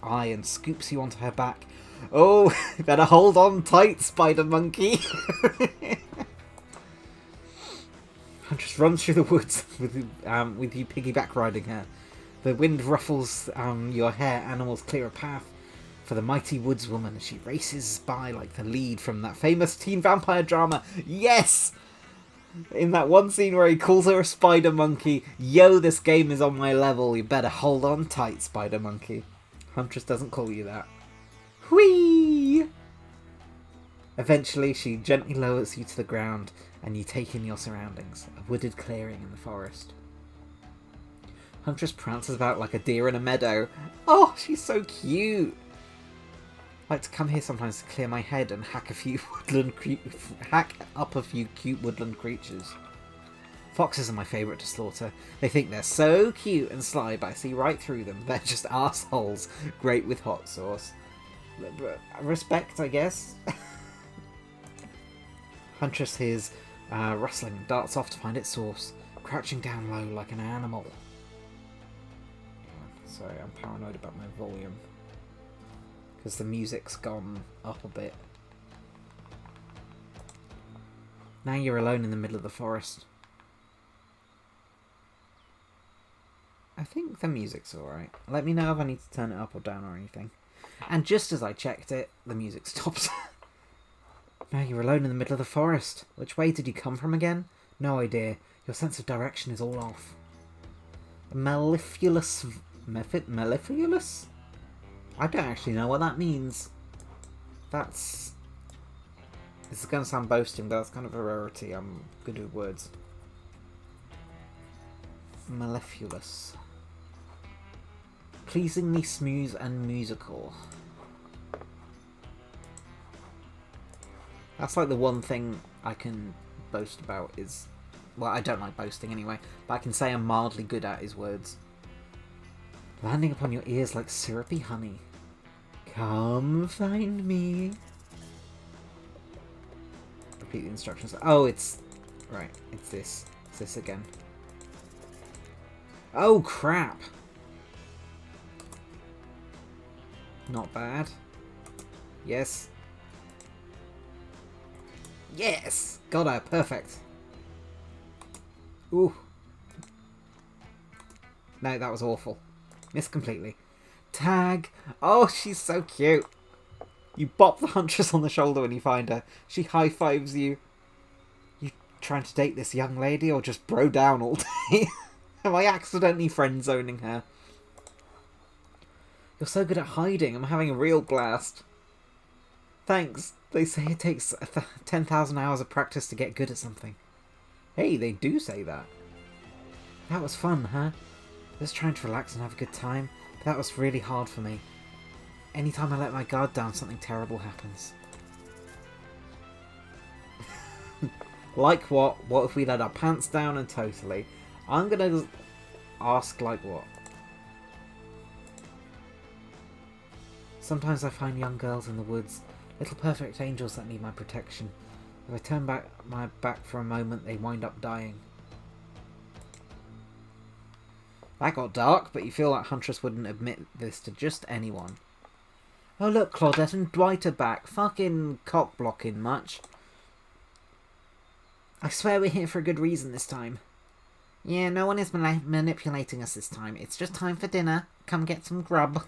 eye and scoops you onto her back. Oh, better hold on tight, spider monkey. Huntress runs through the woods with you piggyback riding her. The wind ruffles your hair, animals clear a path for the mighty woodswoman as she races by like the lead from that famous teen vampire drama. Yes! In that one scene where he calls her a spider monkey. Yo, this game is on my level. You better hold on tight, spider monkey. Huntress doesn't call you that. Whee! Eventually, she gently lowers you to the ground and you take in your surroundings. A wooded clearing in the forest. Huntress prances about like a deer in a meadow. Oh, she's so cute. I like to come here sometimes to clear my head and hack up a few cute woodland creatures. Foxes are my favourite to slaughter. They think they're so cute and sly, but I see right through them. They're just arseholes, great with hot sauce. Respect, I guess. Huntress hears rustling and darts off to find its source, crouching down low like an animal. Sorry, I'm paranoid about my volume. Because the music's gone up a bit. Now you're alone in the middle of the forest. I think the music's alright. Let me know if I need to turn it up or down or anything. And just as I checked it, the music stopped. Now you're alone in the middle of the forest. Which way did you come from again? No idea. Your sense of direction is all off. Mellifluous... Mellifluous? I don't actually know what that means. This is going to sound boasting, but that's kind of a rarity. I'm good with words. Mellifluous. Pleasingly smooth and musical. That's like the one thing I can boast about is... Well, I don't like boasting anyway, but I can say I'm mildly good at is words. Landing upon your ears like syrupy honey. Come find me. Repeat the instructions. Oh, it's... Right, it's this. It's this again. Oh, crap! Not bad. Yes. Yes! Got her, perfect. Ooh. No, that was awful. Missed completely. Tag. Oh, she's so cute. You bop the huntress on the shoulder when you find her. She high-fives you. You trying to date this young lady or just bro down all day? Am I accidentally friend-zoning her? You're so good at hiding. I'm having a real blast. Thanks. They say it takes 10,000 hours of practice to get good at something. Hey, they do say that. That was fun, huh? Just trying to relax and have a good time. But that was really hard for me. Anytime I let my guard down, something terrible happens. Like what? What if we let our pants down and totally? I'm gonna ask like what? Sometimes I find young girls in the woods, little perfect angels that need my protection. If I turn back my back for a moment, they wind up dying. That got dark, but you feel like Huntress wouldn't admit this to just anyone. Oh look, Claudette and Dwight are back. Fucking cock-blocking much. I swear we're here for a good reason this time. Yeah, no one is manipulating us this time. It's just time for dinner. Come get some grub.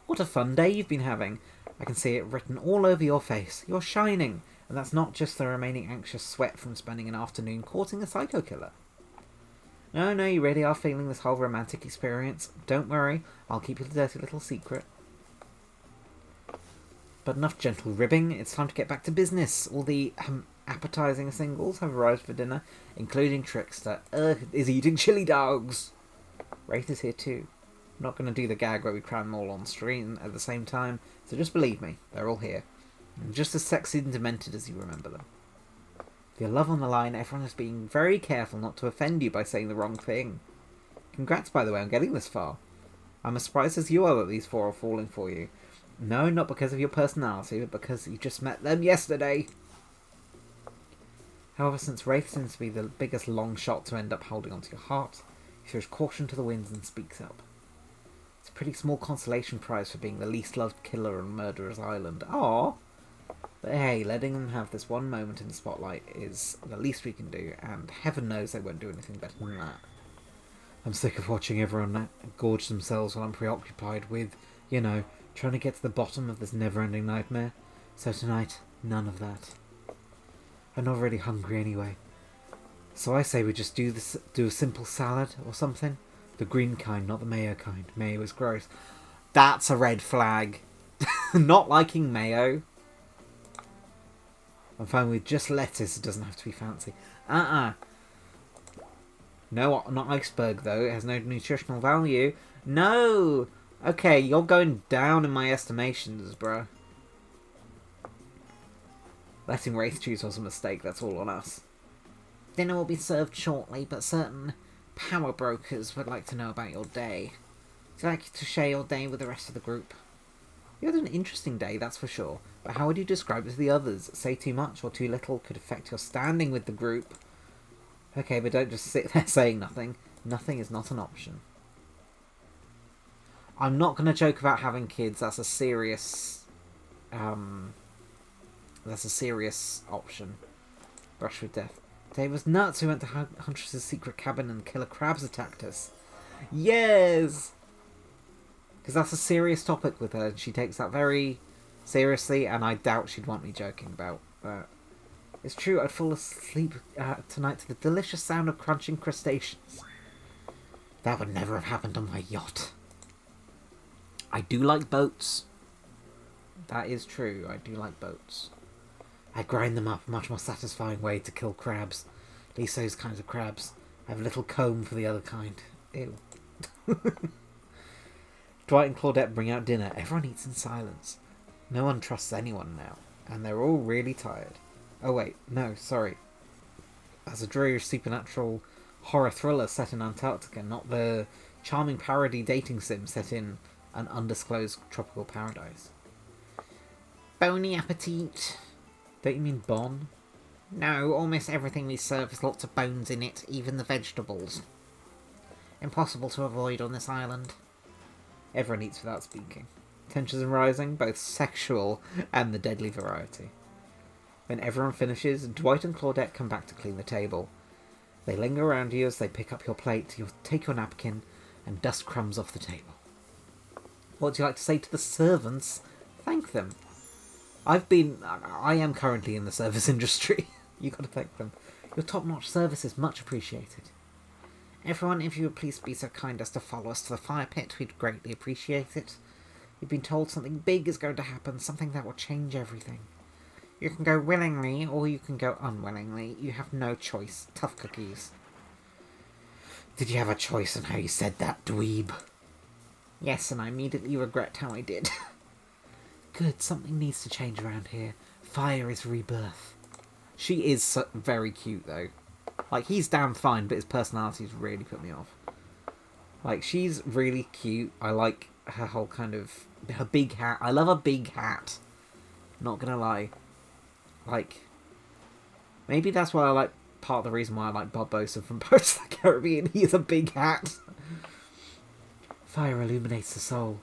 What a fun day you've been having. I can see it written all over your face. You're shining. And that's not just the remaining anxious sweat from spending an afternoon courting a psycho killer. No, you really are feeling this whole romantic experience. Don't worry, I'll keep your dirty little secret. But enough gentle ribbing, it's time to get back to business. All the appetizing singles have arrived for dinner, including Trickster. Is eating chili dogs. Wraith is here too. I'm not going to do the gag where we cram them all on screen at the same time, so just believe me, they're all here. And just as sexy and demented as you remember them. With your love on the line, everyone is being very careful not to offend you by saying the wrong thing. Congrats, by the way, on getting this far. I'm as surprised as you are that these four are falling for you. No, not because of your personality, but because you just met them yesterday. However, since Wraith seems to be the biggest long shot to end up holding onto your heart, he throws caution to the winds and speaks up. It's a pretty small consolation prize for being the least loved killer on Murderer's Island. Aww. But hey, letting them have this one moment in the spotlight is the least we can do, and heaven knows they won't do anything better than that. I'm sick of watching everyone gorge themselves while I'm preoccupied with, trying to get to the bottom of this never-ending nightmare. So tonight, none of that. I'm not really hungry anyway. So I say we just do a simple salad or something. The green kind, not the mayo kind. Mayo is gross. That's a red flag. Not liking mayo. I'm fine with just lettuce. It doesn't have to be fancy. No, not iceberg though. It has no nutritional value. No! Okay, you're going down in my estimations, bro. Letting Wraith choose was a mistake. That's all on us. Dinner will be served shortly, but certain power brokers would like to know about your day. Would you like to share your day with the rest of the group? You had an interesting day, that's for sure. But how would you describe it to the others? Say too much or too little could affect your standing with the group. Okay, but don't just sit there saying nothing. Nothing is not an option. I'm not going to joke about having kids. That's a serious... that's a serious option. Brush with death. Dave was nuts. We went to Huntress's secret cabin and killer crabs attacked us. Yes! Because that's a serious topic with her. She takes that very seriously, and I doubt she'd want me joking about. But it's true, I'd fall asleep tonight to the delicious sound of crunching crustaceans. That would never have happened on my yacht. I do like boats. That is true, I do like boats. I grind them up, a much more satisfying way to kill crabs. At least those kinds of crabs. I have a little comb for the other kind. Ew. Dwight and Claudette bring out dinner. Everyone eats in silence. No one trusts anyone now. And they're all really tired. Oh wait, no, sorry. That's a dreary supernatural horror thriller set in Antarctica, not the charming parody dating sim set in an undisclosed tropical paradise. Bony appetit. Don't you mean bon? No, almost everything we serve has lots of bones in it, even the vegetables. Impossible to avoid on this island. Everyone eats without speaking. Tensions are rising, both sexual and the deadly variety. When everyone finishes, Dwight and Claudette come back to clean the table. They linger around you as they pick up your plate. You'll take your napkin and dust crumbs off the table. What do you like to say to the servants? Thank them. I am currently in the service industry. You gotta thank them. Your top-notch service is much appreciated. Everyone, if you would please be so kind as to follow us to the fire pit, we'd greatly appreciate it. You've been told something big is going to happen, something that will change everything. You can go willingly, or you can go unwillingly. You have no choice. Tough cookies. Did you have a choice in how you said that, dweeb? Yes, and I immediately regret how I did. Good, something needs to change around here. Fire is rebirth. She is very cute, though. Like, he's damn fine, but his personality's really put me off. Like, she's really cute. I like her whole kind of... her big hat. I love a big hat. Not gonna lie. Like, maybe that's why I like... part of the reason why I like Barbossa from Pirates of the Caribbean. He has a big hat. Fire illuminates the soul.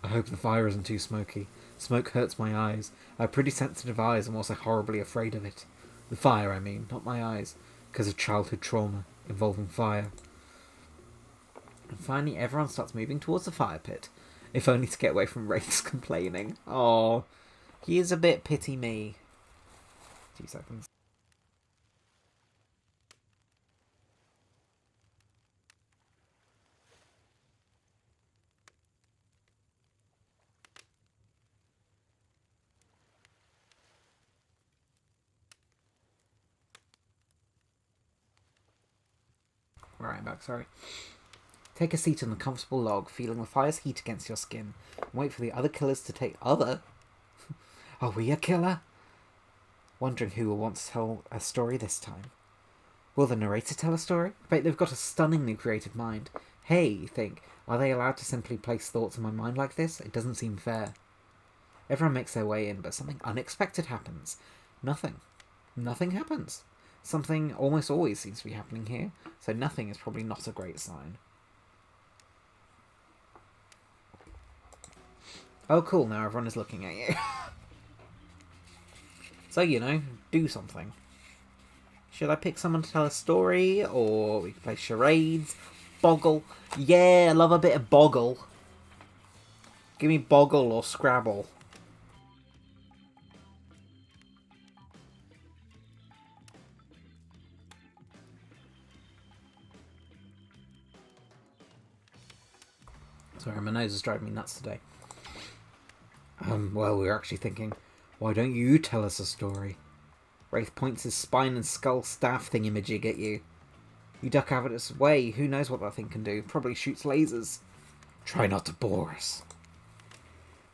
I hope the fire isn't too smoky. Smoke hurts my eyes. I have pretty sensitive eyes. I'm also horribly afraid of it. The fire, I mean, not my eyes. Because of childhood trauma involving fire. And finally, everyone starts moving towards the fire pit. If only to get away from Wraith's complaining. Oh, he is a bit pity me. 2 seconds. Right, I'm back, sorry. Take a seat on the comfortable log, feeling the fire's heat against your skin, and wait for the other killers to take... Other? Are we a killer? Wondering who will want to tell a story this time. Will the narrator tell a story? I bet they've got a stunningly creative mind. Hey, you think, are they allowed to simply place thoughts in my mind like this? It doesn't seem fair. Everyone makes their way in, but something unexpected happens. Nothing. Nothing happens. Something almost always seems to be happening here, so nothing is probably not a great sign. Oh cool, now everyone is looking at you. So, you know, do something. Should I pick someone to tell a story, or we can play charades? Boggle. Yeah, I love a bit of Boggle. Give me Boggle or Scrabble. Sorry, my nose is driving me nuts today. Well, we were actually thinking, why don't you tell us a story? Wraith points his spine and skull staff thingamajig at you. You duck out of its way. Who knows what that thing can do? Probably shoots lasers. Try not to bore us.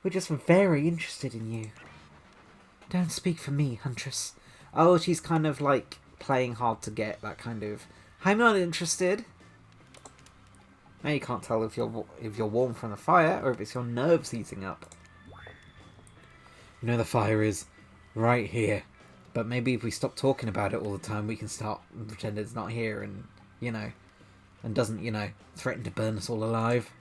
We're just very interested in you. Don't speak for me, Huntress. Oh, she's kind of like playing hard to get, that kind of... I'm not interested. Now you can't tell if you're warm from the fire or if it's your nerves heating up. You know the fire is right here. But maybe if we stop talking about it all the time, we can start and pretend it's not here and, you know, and doesn't, you know, threaten to burn us all alive.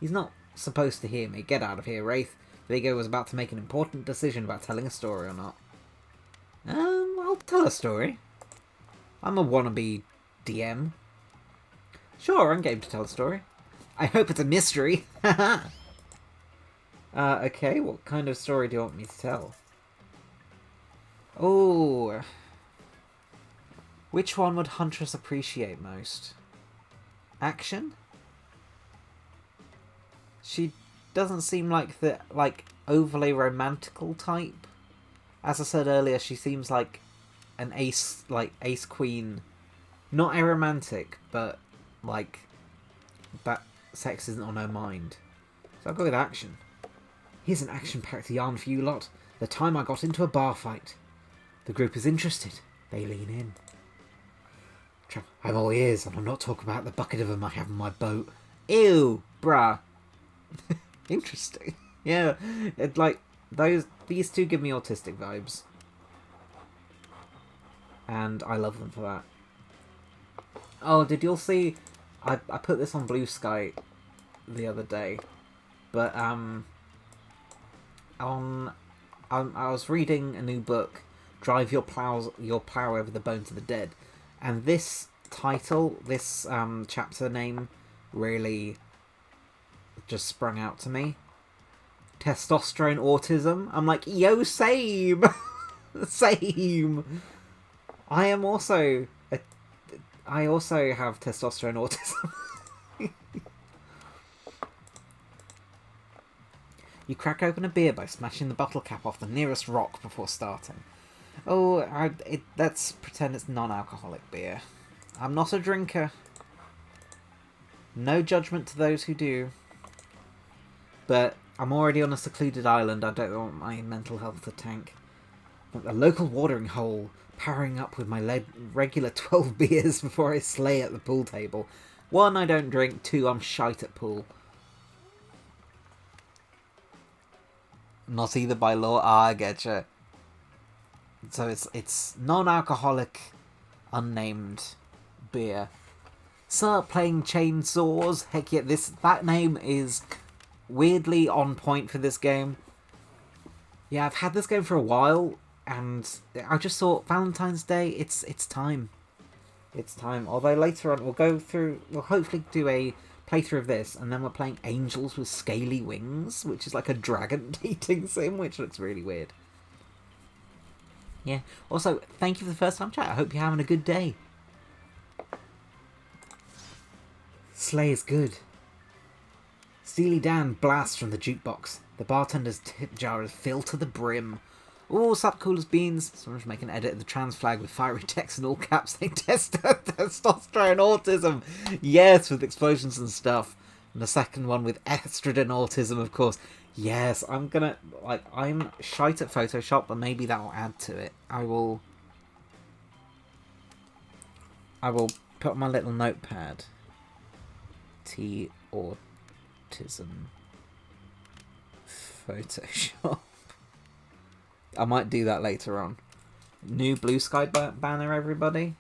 He's not supposed to hear me. Get out of here, Wraith. Viggo was about to make an important decision about telling a story or not. I'll tell a story. I'm a wannabe DM. Sure, I'm game to tell a story. I hope it's a mystery. Okay, what kind of story do you want me to tell? Oh, which one would Huntress appreciate most? Action? She doesn't seem like the overly romantical type. As I said earlier, she seems like an ace queen, not aromantic, but like that sex isn't on her mind. So I'll go with action. Here's an action-packed yarn for you lot. The time I got into a bar fight. The group is interested. They lean in. I'm all ears, and I'm not talking about the bucket of them I have on my boat. Ew, bruh. Interesting. Yeah, it, like, these two give me autistic vibes. And I love them for that. Oh, did you all see... I put this on Blue Sky the other day. But, I was reading a new book drive your plow over the bones of the dead. And this title, this chapter name, really just sprung out to me. Testosterone autism. I'm like, yo, same, same. I also have testosterone autism. You crack open a beer by smashing the bottle cap off the nearest rock before starting. Oh, let's pretend it's non-alcoholic beer. I'm not a drinker. No judgment to those who do. But I'm already on a secluded island. I don't want my mental health to tank. At the local watering hole, powering up with my regular 12 beers before I slay at the pool table. 1, I don't drink. 2, I'm shite at pool. Not either by law. I getcha. So it's non-alcoholic, unnamed beer. Start playing chainsaws. Heck yeah, that name is weirdly on point for this game. Yeah, I've had this game for a while, and I just thought Valentine's Day, it's time. It's time. Although later on we'll hopefully do a playthrough of this, and then we're playing Angels with Scaly Wings, which is like a dragon dating sim, which looks really weird. Yeah. Also, thank you for the first time chat. I hope you're having a good day. Slay is good. Steely Dan blasts from the jukebox. The bartender's tip jar is filled to the brim. Oh, sup, cool as beans. Someone's making an edit of the trans flag with fiery text in all caps saying testosterone autism. Yes, with explosions and stuff. And the second one with estrogen autism, of course. Yes, I'm shite at Photoshop, but maybe that'll add to it. I will put on my little notepad. T autism Photoshop. I might do that later on. New Blue Sky banner, everybody.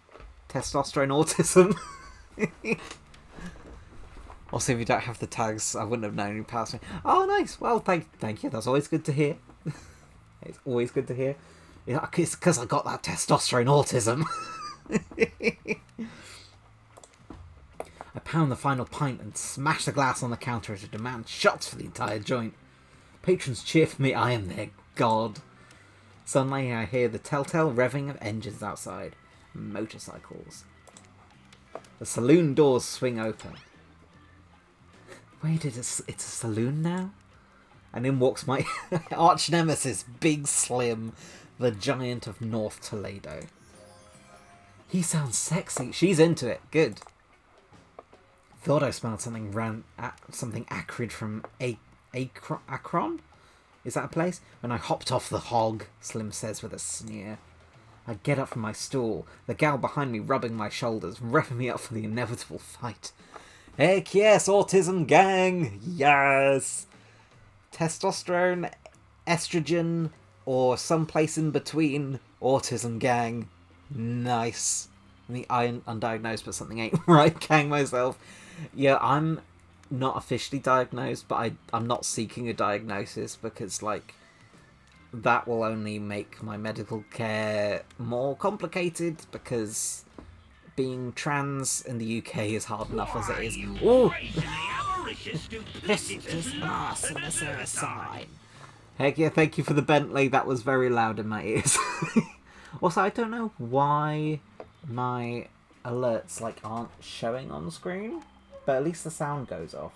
Testosterone autism. Also, if you don't have the tags, I wouldn't have known you passed me. Oh, nice. Well, thank you. That's always good to hear. It's always good to hear. Yeah, it's because I got that testosterone autism. I pound the final pint and smash the glass on the counter to demand shots for the entire joint. Patrons cheer for me. I am their god. Suddenly, I hear the telltale revving of engines outside. Motorcycles. The saloon doors swing open. Wait, it's a saloon now? And in walks my arch nemesis, Big Slim, the giant of North Toledo. He sounds sexy. She's into it. Good. Thought I smelled something acrid from Akron? Is that a place? When I hopped off the hog, Slim says with a sneer. I get up from my stool, the gal behind me rubbing my shoulders, revving me up for the inevitable fight. Heck yes, autism gang! Yes! Testosterone, estrogen, or someplace in between, autism gang. Nice. I mean, I'm undiagnosed, but something ain't right gang myself. Yeah, I'm not officially diagnosed, but I'm not seeking a diagnosis because, like, that will only make my medical care more complicated because being trans in the UK is hard enough as it is. Ooh! This is massive suicide. Heck yeah, thank you for the Bentley. That was very loud in my ears. Also, I don't know why my alerts aren't showing on the screen, but at least the sound goes off.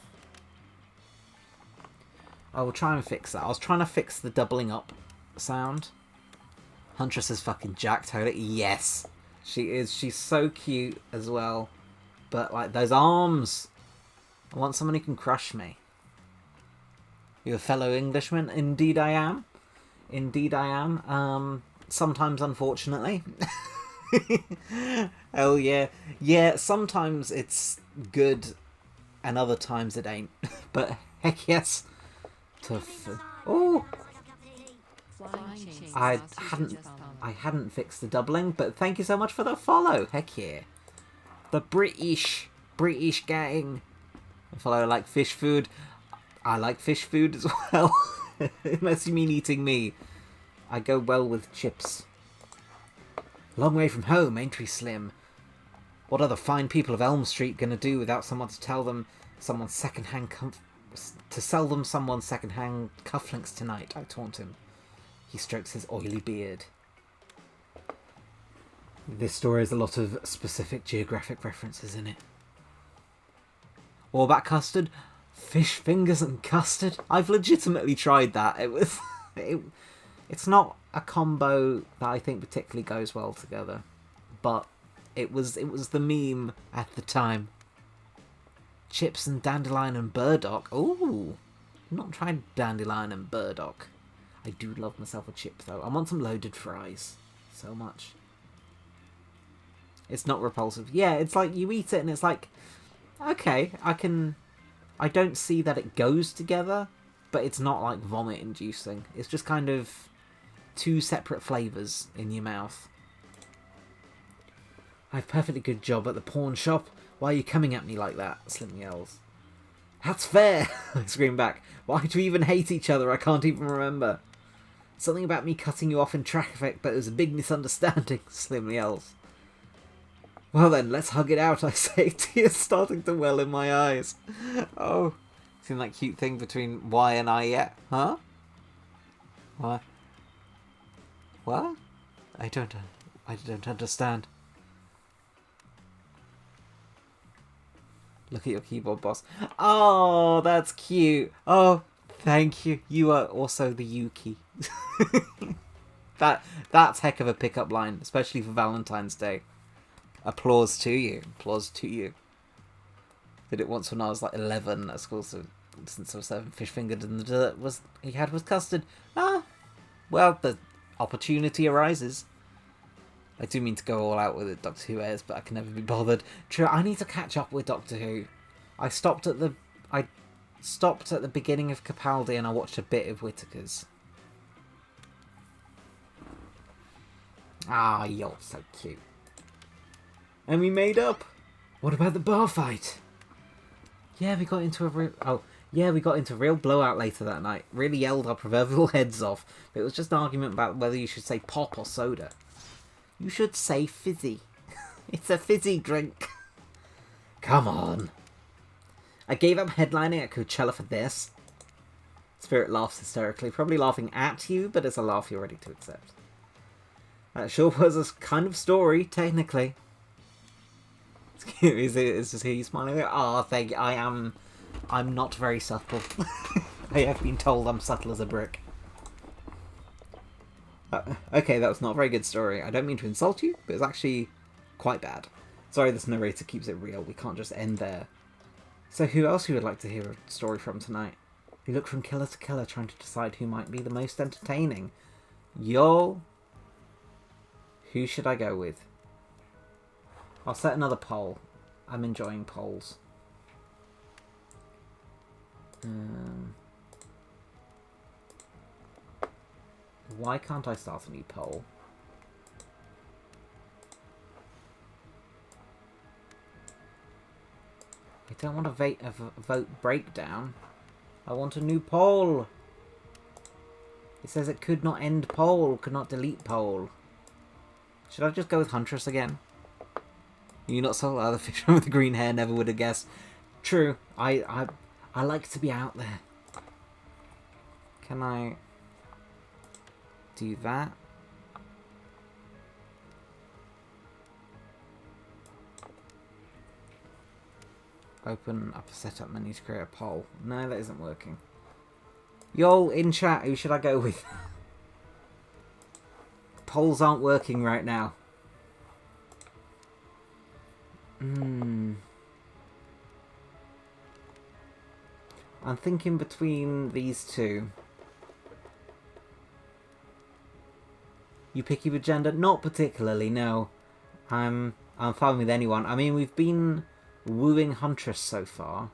I will try and fix that. I was trying to fix the doubling up sound. Huntress is fucking jacked, totally. Yes, she is. She's so cute as well. But those arms, I want someone who can crush me. You a fellow Englishman? Indeed I am. Indeed I am. Sometimes, unfortunately. Hell yeah. Yeah, sometimes it's good and other times it ain't. But heck yes. Oh! I hadn't fixed the doubling, but thank you so much for the follow. Heck yeah. The British gang. I follow like fish food. I like fish food as well. Unless you mean eating me. I go well with chips. Long way from home, ain't we, Slim? What are the fine people of Elm Street gonna do without someone to tell them someone's to sell them someone's second-hand cufflinks tonight? I taunt him. He strokes his oily beard. This story has a lot of specific geographic references in it. All that custard? Fish fingers and custard? I've legitimately tried that. It's not a combo that I think particularly goes well together, but it was the meme at the time. Chips and dandelion and burdock. Ooh, I've not tried dandelion and burdock. I do love myself a chip though. I want some loaded fries so much. It's not repulsive. Yeah, it's like you eat it and it's like, okay, I don't see that it goes together, but it's not like vomit inducing. It's just kind of two separate flavours in your mouth. I have a perfectly good job at the pawn shop. Why are you coming at me like that? Slim yells. That's fair, I scream back. Why do we even hate each other? I can't even remember. Something about me cutting you off in traffic, but it was a big misunderstanding, Slim yells. Well then, let's hug it out, I say, tears starting to well in my eyes. Oh, seen that cute thing between Y and I yet? Huh? What? What? I don't understand. Look at your keyboard, boss. Oh, that's cute. Oh, thank you. You are also the Yuki. That's heck of a pickup line, especially for Valentine's Day. Applause to you. Applause to you. Did it once when I was like 11 at school, so since I was 7, fish fingered, and the dessert he had was custard. Ah, well, the opportunity arises. I do mean to go all out with it, Doctor Who airs, but I can never be bothered. True, I need to catch up with Doctor Who. I stopped at the beginning of Capaldi and I watched a bit of Whittaker's. Ah, you're so cute. And we made up. What about the bar fight? Yeah, we got into a real blowout later that night. Really yelled our proverbial heads off. But it was just an argument about whether you should say pop or soda. You should say fizzy. It's a fizzy drink. Come on. I gave up headlining at Coachella for this. Spirit laughs hysterically, probably laughing at you, but it's a laugh you're ready to accept. That sure was a kind of story, technically. It's just hear you smiling. Oh, thank you. I'm not very subtle. I have been told I'm subtle as a brick. Okay, that was not a very good story. I don't mean to insult you, but it's actually quite bad. Sorry, this narrator keeps it real. We can't just end there. So who else you would like to hear a story from tonight? We look from killer to killer, trying to decide who might be the most entertaining. Yo, who should I go with? I'll set another poll. I'm enjoying polls. Why can't I start a new poll? I don't want a vote breakdown. I want a new poll. It says it could not end poll, could not delete poll. Should I just go with Huntress again? You not so the fisherman with the green hair never would have guessed. True, I like to be out there. Can I do that? Open up a setup menu to create a poll. No, that isn't working. Y'all in chat, who should I go with? Polls aren't working right now. I'm thinking between these two. You picky with gender? Not particularly, no. I'm fine with anyone. I mean, we've been wooing Huntress so far.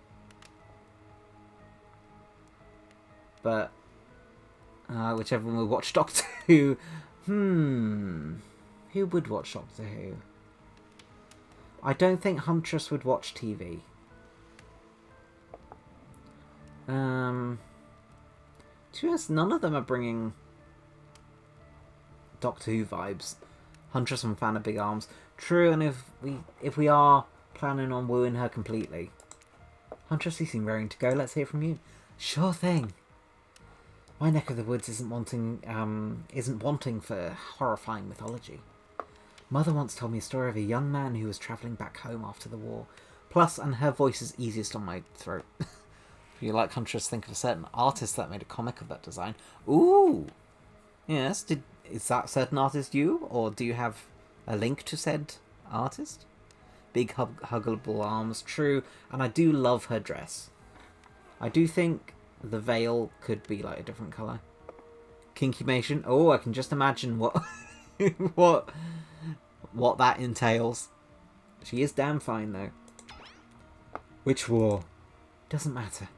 But whichever one would watch Doctor Who. Who would watch Doctor Who? I don't think Huntress would watch TV. To be honest, none of them are bringing Doctor Who vibes. Huntress, I'm a fan of big arms. True, and if we are planning on wooing her completely. Huntress, you seem raring to go. Let's hear from you. Sure thing. My neck of the woods isn't wanting for horrifying mythology. Mother once told me a story of a young man who was travelling back home after the war. Plus, and her voice is easiest on my throat. If you like Huntress, think of a certain artist that made a comic of that design. Ooh! Yes, is that certain artist you? Or do you have a link to said artist? Big huggable arms, true. And I do love her dress. I do think the veil could be like a different colour. Kinkymation. Oh, I can just imagine what what that entails. She is damn fine though. Which war? Doesn't matter.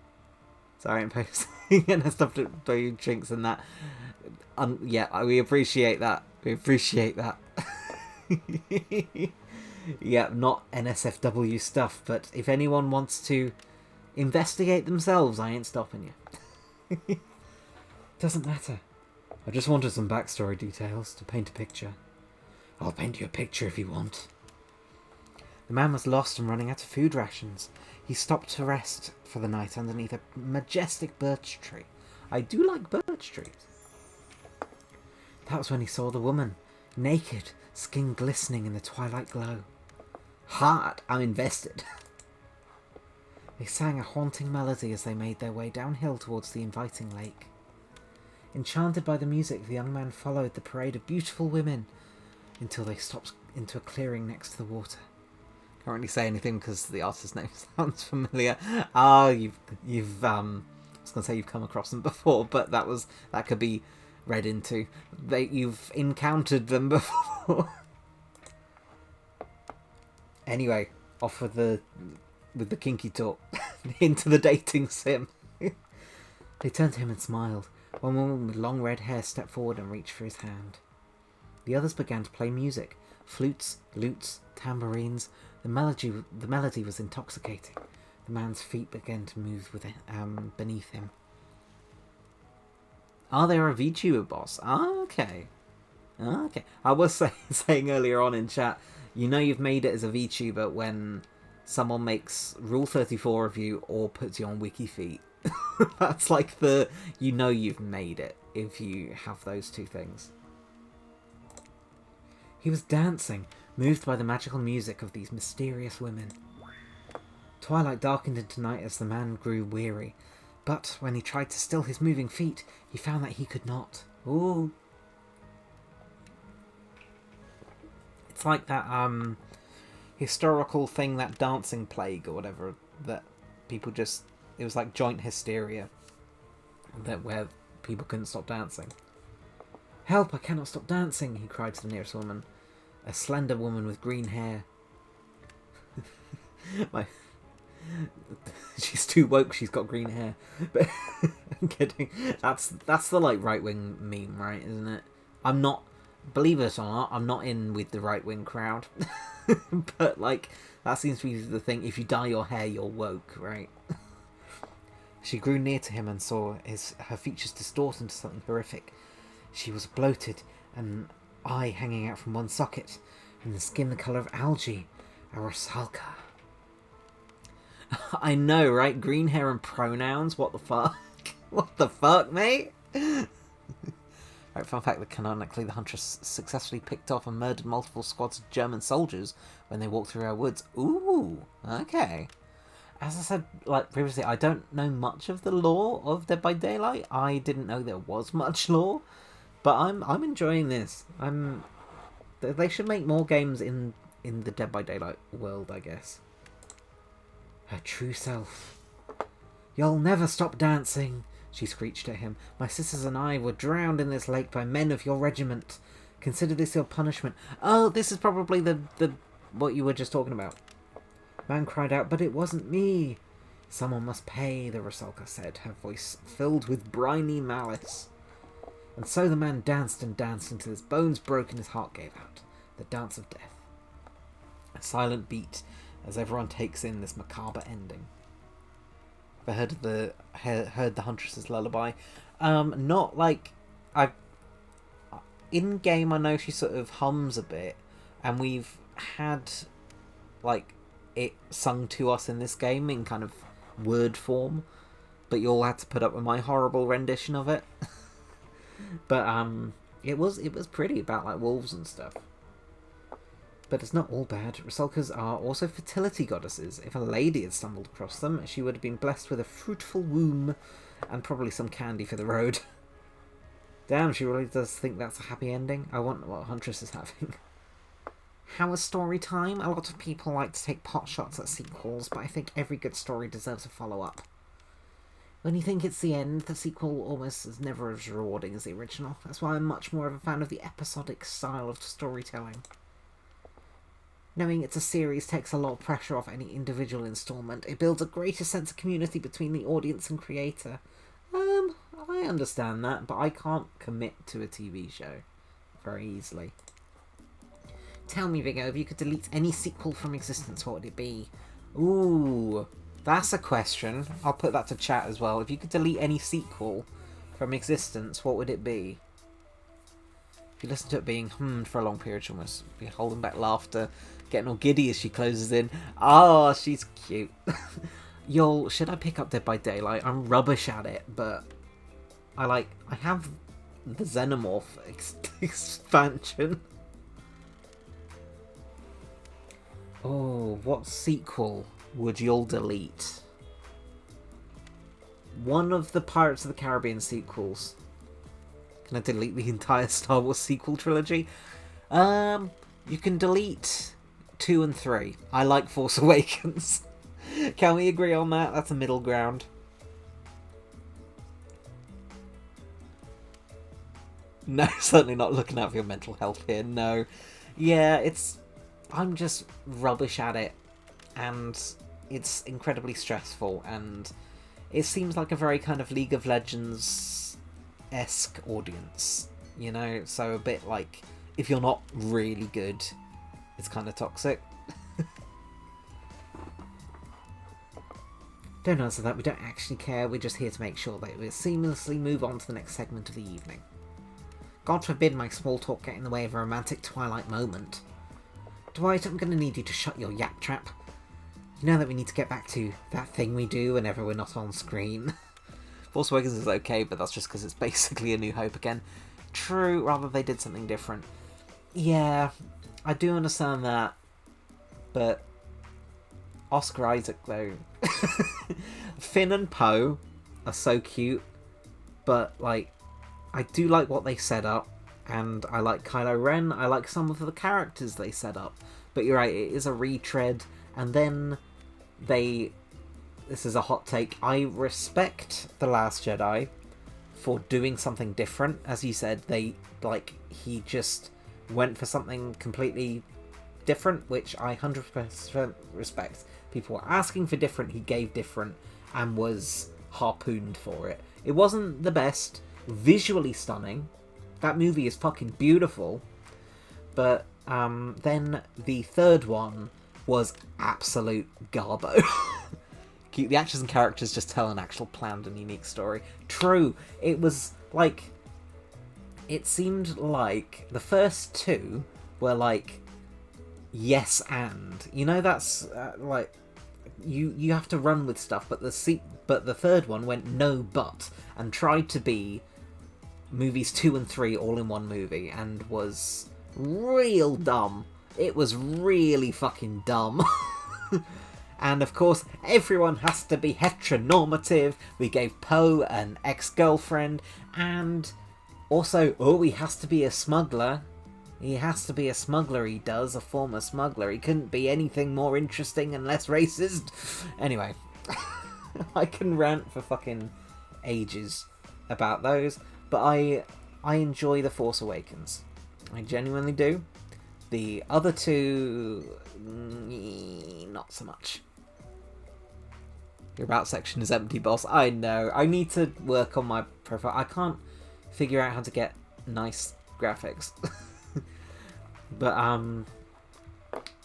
Sorry, I'm posting and I stopped at doing drinks and that. Yeah, we appreciate that. We appreciate that. Yeah, not NSFW stuff, but if anyone wants to investigate themselves, I ain't stopping you. Doesn't matter. I just wanted some backstory details to paint a picture. I'll paint you a picture if you want. The man was lost and running out of food rations. He stopped to rest for the night underneath a majestic birch tree. I do like birch trees. That was when he saw the woman, naked, skin glistening in the twilight glow. Hard, I'm invested. They sang a haunting melody as they made their way downhill towards the inviting lake. Enchanted by the music, the young man followed the parade of beautiful women until they stopped into a clearing next to the water. Can't really say anything because the artist's name sounds familiar. You've I was gonna say you've come across them before, but that could be read into you've encountered them before. Anyway, off with the kinky talk into the dating sim. They turned to him and smiled. One woman with long red hair stepped forward and reached for his hand. The others began to play music. Flutes, lutes, tambourines. The melody was intoxicating. The man's feet began to move beneath him. Are they a VTuber boss? Okay. I was saying earlier on in chat, you know you've made it as a VTuber when someone makes Rule 34 of you or puts you on WikiFeet. That's like you've made it if you have those two things. He was dancing, moved by the magical music of these mysterious women. Twilight darkened into night as the man grew weary, but when he tried to still his moving feet, he found that he could not. Ooh. It's like that historical thing, that dancing plague or whatever, that people just... It was like joint hysteria, where people couldn't stop dancing. Help, I cannot stop dancing, he cried to the nearest woman. A slender woman with green hair. She's too woke, she's got green hair. But I'm kidding. That's the like right-wing meme, right, isn't it? I'm not, believe it or not, I'm not in with the right-wing crowd. But like, that seems to be the thing. If you dye your hair, you're woke, right? She grew near to him and saw her features distort into something horrific. She was bloated, an eye hanging out from one socket, and the skin the colour of algae, a rusalka. I know, right? Green hair and pronouns, what the fuck? What the fuck, mate? Right, fun fact that canonically the Huntress successfully picked off and murdered multiple squads of German soldiers when they walked through our woods. Ooh, okay. As I said like previously, I don't know much of the lore of Dead by Daylight. I didn't know there was much lore, but I'm enjoying this. They should make more games in the Dead by Daylight world, I guess. Her true self. You'll never stop dancing, she screeched at him. My sisters and I were drowned in this lake by men of your regiment. Consider this your punishment. Oh, this is probably the what you were just talking about. Man cried out, but it wasn't me. Someone must pay, the Rusalka said, her voice filled with briny malice. And so the man danced and danced until his bones broke and his heart gave out. The dance of death. A silent beat as everyone takes in this macabre ending. Have I heard the Huntress's lullaby? Not like... in game, I know she sort of hums a bit, and we've had like it sung to us in this game in kind of word form, but you all had to put up with my horrible rendition of it. But it was pretty about like wolves and stuff. But it's not all bad. Rusalkas are also fertility goddesses. If a lady had stumbled across them, she would have been blessed with a fruitful womb and probably some candy for the road. Damn, she really does think that's a happy ending. I wonder what Huntress is having. How was story time? A lot of people like to take pot shots at sequels, but I think every good story deserves a follow-up. When you think it's the end, the sequel almost is never as rewarding as the original. That's why I'm much more of a fan of the episodic style of storytelling. Knowing it's a series takes a lot of pressure off any individual installment. It builds a greater sense of community between the audience and creator. I understand that, but I can't commit to a TV show very easily. Tell me, Viggo, if you could delete any sequel from existence, what would it be? Ooh, that's a question. I'll put that to chat as well. If you could delete any sequel from existence, what would it be? If you listen to it being hummed for a long period, she'll almost be holding back laughter, getting all giddy as she closes in. Oh, she's cute. Should I pick up Dead by Daylight? I'm rubbish at it, but I have the Xenomorph expansion. Oh, what sequel would y'all delete? One of the Pirates of the Caribbean sequels. Can I delete the entire Star Wars sequel trilogy? You can delete 2 and 3. I like Force Awakens. Can we agree on that? That's a middle ground. No, certainly not looking out for your mental health here, no. Yeah, I'm just rubbish at it, and it's incredibly stressful, and it seems like a very kind of League of Legends-esque audience, you know? So a bit like, if you're not really good, it's kind of toxic. Don't answer that, we don't actually care, we're just here to make sure that we seamlessly move on to the next segment of the evening. God forbid my small talk get in the way of a romantic twilight moment. Dwight, I'm going to need you to shut your yap trap. You know that we need to get back to that thing we do whenever we're not on screen. Force Awakens is okay, but that's just because it's basically A New Hope again. True, rather they did something different. Yeah, I do understand that, but Oscar Isaac, though. Finn and Poe are so cute, but, like, I do like what they set up, and I like Kylo Ren, I like some of the characters they set up, but you're right, it is a retread, and then this is a hot take, I respect The Last Jedi for doing something different. As you said, he just went for something completely different, which I 100% respect. People were asking for different, he gave different, and was harpooned for it. It wasn't the best, visually stunning, that movie is fucking beautiful, but then the third one was absolute garbo. The actors and characters just tell an actual planned and unique story. True, it was like, it seemed like the first two were like yes and, you know, that's like you have to run with stuff, but the third one went no but and tried to be movies 2 and 3 all in one movie and was real dumb. It was really fucking dumb. And of course, everyone has to be heteronormative. We gave Poe an ex-girlfriend, and also, he has to be a smuggler. He has to be a smuggler, he does, a former smuggler. He couldn't be anything more interesting and less racist. Anyway, I can rant for fucking ages about those, but I enjoy The Force Awakens. I genuinely do. The other two, not so much. Your about section is empty, boss. I know. I need to work on my profile. I can't figure out how to get nice graphics. But,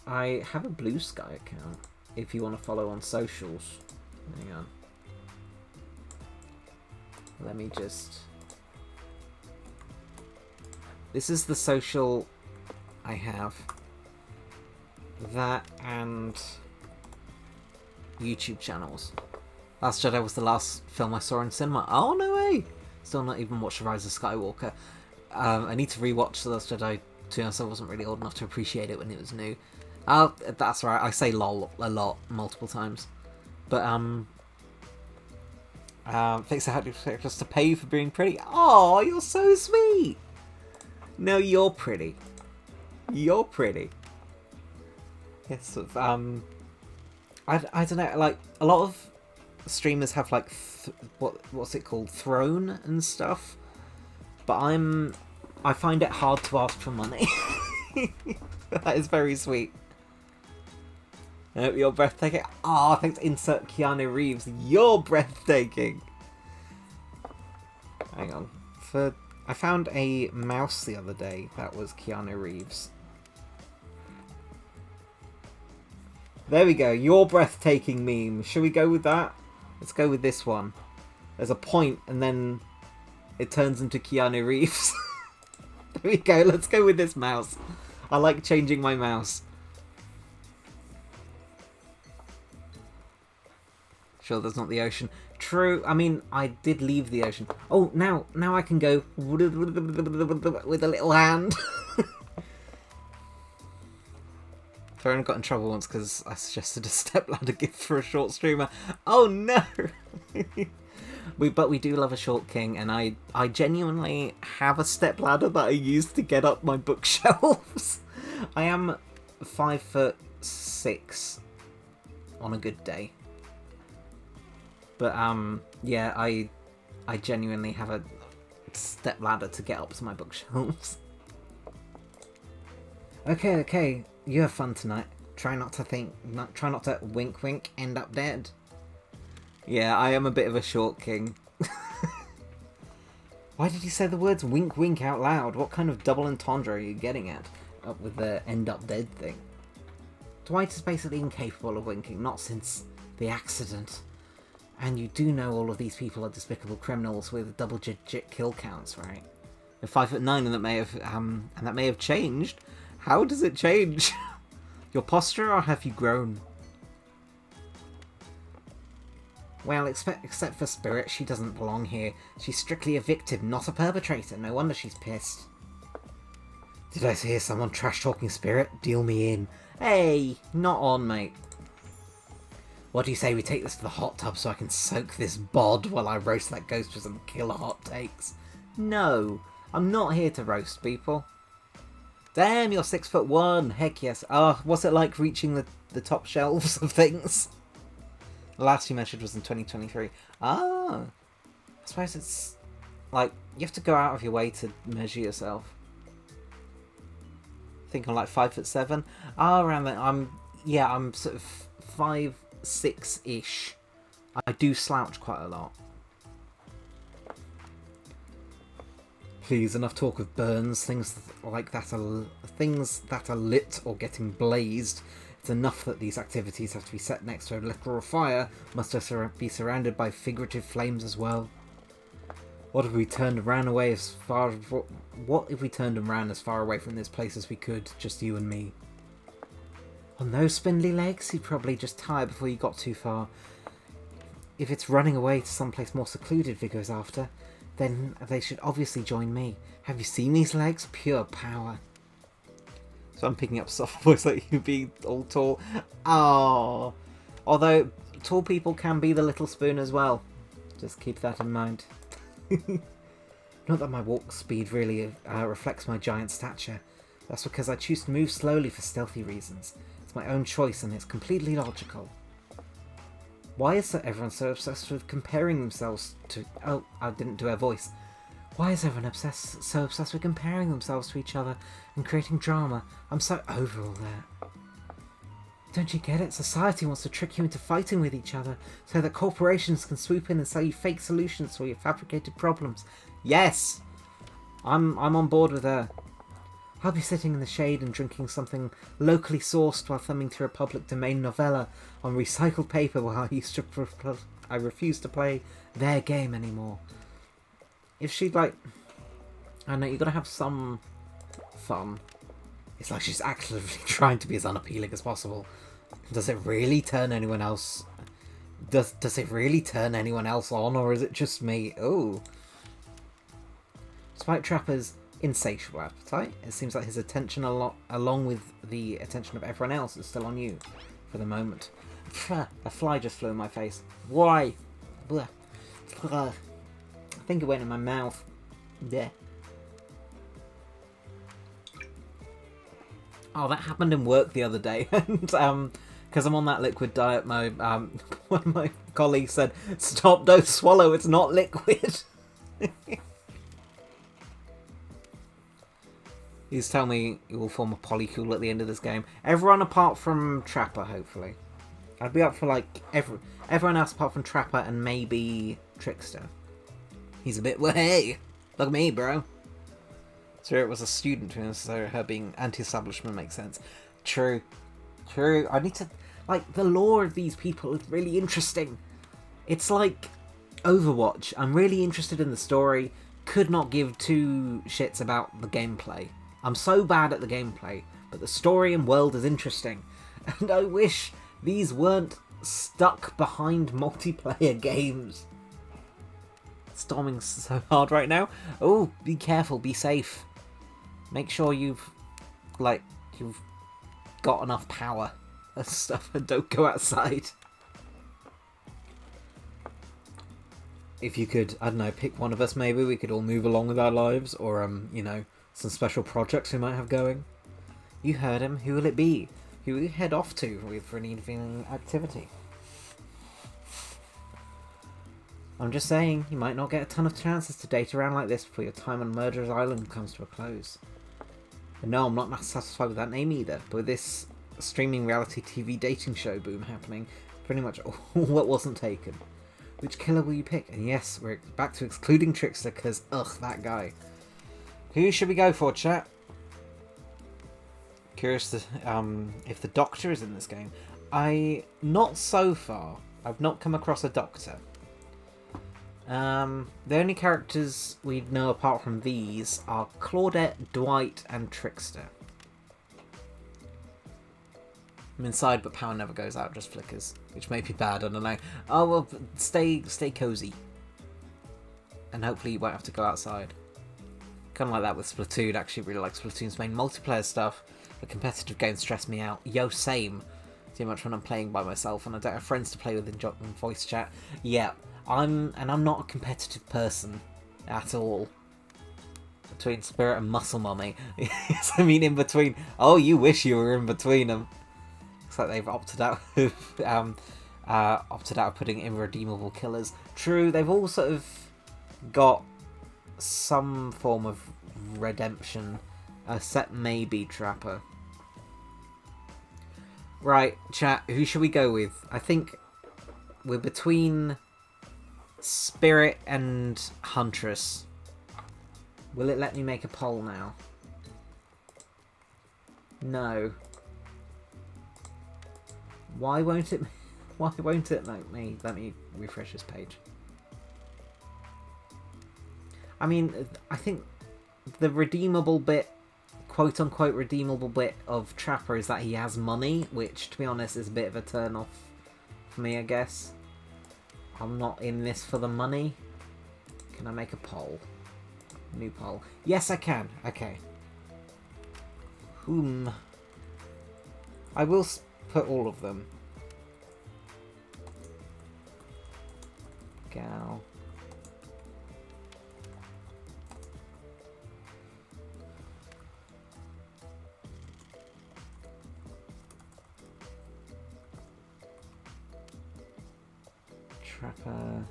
I have a Blue Sky account, if you want to follow on socials. Hang on. Let me just... This is the social I have. That and YouTube channels. Last Jedi was the last film I saw in cinema. Oh, no way! Still not even watched The Rise of Skywalker. I need to rewatch The Last Jedi. To be honest, I wasn't really old enough to appreciate it when it was new. That's right, I say lol a lot, multiple times. But, Fix it, how do you expect us to pay you for being pretty? Oh, you're so sweet! No, you're pretty. You're pretty. Yes, I don't know, like, a lot of streamers have, like, what's it called? Throne and stuff. But I find it hard to ask for money. That is very sweet. You're breathtaking. Oh, thanks. Insert Keanu Reeves. You're breathtaking. Hang on. I found a mouse the other day that was Keanu Reeves. There we go. Your breathtaking meme. Shall we go with that? Let's go with this one. There's a point and then it turns into Keanu Reeves. There we go. Let's go with this mouse. I like changing my mouse. Sure, there's not the ocean. True. I mean, I did leave the ocean. Oh, now I can go with a little hand. I only got in trouble once because I suggested a stepladder gift for a short streamer. Oh no! But we do love a short king, and I genuinely have a stepladder that I use to get up my bookshelves. I am 5'6" on a good day. But yeah, I genuinely have a stepladder to get up to my bookshelves. Okay, you have fun tonight. Try not to wink wink, end up dead. Yeah, I am a bit of a short king. Why did you say the words wink wink out loud? What kind of double entendre are you getting at? With the end up dead thing. Dwight is basically incapable of winking, not since the accident. And you do know all of these people are despicable criminals with double-digit kill counts, right? They're 5'9", and that may have changed. How does it change? Your posture, or have you grown? Well, except for Spirit, she doesn't belong here. She's strictly a victim, not a perpetrator. No wonder she's pissed. Did I hear someone trash-talking Spirit? Deal me in. Hey, not on, mate. What do you say we take this to the hot tub so I can soak this bod while I roast that ghost with some killer hot takes? No, I'm not here to roast people. Damn, you're 6'1". Heck yes. What's it like reaching the top shelves of things? The last you measured was in 2023. I suppose it's like you have to go out of your way to measure yourself. I think I'm like 5'7". Around that. I'm sort of 5'6"-ish. I do slouch quite a lot. Please, enough talk of burns, things that are lit or getting blazed. It's enough that these activities have to be set next to a literal fire, must be surrounded by figurative flames as well. What if we turned and ran away as far away from this place as we could, just you and me? On those spindly legs, you'd probably just tire before you got too far. If it's running away to someplace more secluded Viggo's after, then they should obviously join me. Have you seen these legs? Pure power. So I'm picking up soft voice like you be all tall. Oh, although tall people can be the little spoon as well. Just keep that in mind. Not that my walk speed really reflects my giant stature. That's because I choose to move slowly for stealthy reasons. It's my own choice and it's completely logical. Why is everyone so obsessed with comparing themselves to... Oh, I didn't do her voice. Why is everyone so obsessed with comparing themselves to each other and creating drama? I'm so over all that. Don't you get it? Society wants to trick you into fighting with each other so that corporations can swoop in and sell you fake solutions for your fabricated problems. Yes! I'm on board with her. I'll be sitting in the shade and drinking something locally sourced while thumbing through a public domain novella on recycled paper while I refuse to play their game anymore. If she'd like... I don't know, you gotta have some fun. It's like she's actively trying to be as unappealing as possible. Does it really turn anyone else? Does it really turn anyone else on, or is it just me? Oh. Despite Trapper's insatiable appetite, it seems like his attention along with the attention of everyone else is still on you for the moment. A fly just flew in my face. Why? Blah. I think it went in my mouth. Yeah. Oh, that happened in work the other day, and because I'm on that liquid diet mode, one of my colleagues said, "Stop! Don't swallow. It's not liquid." He's telling me he will form a polycule at the end of this game. Everyone apart from Trapper, hopefully. I'd be up for like everyone else apart from Trapper and maybe Trickster. He's a bit, well, hey, look at me, bro. So it was a student, so her being anti-establishment makes sense. True. I need to, like, the lore of these people is really interesting. It's like Overwatch. I'm really interested in the story. Could not give two shits about the gameplay. I'm so bad at the gameplay, but the story and world is interesting. And I wish these weren't stuck behind multiplayer games. Storming so hard right now. Oh, be careful, be safe. Make sure you've got enough power and stuff, and don't go outside. If you could, I don't know, pick one of us, maybe we could all move along with our lives, or you know, some special projects we might have going. You heard him. Who will it be? Who will you head off to for an evening activity? I'm just saying, you might not get a ton of chances to date around like this before your time on Murderer's Island comes to a close. And no, I'm not satisfied with that name either, but with this streaming reality TV dating show boom happening, pretty much all what wasn't taken. Which killer will you pick? And yes, we're back to excluding Trickster, because, ugh, that guy. Who should we go for, chat? Curious to, if the Doctor is in this game. Not so far. I've not come across a Doctor. The only characters we know apart from these are Claudette, Dwight, and Trickster. I'm inside, but power never goes out, just flickers, which may be bad, I don't know. Oh, well, stay cozy. And hopefully you won't have to go outside. Kind of like that with Splatoon. Actually really like Splatoon's main multiplayer stuff. The competitive games stress me out. Yo, same. Too much when I'm playing by myself and I don't have friends to play with in voice chat. Yeah, I'm not a competitive person at all. Between Spirit and Muscle Mummy. I mean, in between. Oh, you wish you were in between them. Looks like they've opted out of putting irredeemable killers. True, they've all sort of got some form of redemption, except maybe Trapper. Right, chat, who should we go with? I think we're between Spirit and Huntress. Will it let me make a poll now? No. Why won't it let me refresh this page? I mean, I think the redeemable bit, quote-unquote redeemable bit of Trapper is that he has money, which, to be honest, is a bit of a turn-off for me, I guess. I'm not in this for the money. Can I make a poll? New poll. Yes, I can. Okay. Whom? I will put all of them. Gal. Trapper.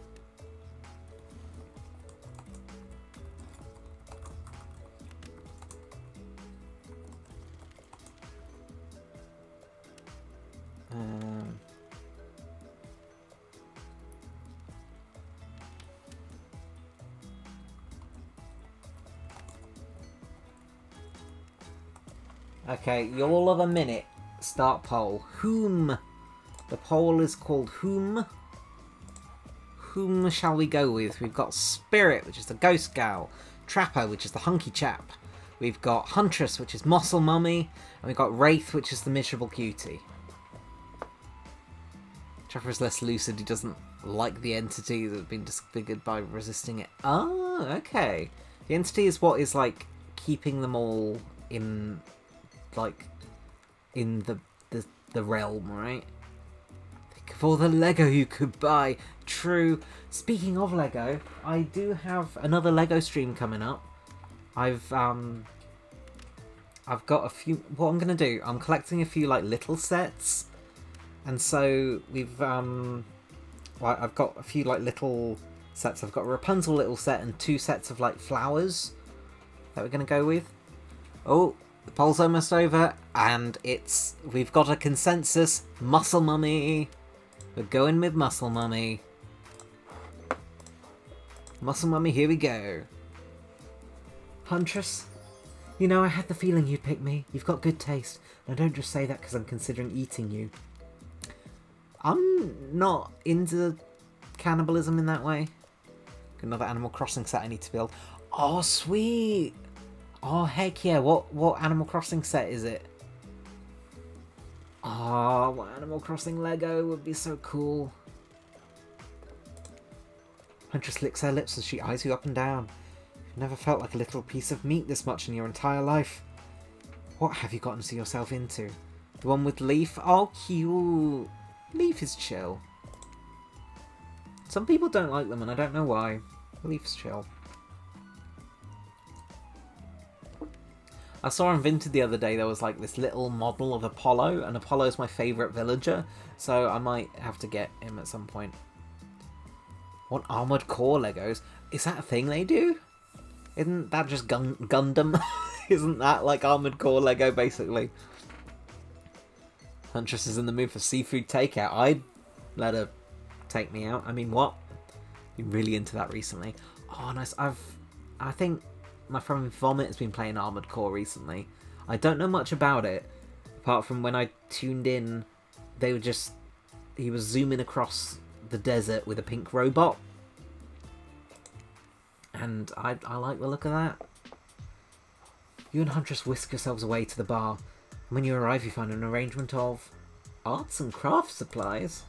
Okay, you all have a minute. Start poll. Whom? The poll is called Whom? Whom shall we go with? We've got Spirit, which is the ghost gal. Trapper, which is the hunky chap. We've got Huntress, which is Mossel Mummy, and we've got Wraith, which is the Miserable Cutie. Trevor is less lucid. He doesn't like the entity that's been disfigured by resisting it. Oh, okay. The entity is what is, like, keeping them all in, like, in the realm, right? Think of all the Lego you could buy. True. Speaking of Lego, I do have another Lego stream coming up. I've got a few... What I'm going to do, I'm collecting a few, like, little sets. And so we've, like, I've got a few, like, little sets. I've got a Rapunzel little set and 2 sets of, like, flowers that we're going to go with. Oh, the poll's almost over, and we've got a consensus. Muscle Mummy. We're going with Muscle Mummy. Muscle Mummy, here we go. Huntress, you know, I had the feeling you'd pick me. You've got good taste. And I don't just say that because I'm considering eating you. I'm not into cannibalism in that way. Another Animal Crossing set I need to build. Oh, sweet! Oh, heck yeah. What Animal Crossing set is it? Oh, what Animal Crossing Lego would be so cool. Huntress licks her lips as she eyes you up and down. You've never felt like a little piece of meat this much in your entire life. What have you gotten yourself into? The one with Leaf? Oh, cute. Leaf is chill. Some people don't like them and I don't know why. Leaf's chill. I saw on Vinted the other day there was like this little model of Apollo, and Apollo's my favourite villager, so I might have to get him at some point. Want Armoured Core Legos? Is that a thing they do? Isn't that just Gundam? Isn't that like Armoured Core Lego basically? Huntress is in the mood for seafood takeout. I'd let her take me out. I mean, what? Been really into that recently. Oh, nice. I think my friend Vomit has been playing Armoured Core recently. I don't know much about it, apart from when I tuned in, he was zooming across the desert with a pink robot. And I like the look of that. You and Huntress whisk yourselves away to the bar. When you arrive, you find an arrangement of arts and craft supplies.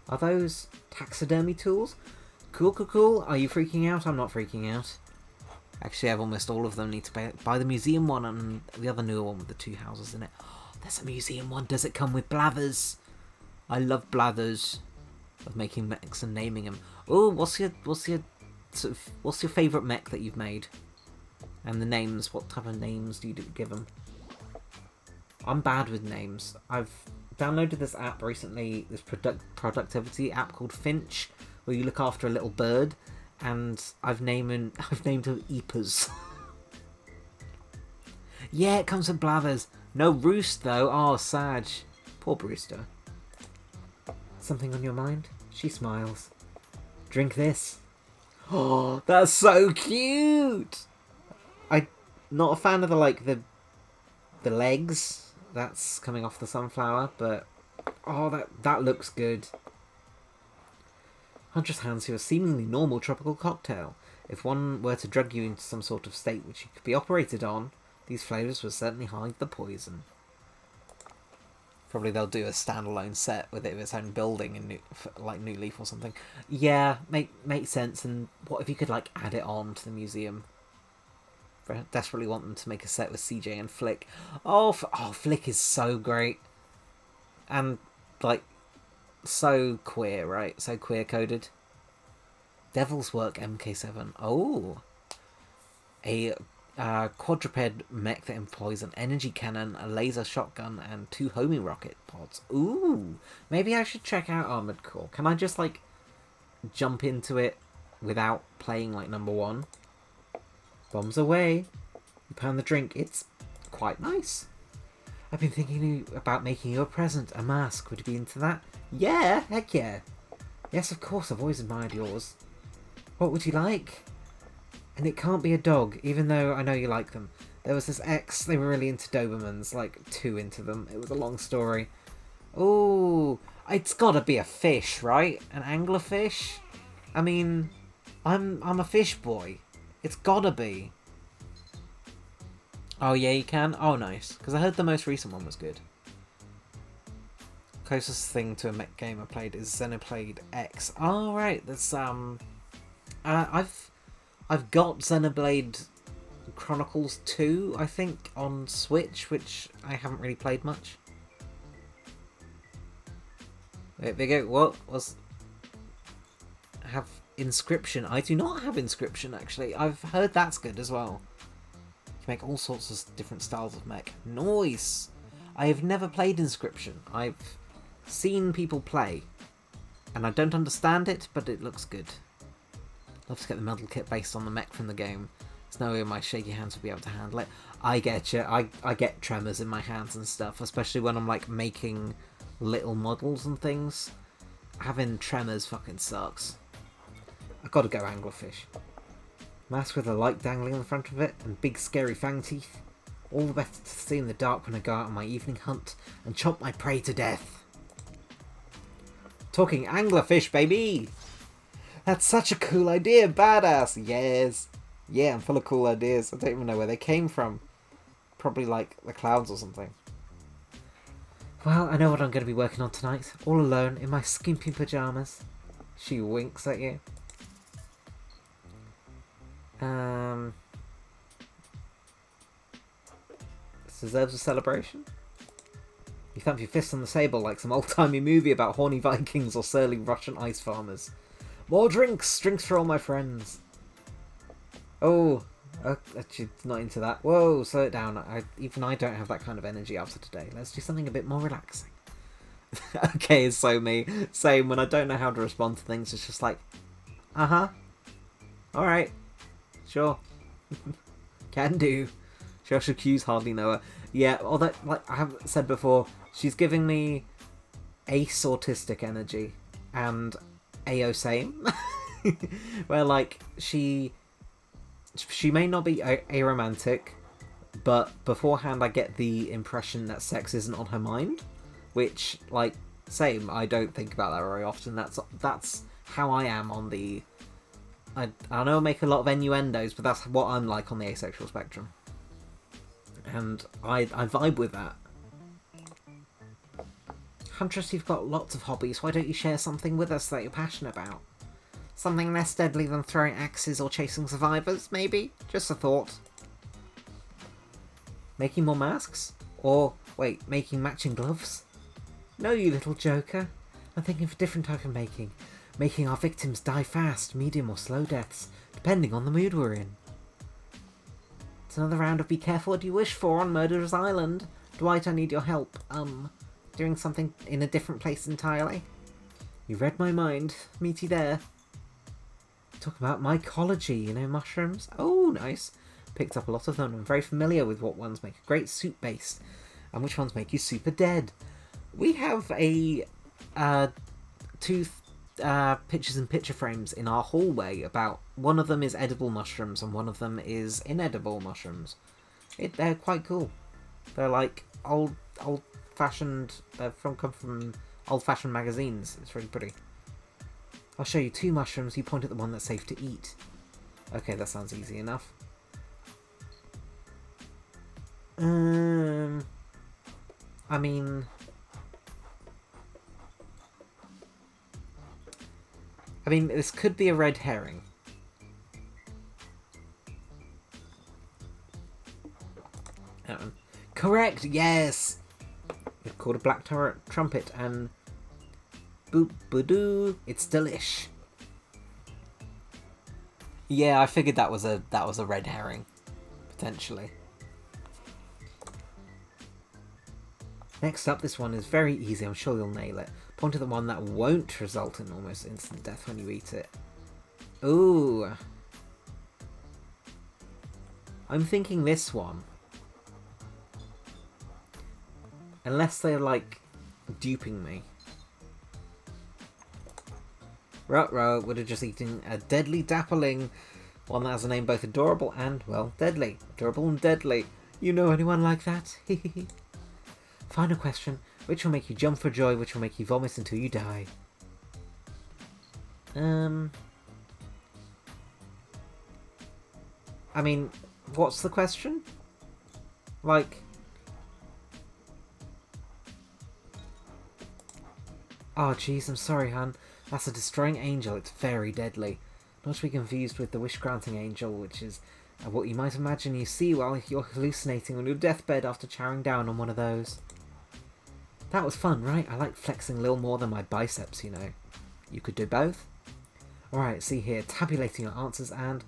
Are those taxidermy tools? Cool, cool, cool. Are you freaking out? I'm not freaking out. Actually, I have almost all of them. Need to buy the museum one and the other newer one with the 2 houses in it. Oh, there's a museum one. Does it come with blathers? I love blathers of making mechs and naming them. Oh, what's your favourite mech that you've made? And the names. What type of names do you give them? I'm bad with names. I've downloaded this app recently, this productivity app called Finch, where you look after a little bird, and I've named him Eepers. Yeah, it comes with blathers. No roost though. Oh, Sag. Poor Brewster. Something on your mind? She smiles. Drink this. Oh, that's so cute. I'm not a fan of the legs that's coming off the sunflower, but oh, that looks good. Huntress hands you a seemingly normal tropical cocktail. If one were to drug you into some sort of state which you could be operated on, these flavours would certainly hide the poison. Probably they'll do a standalone set with it of its own building in New Leaf or something. Yeah, makes sense. And what if you could like add it on to the museum? I desperately want them to make a set with CJ and Flick. Oh, Flick is so great. And, like, so queer, right? So queer-coded. Devil's Work MK7. Oh. A quadruped mech that employs an energy cannon, a laser shotgun, and 2 homing rocket pods. Ooh. Maybe I should check out Armoured Core. Can I just, like, jump into it without playing, like, number 1? Bombs away. You pound the drink. It's quite nice. I've been thinking about making you a present, a mask. Would you be into that? Yeah, heck yeah. Yes, of course, I've always admired yours. What would you like? And it can't be a dog, even though I know you like them. There was this ex, they were really into Dobermans, like 2 into them. It was a long story. Ooh, it's gotta be a fish, right? An anglerfish? I mean, I'm a fish boy. It's gotta be. Oh yeah, you can? Oh nice. Because I heard the most recent one was good. Closest thing to a mech game I played is Xenoblade X. Oh right, that's I've got Xenoblade Chronicles 2, I think, on Switch, which I haven't really played much. Wait, Viggo, what was... have Inscription? I do not have Inscription, actually. I've heard that's good as well. You can make all sorts of different styles of mech. Nice! I have never played Inscription. I've seen people play, and I don't understand it, but it looks good. Love to get the medal kit based on the mech from the game. There's no way my shaky hands would be able to handle it. I get you. I get tremors in my hands and stuff, especially when I'm like making little models and things. Having tremors fucking sucks. I've got to go anglerfish. Mask with a light dangling in the front of it and big scary fang teeth. All the better to see in the dark when I go out on my evening hunt and chomp my prey to death. Talking anglerfish, baby! That's such a cool idea, badass! Yes! Yeah, I'm full of cool ideas. I don't even know where they came from. Probably like the clouds or something. Well, I know what I'm going to be working on tonight. All alone in my skimpy pyjamas. She winks at you. This deserves a celebration. You thump your fist on the table like some old-timey movie about horny Vikings or surly Russian ice farmers. More drinks! Drinks for all my friends. Oh, actually not into that. Whoa, slow it down. Even I don't have that kind of energy after today. Let's do something a bit more relaxing. Okay, it's so me. Same, when I don't know how to respond to things, it's just like, uh-huh. Alright. Sure. Can do. Social cues hardly know her. Yeah, although, like I have said before, she's giving me ace autistic energy and AO same. Where, like, she may not be aromantic, but beforehand I get the impression that sex isn't on her mind, which, like, same, I don't think about that very often. That's how I am on the... I know I make a lot of innuendos, but that's what I'm like on the asexual spectrum. And I vibe with that. Huntress, you've got lots of hobbies. Why don't you share something with us that you're passionate about? Something less deadly than throwing axes or chasing survivors, maybe? Just a thought. Making more masks? Or, wait, making matching gloves? No, you little joker. I'm thinking of a different type of making. Making our victims die fast, medium or slow deaths, depending on the mood we're in. It's another round of Be Careful What You Wish For on Murderer's Island. Dwight, I need your help. Doing something in a different place entirely. You read my mind. Meaty there. Talk about mycology, you know, mushrooms. Oh, nice. Picked up a lot of them. I'm very familiar with what ones make a great soup base and which ones make you super dead. We have a two pictures and picture frames in our hallway about one of them is edible mushrooms and one of them is inedible mushrooms. They're quite cool. They're like old fashioned. Come from old fashioned magazines. It's really pretty. I'll show you two mushrooms. You point at the one that's safe to eat. Okay, that sounds easy enough. I mean, this could be a red herring. Correct, yes! It's called a black trumpet, and boop ba-doo, it's delish. Yeah, I figured that was a red herring, potentially. Next up, this one is very easy, I'm sure you'll nail it. Point at the one that won't result in almost instant death when you eat it. Ooh. I'm thinking this one. Unless they're, like, duping me. Ruh-roh would have just eaten a deadly dapperling. One that has a name both adorable and, well, deadly. Adorable and deadly. You know anyone like that? Hehehe. Final question. Which will make you jump for joy, which will make you vomit until you die? I mean, what's the question? Like... Oh, jeez, I'm sorry, hun. That's a destroying angel. It's very deadly. Not to be confused with the wish-granting angel, which is what you might imagine you see while you're hallucinating on your deathbed after chowing down on one of those. That was fun, right? I like flexing a little more than my biceps, you know. You could do both? Alright, see here, tabulating your answers and...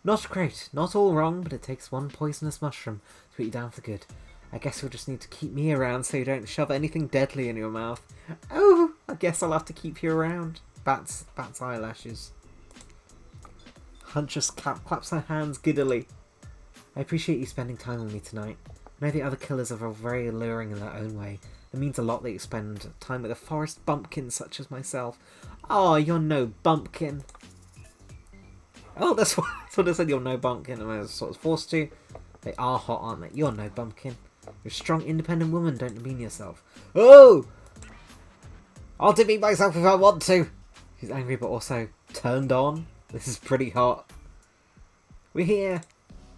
Not great, not all wrong, but it takes one poisonous mushroom to put you down for good. I guess you'll just need to keep me around so you don't shove anything deadly in your mouth. Oh, I guess I'll have to keep you around. Bat's eyelashes. Huntress claps her hands giddily. I appreciate you spending time with me tonight. I know the other killers are very alluring in their own way. It means a lot that you spend time with a forest bumpkin such as myself. Oh, you're no bumpkin. Oh, that's what I said, you're no bumpkin. I was sort of forced to. They are hot, aren't they? You're no bumpkin. You're a strong, independent woman, don't demean yourself. Oh! I'll demean myself if I want to. She's angry but also turned on. This is pretty hot. We're here.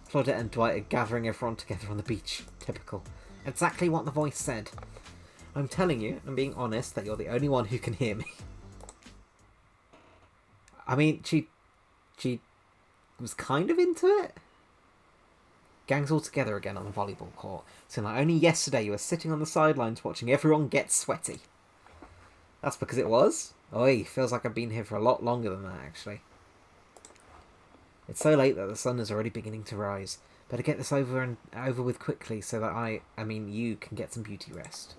Claudette and Dwight are gathering everyone together on the beach. Typical. Exactly what the voice said. I'm telling you, and being honest, that you're the only one who can hear me. I mean, she was kind of into it. Gang's all together again on the volleyball court. So like only yesterday you were sitting on the sidelines watching everyone get sweaty. That's because it was? Oi, feels like I've been here for a lot longer than that, actually. It's so late that the sun is already beginning to rise. Better get this over with quickly so that I mean you, can get some beauty rest.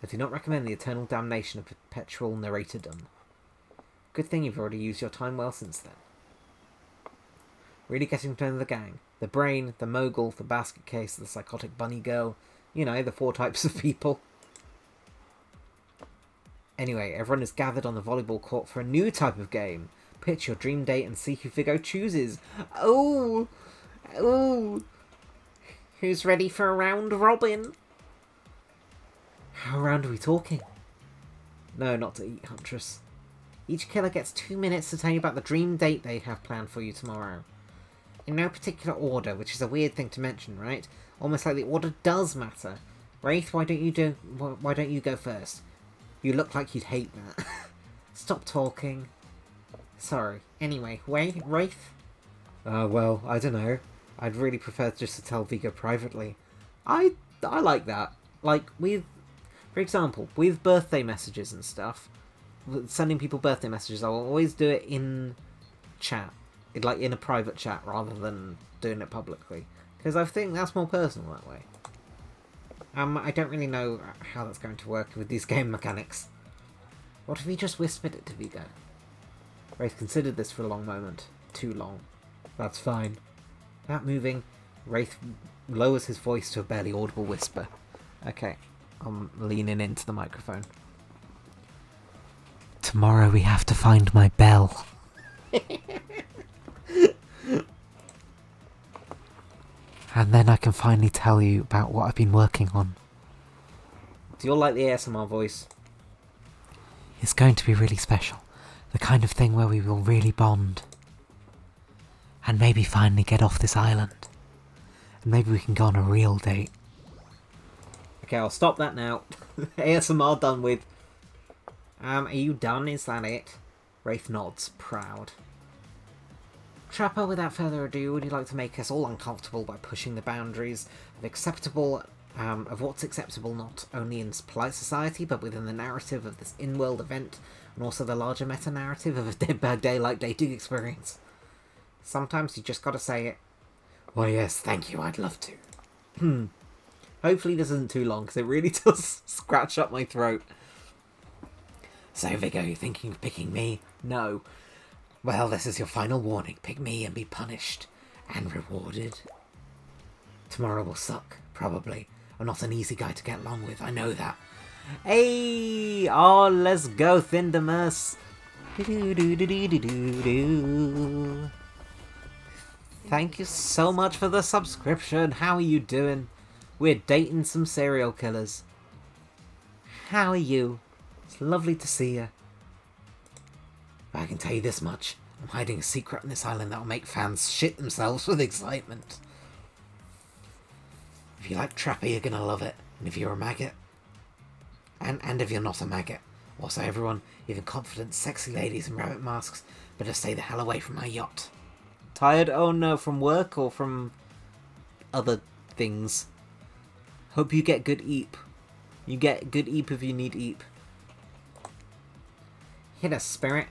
I do not recommend the eternal damnation of perpetual narratordom. Good thing you've already used your time well since then. Really getting to know the gang. The brain, the mogul, the basket case, the psychotic bunny girl. You know, the 4 types of people. Anyway, everyone is gathered on the volleyball court for a new type of game. Pitch your dream date and see who Viggo chooses. Oh! Oh! Who's ready for a round robin? How round are we talking? No, not to eat, Huntress. Each killer gets 2 minutes to tell you about the dream date they have planned for you tomorrow. In no particular order, which is a weird thing to mention, right? Almost like the order does matter. Wraith, why don't you go first? You look like you'd hate that. Stop talking. Sorry. Anyway, Wraith? Well, I don't know. I'd really prefer just to tell Viggo privately. I like that. Like, for example, with birthday messages and stuff, sending people birthday messages, I'll always do it in chat. Like, in a private chat, rather than doing it publicly. Because I think that's more personal that way. I don't really know how that's going to work with these game mechanics. What if he just whispered it to Viggo? Wraith considered this for a long moment. Too long. That's fine. Without moving, Wraith lowers his voice to a barely audible whisper. Okay, I'm leaning into the microphone. Tomorrow we have to find my bell. And then I can finally tell you about what I've been working on. Do you all like the ASMR voice? It's going to be really special. The kind of thing where we will really bond. And maybe finally get off this island. And maybe we can go on a real date. Okay, I'll stop that now. ASMR done with. Are you done? Is that it? Wraith nods, proud. Trapper, without further ado, would you like to make us all uncomfortable by pushing the boundaries of what's acceptable not only in polite society, but within the narrative of this in-world event, and also the larger meta-narrative of a Dead by Daylight dating experience? Sometimes you just gotta say it. Well, yes, thank you, I'd love to. Hopefully this isn't too long, because it really does scratch up my throat. So, Viggo, you thinking of picking me? No. Well, this is your final warning. Pick me and be punished. And rewarded. Tomorrow will suck, probably. I'm not an easy guy to get along with, I know that. Hey! Oh, let's go, Thindamus! Thank you so much for the subscription. How are you doing? We're dating some serial killers. How are you? It's lovely to see you. I can tell you this much. I'm hiding a secret on this island that will make fans shit themselves with excitement. If you like Trapper, you're gonna love it. And if you're a maggot, and if you're not a maggot, also everyone, even confident, sexy ladies in rabbit masks, better stay the hell away from my yacht. Tired? Oh no, from work or from other things? Hope you get good eep. You get good eep if you need eep. Hit a spirit.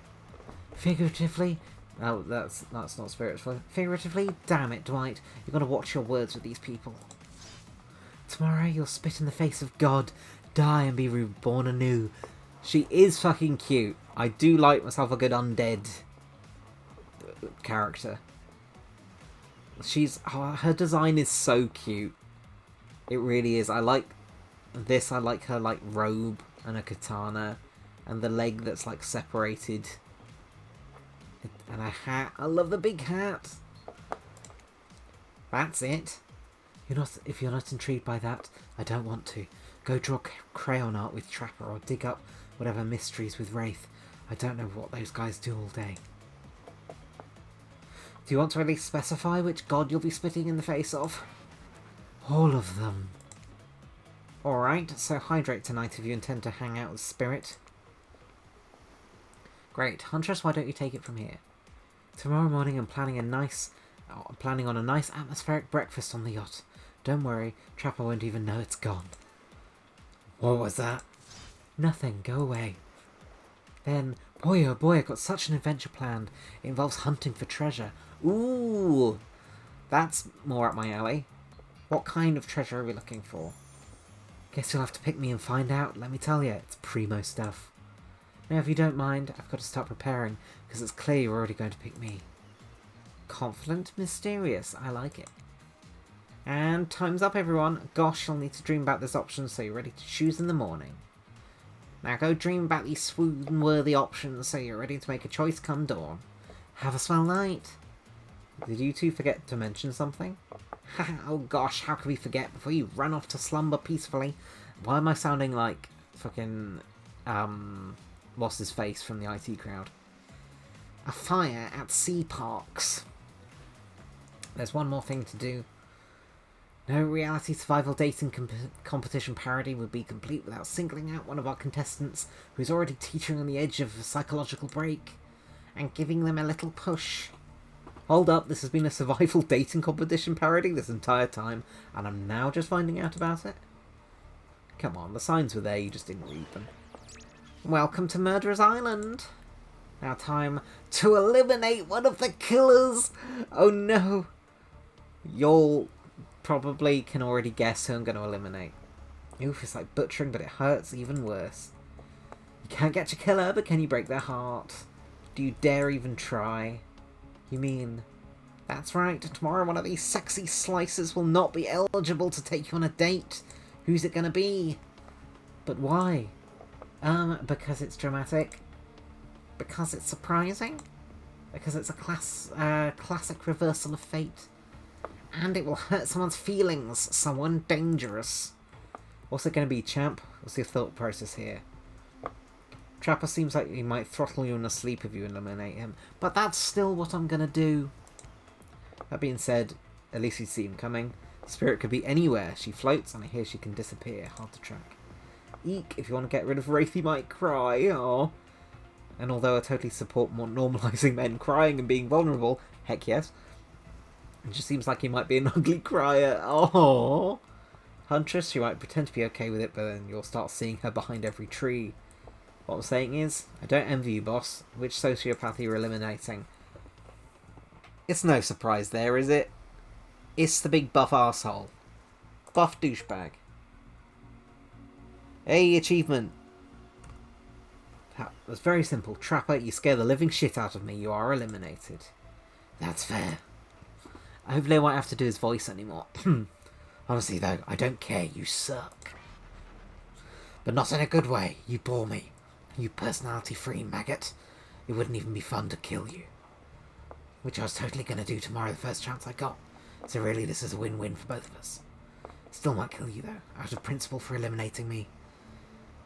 Figuratively? Oh, that's not spiritual. Figuratively? Damn it, Dwight. You've got to watch your words with these people. Tomorrow you'll spit in the face of God, die and be reborn anew. She is fucking cute. I do like myself a good undead character. Her design is so cute. It really is. I like this. I like her like robe and a katana, and the leg that's like separated, and a hat. I love the big hat. That's it. If you're not intrigued by that, I don't want to. Go draw crayon art with Trapper or dig up whatever mysteries with Wraith. I don't know what those guys do all day. Do you want to at least specify which god you'll be spitting in the face of? All of them. Alright, so hydrate tonight if you intend to hang out with Spirit. Great. Huntress, why don't you take it from here? Tomorrow morning I'm planning on a nice atmospheric breakfast on the yacht. Don't worry, Trapper won't even know it's gone. What was that? Nothing, go away. Then, boy oh boy, I've got such an adventure planned. It involves hunting for treasure. Ooh! That's more up my alley. What kind of treasure are we looking for? Guess you'll have to pick me and find out. Let me tell you, it's primo stuff. Now, if you don't mind, I've got to start preparing, because it's clear you're already going to pick me. Confident, mysterious. I like it. And time's up, everyone. Gosh, you'll need to dream about this option so you're ready to choose in the morning. Now go dream about these swoon-worthy options so you're ready to make a choice come dawn. Have a swell night. Did you two forget to mention something? Oh gosh, how could we forget before you run off to slumber peacefully? Why am I sounding like fucking, what's his face from the IT crowd? A fire at Sea Parks. There's one more thing to do. No reality survival dating competition parody would be complete without singling out one of our contestants who's already teetering on the edge of a psychological break and giving them a little push. Hold up, this has been a survival dating competition parody this entire time, and I'm now just finding out about it? Come on, the signs were there, you just didn't read them. Welcome to Murderer's Island. Now time to eliminate one of the killers. Oh no. You'll probably can already guess who I'm going to eliminate. Oof, it's like butchering, but it hurts even worse. You can't get your killer, but can you break their heart? Do you dare even try? You mean... That's right, tomorrow one of these sexy slices will not be eligible to take you on a date. Who's it going to be? But why? Because it's dramatic. Because it's surprising. Because it's a classic reversal of fate. And it will hurt someone's feelings. Someone dangerous. What's it going to be, champ? What's your thought process here? Trapper seems like he might throttle you in a sleep if you eliminate him. But that's still what I'm going to do. That being said, at least you see him coming. Spirit could be anywhere. She floats and I hear she can disappear. Hard to track. Eek, if you want to get rid of Wraith, you might cry. Aww. And although I totally support more normalising men crying and being vulnerable, heck yes. It just seems like he might be an ugly crier. Oh, Huntress, she might pretend to be okay with it, but then you'll start seeing her behind every tree. What I'm saying is, I don't envy you, boss. Which sociopath are you eliminating? It's no surprise there, is it? It's the big buff arsehole. Buff douchebag. Hey, achievement. That's very simple. Trapper, you scare the living shit out of me. You are eliminated. That's fair. Hopefully I won't have to do his voice anymore. Honestly though, I don't care, you suck. But not in a good way, you bore me. You personality-free maggot. It wouldn't even be fun to kill you. Which I was totally going to do tomorrow the first chance I got. So really this is a win-win for both of us. Still might kill you though, out of principle for eliminating me.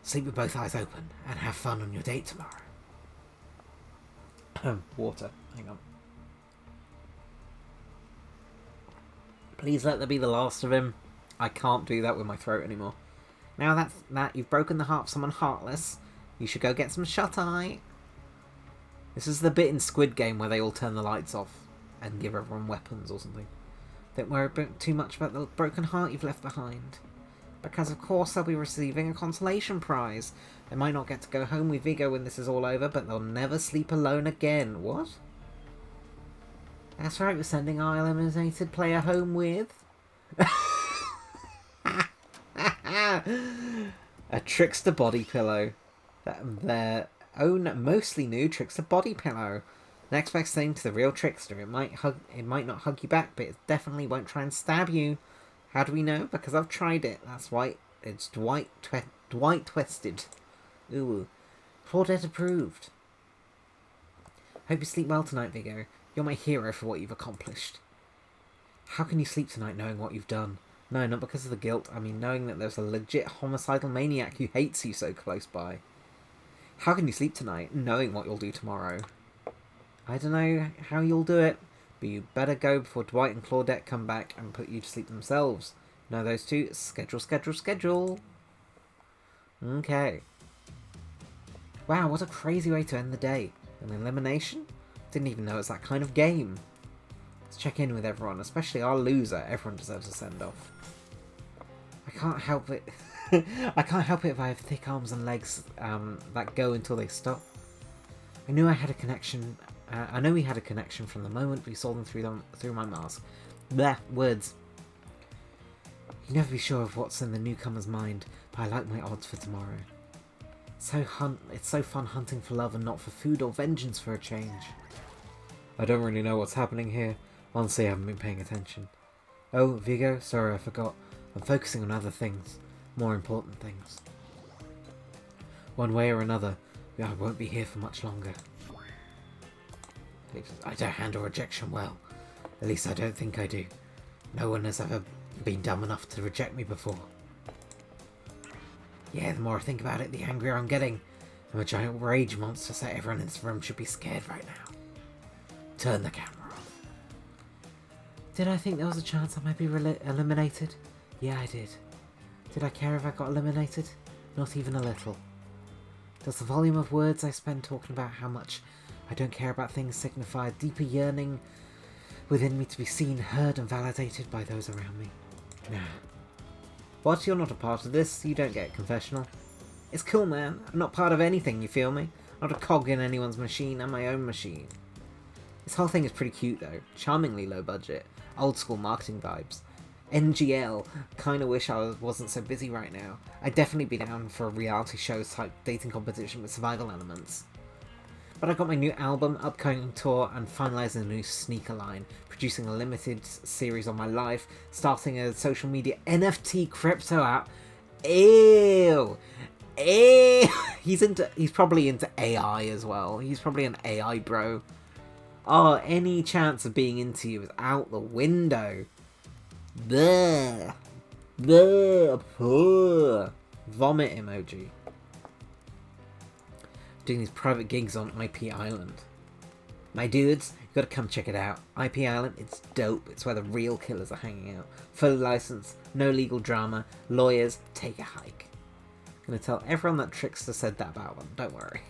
Sleep with both eyes open, and have fun on your date tomorrow. Water, hang on. Please let there be the last of him. I can't do that with my throat anymore. Now that you've broken the heart of someone heartless, you should go get some shut-eye. This is the bit in Squid Game where they all turn the lights off and give everyone weapons or something. Don't worry too much about the broken heart you've left behind. Because of course they'll be receiving a consolation prize. They might not get to go home with Viggo when this is all over, but they'll never sleep alone again. What? That's right, we're sending our eliminated player home with... a trickster body pillow. Their own mostly new trickster body pillow. Next best thing to the real trickster. It might not hug you back, but it definitely won't try and stab you. How do we know? Because I've tried it. That's why it's Dwight Twisted. Ooh. Claudette approved. Hope you sleep well tonight, Viggo. You're my hero for what you've accomplished. How can you sleep tonight knowing what you've done? No, not because of the guilt. I mean, knowing that there's a legit homicidal maniac who hates you so close by. How can you sleep tonight knowing what you'll do tomorrow? I don't know how you'll do it, but you better go before Dwight and Claudette come back and put you to sleep themselves. No, those two. Schedule. Okay. Wow, what a crazy way to end the day. An elimination? Didn't even know it was that kind of game. Let's check in with everyone, especially our loser. Everyone deserves a send-off. I can't help it. I can't help it if I have thick arms and legs that go until they stop. I knew I had a connection. I know we had a connection from the moment we saw them through my mask. Bleh, words. You never be sure of what's in the newcomer's mind, but I like my odds for tomorrow. It's so fun hunting for love and not for food or vengeance for a change. I don't really know what's happening here. Honestly, I haven't been paying attention. Oh, Viggo, sorry I forgot. I'm focusing on other things. More important things. One way or another, I won't be here for much longer. I don't handle rejection well. At least I don't think I do. No one has ever been dumb enough to reject me before. Yeah, the more I think about it, the angrier I'm getting. I'm a giant rage monster, so everyone in this room should be scared right now. Turn the camera off. Did I think there was a chance I might be eliminated? Yeah, I did. Did I care if I got eliminated? Not even a little. Does the volume of words I spend talking about how much I don't care about things signify a deeper yearning within me to be seen, heard and validated by those around me? Nah. What? You're not a part of this? You don't get a confessional. It's cool, man. I'm not part of anything, you feel me? Not a cog in anyone's machine. I'm my own machine. This whole thing is pretty cute, though. Charmingly low budget. Old school marketing vibes. NGL. Kinda wish I wasn't so busy right now. I'd definitely be down for a reality show type dating competition with survival elements. But I got my new album, upcoming tour, and finalising a new sneaker line, producing a limited series on my life, starting a social media NFT crypto app. Ew! Ew! He's probably into AI as well. He's probably an AI bro. Oh, any chance of being into you is out the window. Bleh. Bleh. Puh. Vomit emoji. Doing these private gigs on IP Island. My dudes, you gotta come check it out. IP Island, it's dope. It's where the real killers are hanging out. Fully licensed, no legal drama, lawyers, take a hike. I'm gonna tell everyone that Trickster said that about them, don't worry.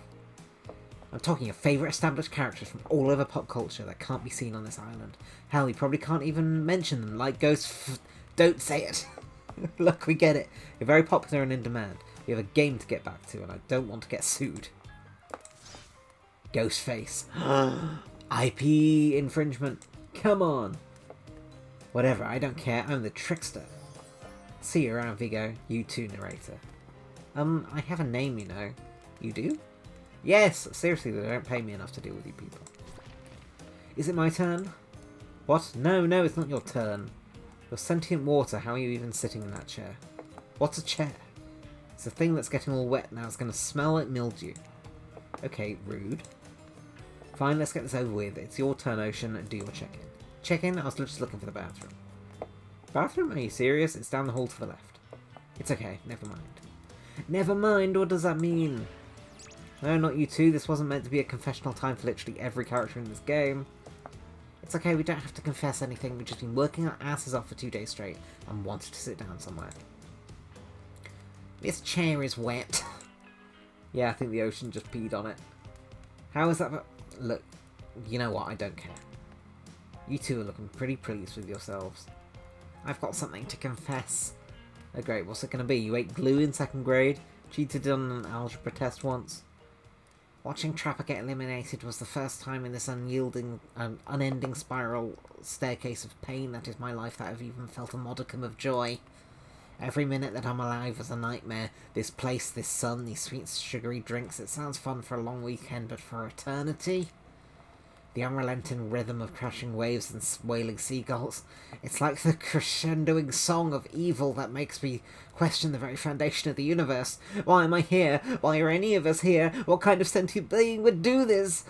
I'm talking of favourite established characters from all over pop culture that can't be seen on this island. Hell, you probably can't even mention them, like Don't say it! Look, we get it. You're very popular and in demand. We have a game to get back to, and I don't want to get sued. Ghostface. IP infringement. Come on. Whatever, I don't care. I'm the Trickster. See you around, Viggo. You too, narrator. I have a name, you know. You do? Yes! Seriously, they don't pay me enough to deal with you people. Is it my turn? What? No, it's not your turn. You're sentient water. How are you even sitting in that chair? What's a chair? It's a thing that's getting all wet now. It's going to smell like mildew. Okay, rude. Fine, let's get this over with. It's your turn, Ocean. Do your check-in. Check-in? I was just looking for the bathroom. Bathroom? Are you serious? It's down the hall to the left. It's okay. Never mind. Never mind? What does that mean? No, not you two. This wasn't meant to be a confessional time for literally every character in this game. It's okay, we don't have to confess anything. We've just been working our asses off for 2 days straight and wanted to sit down somewhere. This chair is wet. Yeah, I think the ocean just peed on it. How is that? Look, you know what? I don't care. You two are looking pretty pleased with yourselves. I've got something to confess. Oh great, what's it going to be? You ate glue in 2nd grade? Cheated on an algebra test once? Watching Trapper get eliminated was the first time in this unending spiral staircase of pain that is my life that I've even felt a modicum of joy. Every minute that I'm alive is a nightmare. This place, this sun, these sweet sugary drinks, it sounds fun for a long weekend, but for eternity? The unrelenting rhythm of crashing waves and wailing seagulls. It's like the crescendoing song of evil that makes me question the very foundation of the universe. Why am I here? Why are any of us here? What kind of sentient being would do this?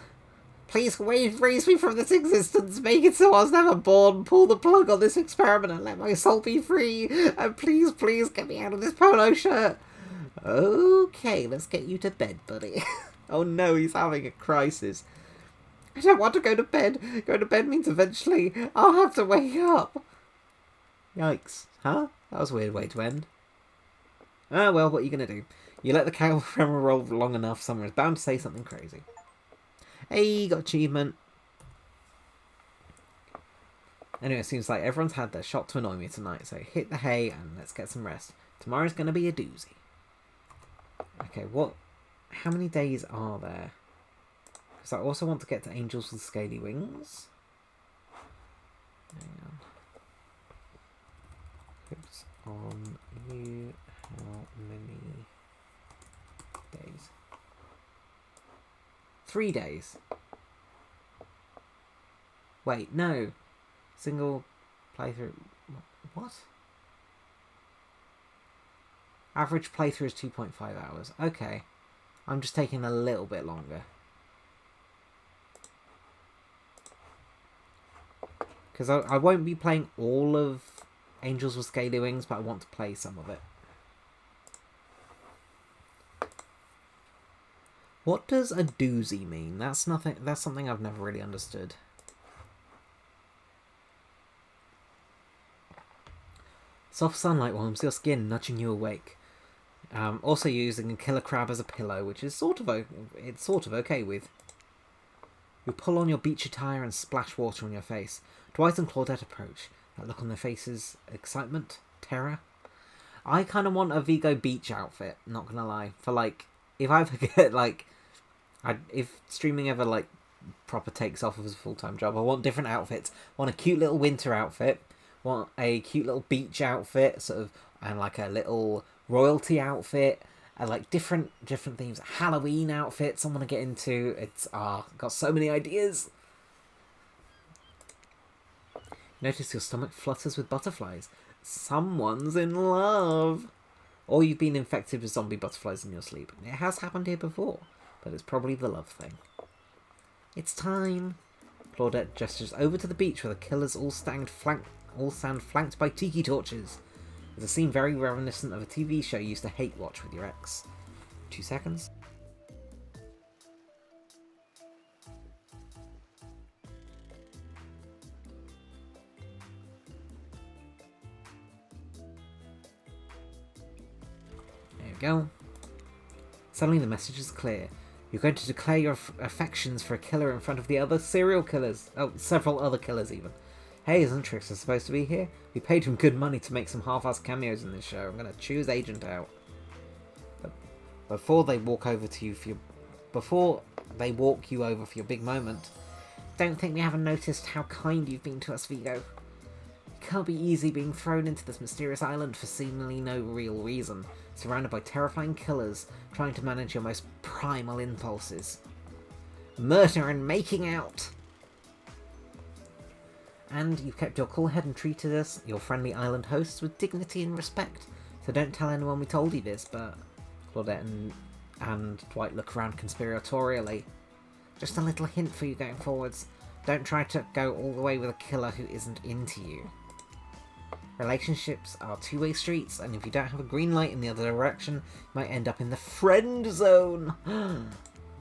Please raise me from this existence. Make it so I was never born. Pull the plug on this experiment and let my soul be free. And please, please get me out of this polo shirt. Okay, let's get you to bed, buddy. Oh no, he's having a crisis. I don't want to go to bed. Going to bed means eventually I'll have to wake up. Yikes. Huh? That was a weird way to end. Ah, well, what are you going to do? You let the camera roll long enough, someone is bound to say something crazy. Hey, got achievement. Anyway, it seems like everyone's had their shot to annoy me tonight, so hit the hay and let's get some rest. Tomorrow's going to be a doozy. Okay, what? How many days are there? Because I also want to get to Angels with Scaly Wings. Hang on. Focus on you. How many days? 3 days. Wait, no. Single playthrough. What? Average playthrough is 2.5 hours. Okay. I'm just taking a little bit longer. Because I won't be playing all of Angels with Scaly Wings, but I want to play some of it. What does a doozy mean? That's something I've never really understood. Soft sunlight warms your skin, nudging you awake. Also using a killer crab as a pillow, which is sort of okay with. You pull on your beach attire and splash water on your face. Dwight and Claudette approach. That look on their faces, excitement, terror. I kind of want a Viggo beach outfit, not gonna lie. For like, if I ever get like, if streaming ever like proper takes off as a full-time job, I want different outfits. I want a cute little winter outfit. Want a cute little beach outfit, sort of, and like a little royalty outfit. And like different themes. Halloween outfits I want to get into. It's got so many ideas. Notice your stomach flutters with butterflies. Someone's in love. Or you've been infected with zombie butterflies in your sleep. It has happened here before, but it's probably the love thing. It's time. Claudette gestures over to the beach where the killers all stand flanked by tiki torches. It's a scene very reminiscent of a TV show you used to hate watch with your ex. 2 seconds. There we go. Suddenly the message is clear. You're going to declare your affections for a killer in front of the other serial killers. Oh, several other killers even. Hey, isn't Trickster supposed to be here? We paid him good money to make some half-assed cameos in this show. I'm going to choose Agent out. But before they walk over to you for your... Before they walk you over for your big moment, don't think we haven't noticed how kind you've been to us, Viggo. It can't be easy being thrown into this mysterious island for seemingly no real reason, surrounded by terrifying killers, trying to manage your most primal impulses. Murder and making out! And you've kept your cool head and treated us, your friendly island hosts, with dignity and respect. So don't tell anyone we told you this, but Claudette and Dwight look around conspiratorially. Just a little hint for you going forwards. Don't try to go all the way with a killer who isn't into you. Relationships are two-way streets, and if you don't have a green light in the other direction, you might end up in the friend zone.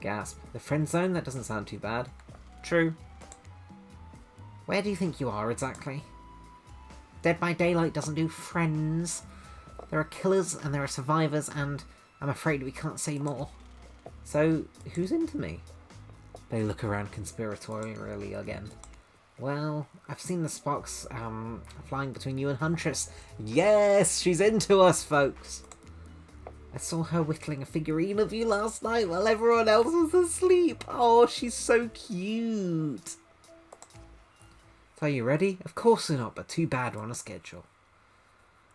Gasp. The friend zone? That doesn't sound too bad. True. Where do you think you are, exactly? Dead by Daylight doesn't do friends. There are killers and there are survivors, and I'm afraid we can't say more. So, who's into me? They look around conspiratorially again. Well, I've seen the sparks flying between you and Huntress. Yes, she's into us, folks. I saw her whittling a figurine of you last night while everyone else was asleep. Oh, she's so cute. So, are you ready? Of course we're not, but too bad we're on a schedule.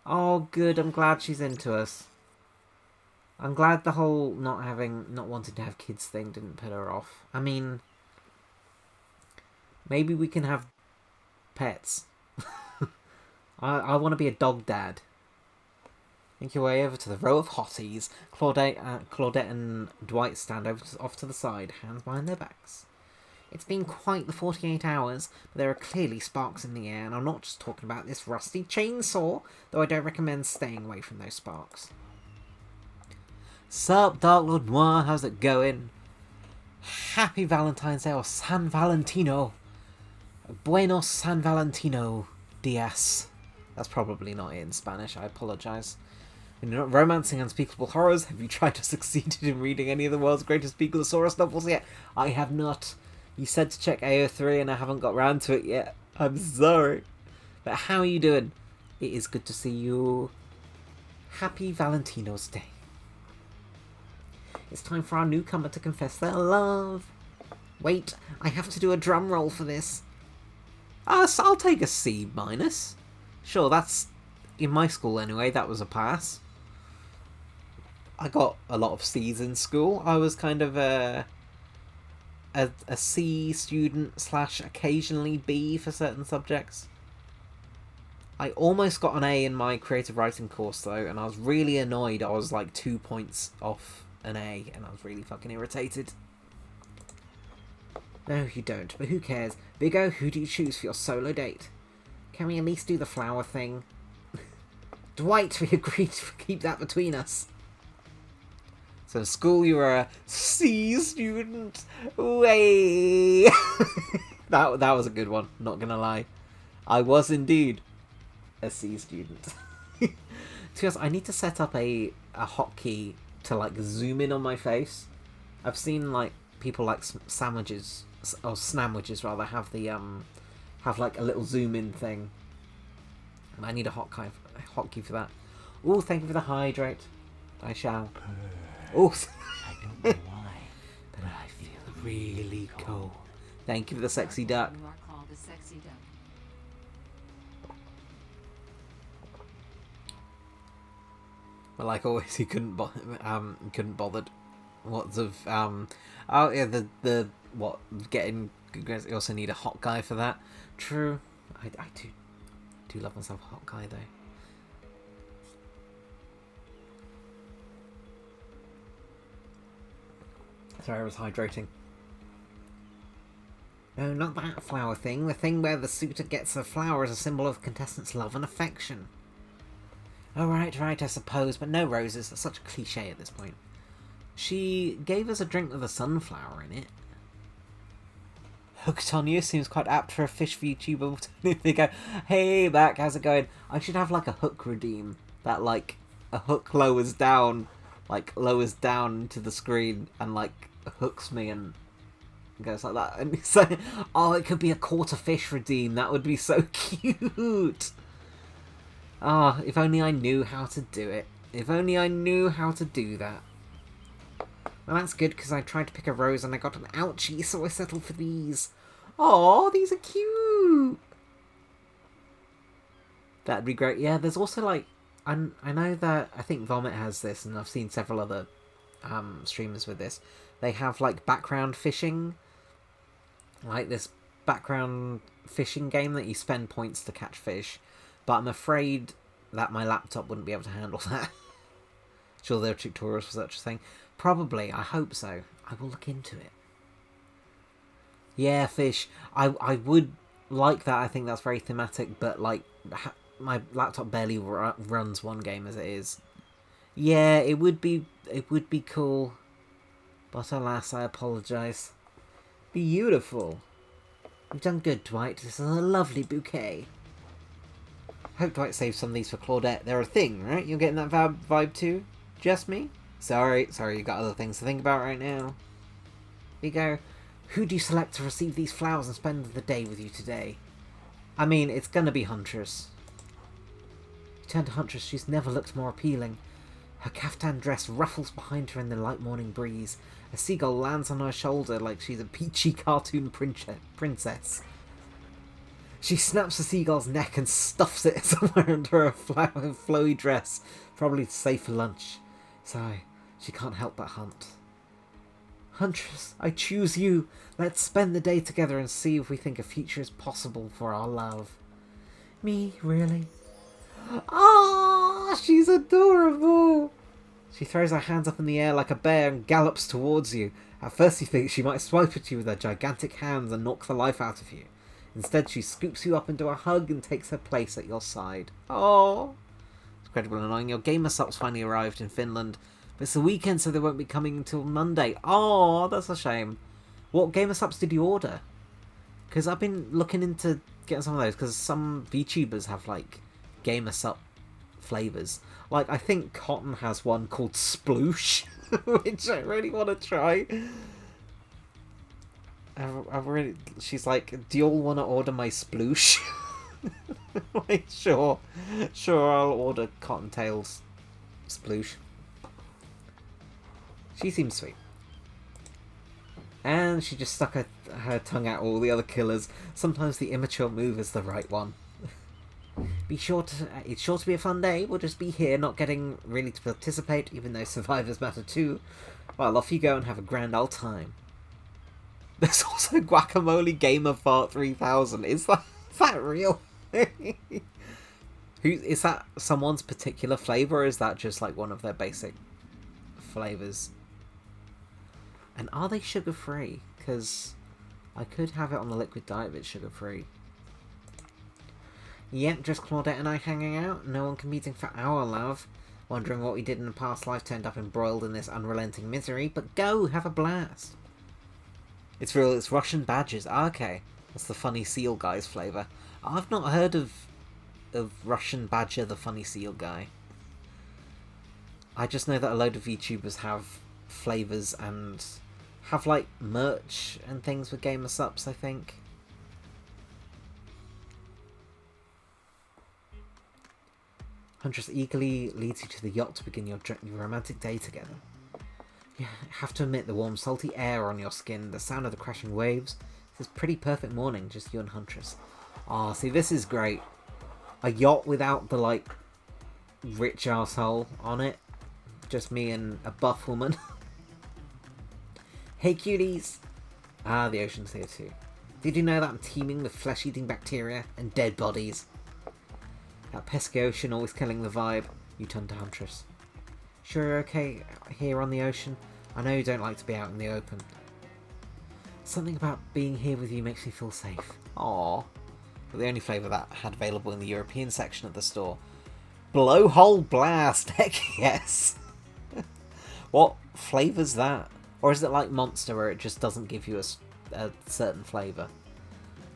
Oh, good. I'm glad she's into us. I'm glad the whole not wanting to have kids thing didn't put her off. I mean, maybe we can have pets. I want to be a dog dad. Make your way over to the row of hotties. Claudette and Dwight stand off to the side, hands behind their backs. It's been quite the 48 hours, but there are clearly sparks in the air, and I'm not just talking about this rusty chainsaw, though I don't recommend staying away from those sparks. Sup, Dark Lord Noir, how's it going? Happy Valentine's Day, or San Valentino. Buenos San Valentino Dias. That's probably not in Spanish, I apologise. When you're not romancing unspeakable horrors, have you tried to succeed in reading any of the world's greatest Beaglesaurus novels yet? I have not. You said to check AO3 and I haven't got round to it yet. I'm sorry. But how are you doing? It is good to see you. Happy Valentino's Day. It's time for our newcomer to confess their love. Wait, I have to do a drum roll for this. So I'll take a C minus. Sure, that's... in my school anyway, that was a pass. I got a lot of C's in school. I was kind of a C student / occasionally B for certain subjects. I almost got an A in my creative writing course though, and I was really annoyed. I was like 2 points off an A, and I was really fucking irritated. No, you don't, but who cares? Viggo, who do you choose for your solo date? Can we at least do the flower thing? Dwight, we agreed to keep that between us. So in school you were a C student. Way. that was a good one, not gonna lie. I was indeed a C student. To be honest, I need to set up a hotkey to like zoom in on my face. I've seen like people like sandwiches or snamwiches rather have the have like a little zoom in thing. And I need a hotkey for that. Oh, thank you for the hydrate. I shall. Oh, I don't know why, but I feel really cold. Thank you for the sexy duck. You are called a sexy duck. But like always, he couldn't bothered. What's of oh yeah, the what getting good grades. You also need a hot guy for that. True, I do love myself a hot guy though. Sorry, I was hydrating. No, not that flower thing. The thing where the suitor gets a flower as a symbol of the contestant's love and affection. Oh, right, I suppose, but no roses. That's such a cliche at this point. She gave us a drink with a sunflower in it. Hooked on You seems quite apt for a fish VTuber. They go, hey, back, how's it going? I should have, like, a hook redeem. That, like, a hook lowers down into the screen and, like, hooks me and goes like that. And it's like, oh, it could be a quarter fish redeem. That would be so cute. Ah, oh, if only I knew how to do it. If only I knew how to do that. Well, that's good, because I tried to pick a rose and I got an ouchie, so I settled for these. Oh, these are cute! That'd be great. Yeah, there's also, like, I know that, I think Vomit has this, and I've seen several other streamers with this. They have, like, background fishing. Like, this background fishing game that you spend points to catch fish. But I'm afraid that my laptop wouldn't be able to handle that. Sure, there are tutorials for such a thing. Probably, I hope so. I will look into it. Yeah, fish. I would like that. I think that's very thematic, but like my laptop barely runs one game as it is. Yeah, it would be cool. But alas, I apologise. Beautiful. You've done good, Dwight. This is a lovely bouquet. Hope Dwight saved some of these for Claudette. They're a thing, right? You're getting that vibe too? Just me? Sorry, you got other things to think about right now. Viggo, who do you select to receive these flowers and spend the day with you today? I mean, it's gonna be Huntress. You turn to Huntress, she's never looked more appealing. Her caftan dress ruffles behind her in the light morning breeze. A seagull lands on her shoulder like she's a peachy cartoon princess. She snaps the seagull's neck and stuffs it somewhere under her flowy dress, probably to save for lunch. Sigh, she can't help but hunt. Huntress, I choose you. Let's spend the day together and see if we think a future is possible for our love. Me, really? Ah, she's adorable. She throws her hands up in the air like a bear and gallops towards you. At first you think she might swipe at you with her gigantic hands and knock the life out of you. Instead, she scoops you up into a hug and takes her place at your side. Oh, it's incredibly annoying. Your gamer subs finally arrived in Finland, but it's the weekend, so they won't be coming until Monday. Oh, that's a shame. What gamer subs did you order? Because I've been looking into getting some of those, because some VTubers have, like, gamer sub flavours. Like, I think Cotton has one called Sploosh, which I really want to try. She's like, do you all want to order my sploosh? Like, sure, I'll order Cottontail's sploosh. She seems sweet. And she just stuck her tongue out all the other killers. Sometimes the immature move is the right one. It's sure to be a fun day. We'll just be here, not getting really to participate, even though survivors matter too. Well, off you go and have a grand old time. There's also Guacamole Gamer Fart 3000. Is that real? Is that someone's particular flavour, or is that just like one of their basic flavours? And are they sugar-free? Because I could have it on the liquid diet if it's sugar-free. Yep, just Claudette and I hanging out. No one competing for our love. Wondering what we did in a past life to end up embroiled in this unrelenting misery. But go, have a blast. It's real, it's Russian badgers. Okay. That's the funny seal guy's flavour. I've not heard of Russian badger, the funny seal guy. I just know that a load of VTubers have flavours and have, like, merch and things with gamer subs, I think. Huntress eagerly leads you to the yacht to begin your romantic day together. You have to admit, the warm, salty air on your skin, the sound of the crashing waves. This is a pretty perfect morning, just you and Huntress. Ah, see, this is great. A yacht without the, like, rich arsehole on it. Just me and a buff woman. Hey, cuties! Ah, the ocean's here too. Did you know that I'm teeming with flesh-eating bacteria and dead bodies? That pesky ocean always killing the vibe. You turn to Huntress. Sure you're okay here on the ocean? I know you don't like to be out in the open. Something about being here with you makes me feel safe. Aww. But the only flavour that had available in the European section of the store. Blowhole Blast! Heck yes! What flavour's that? Or is it like Monster where it just doesn't give you a certain flavour?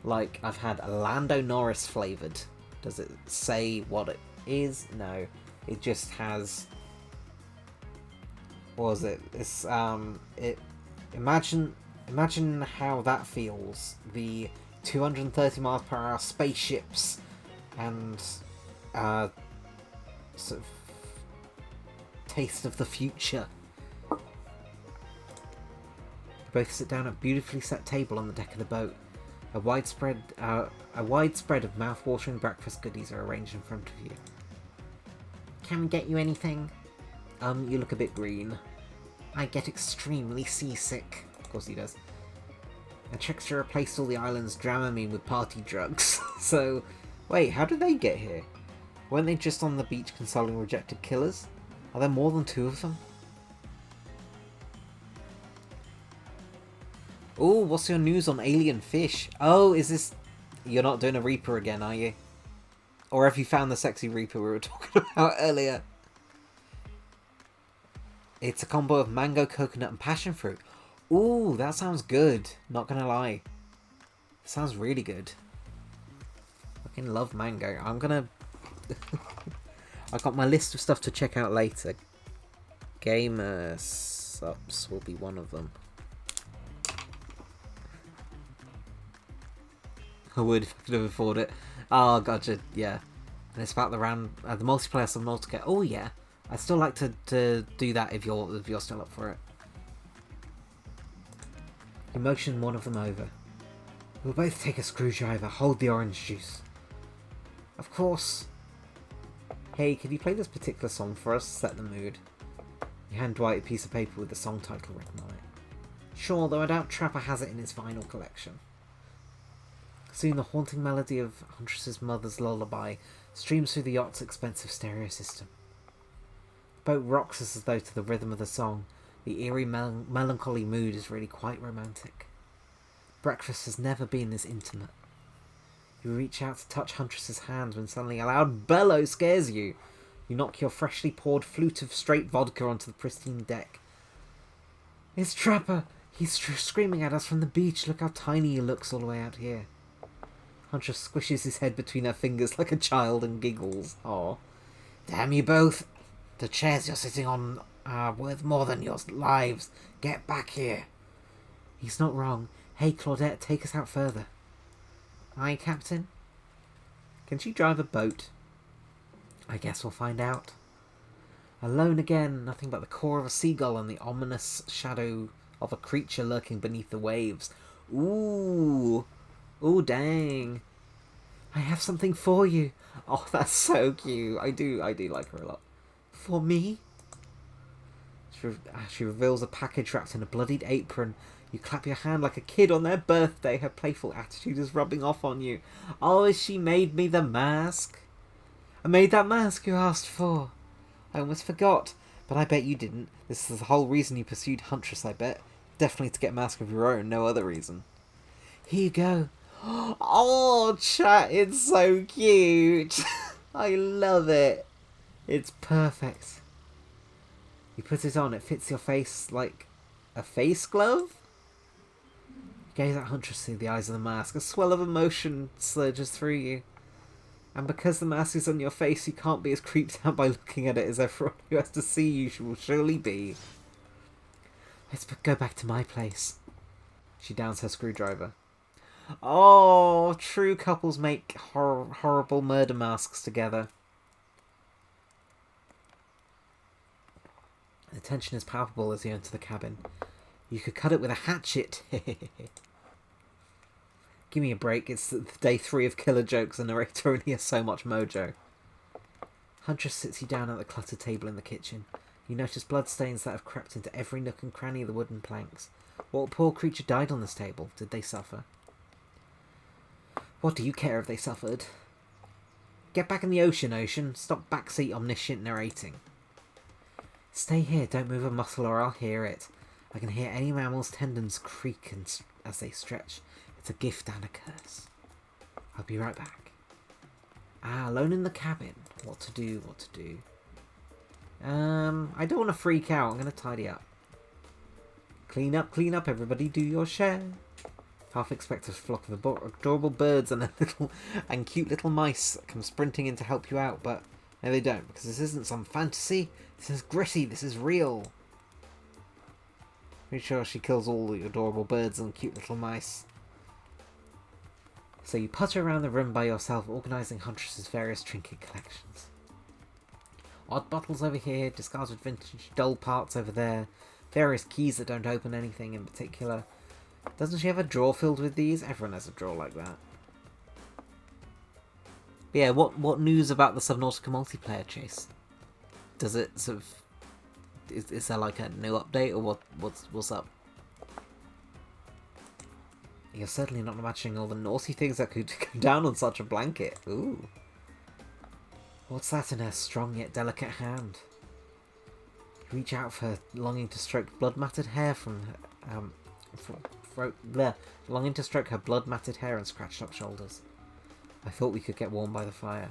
Like, I've had a Lando Norris flavoured. Does it say what it is? No. It just has... What was it? It's, imagine how that feels. The 230 miles per hour spaceships and, sort of taste of the future. You both sit down at a beautifully set table on the deck of the boat. A wide spread of mouth-watering breakfast goodies are arranged in front of you. Can we get you anything? You look a bit green. I get extremely seasick. Of course he does. A trickster replaced all the island's Dramamine with party drugs. So, wait, how did they get here? Weren't they just on the beach consoling rejected killers? Are there more than 2 of them? Oh, what's your news on alien fish? Oh, is this... You're not doing a Reaper again, are you? Or have you found the sexy Reaper we were talking about earlier? It's a combo of mango, coconut, and passion fruit. Ooh, that sounds good. Not gonna lie. Sounds really good. Fucking love mango. I'm gonna... I got my list of stuff to check out later. Gamer subs will be one of them. I would if I could afford it. Oh, gotcha. Yeah. And it's about the multiplayer Subnautica. Oh yeah, I'd still like to do that if you're still up for it. You motion one of them over. We'll both take a screwdriver. Hold the orange juice. Of course. Hey, could you play this particular song for us? Set the mood. You hand Dwight a piece of paper with the song title written on it. Sure, though I doubt Trapper has it in his vinyl collection. Soon the haunting melody of Huntress's mother's lullaby streams through the yacht's expensive stereo system. The boat rocks as though to the rhythm of the song. The eerie melancholy mood is really quite romantic. Breakfast has never been this intimate. You reach out to touch Huntress's hand when suddenly a loud bellow scares you. You knock your freshly poured flute of straight vodka onto the pristine deck. It's Trapper! He's screaming at us from the beach. Look how tiny he looks all the way out here. Huntress squishes his head between her fingers like a child and giggles. Aw. Damn you both! The chairs you're sitting on are worth more than your lives. Get back here. He's not wrong. Hey, Claudette, take us out further. Aye, Captain? Can she drive a boat? I guess we'll find out. Alone again, nothing but the core of a seagull and the ominous shadow of a creature lurking beneath the waves. Ooh. Ooh, dang. I have something for you. Oh, that's so cute. I do like her a lot. For me? She reveals a package wrapped in a bloodied apron. You clap your hand like a kid on their birthday. Her playful attitude is rubbing off on you. Oh, she made me the mask. I made that mask you asked for. I almost forgot, but I bet you didn't. This is the whole reason you pursued Huntress, I bet. Definitely to get a mask of your own, no other reason. Here you go. Oh, chat, it's so cute. I love it. It's perfect. You put it on, it fits your face like a face glove? You gaze at Huntress through the eyes of the mask. A swell of emotion surges through you. And because the mask is on your face, you can't be as creeped out by looking at it as everyone who has to see you will surely be. Let's go back to my place. She downs her screwdriver. Oh, true couples make horrible murder masks together. The tension is palpable as you enter the cabin. You could cut it with a hatchet. Give me a break, it's day 3 of killer jokes, the narrator only has so much mojo. Huntress sits you down at the cluttered table in the kitchen. You notice bloodstains that have crept into every nook and cranny of the wooden planks. What poor creature died on this table? Did they suffer? What do you care if they suffered? Get back in the ocean. Stop backseat omniscient narrating. Stay here, don't move a muscle or I'll hear it. I can hear any mammal's tendons creak as they stretch. It's a gift and a curse. I'll be right back. Alone in the cabin. What to do? I don't want to freak out. I'm going to tidy up. Clean up, everybody do your share. Half expect a flock of adorable birds and cute little mice come sprinting in to help you out, but no they don't, because this isn't some fantasy. This is gritty, this is real. Make sure she kills all the adorable birds and cute little mice. So you putter around the room by yourself, organising Huntress's various trinket collections. Odd bottles over here, discarded vintage doll parts over there, various keys that don't open anything in particular. Doesn't she have a drawer filled with these? Everyone has a drawer like that. But yeah, what news about the Subnautica multiplayer, Chase? Does it sort of... Is there like a new update, or what's up? You're certainly not imagining all the naughty things that could go down on such a blanket. Ooh. What's that in her strong yet delicate hand? You reach out for her, longing to stroke blood-matted hair from her, longing to stroke her blood-matted hair and scratched up shoulders. I thought we could get warm by the fire.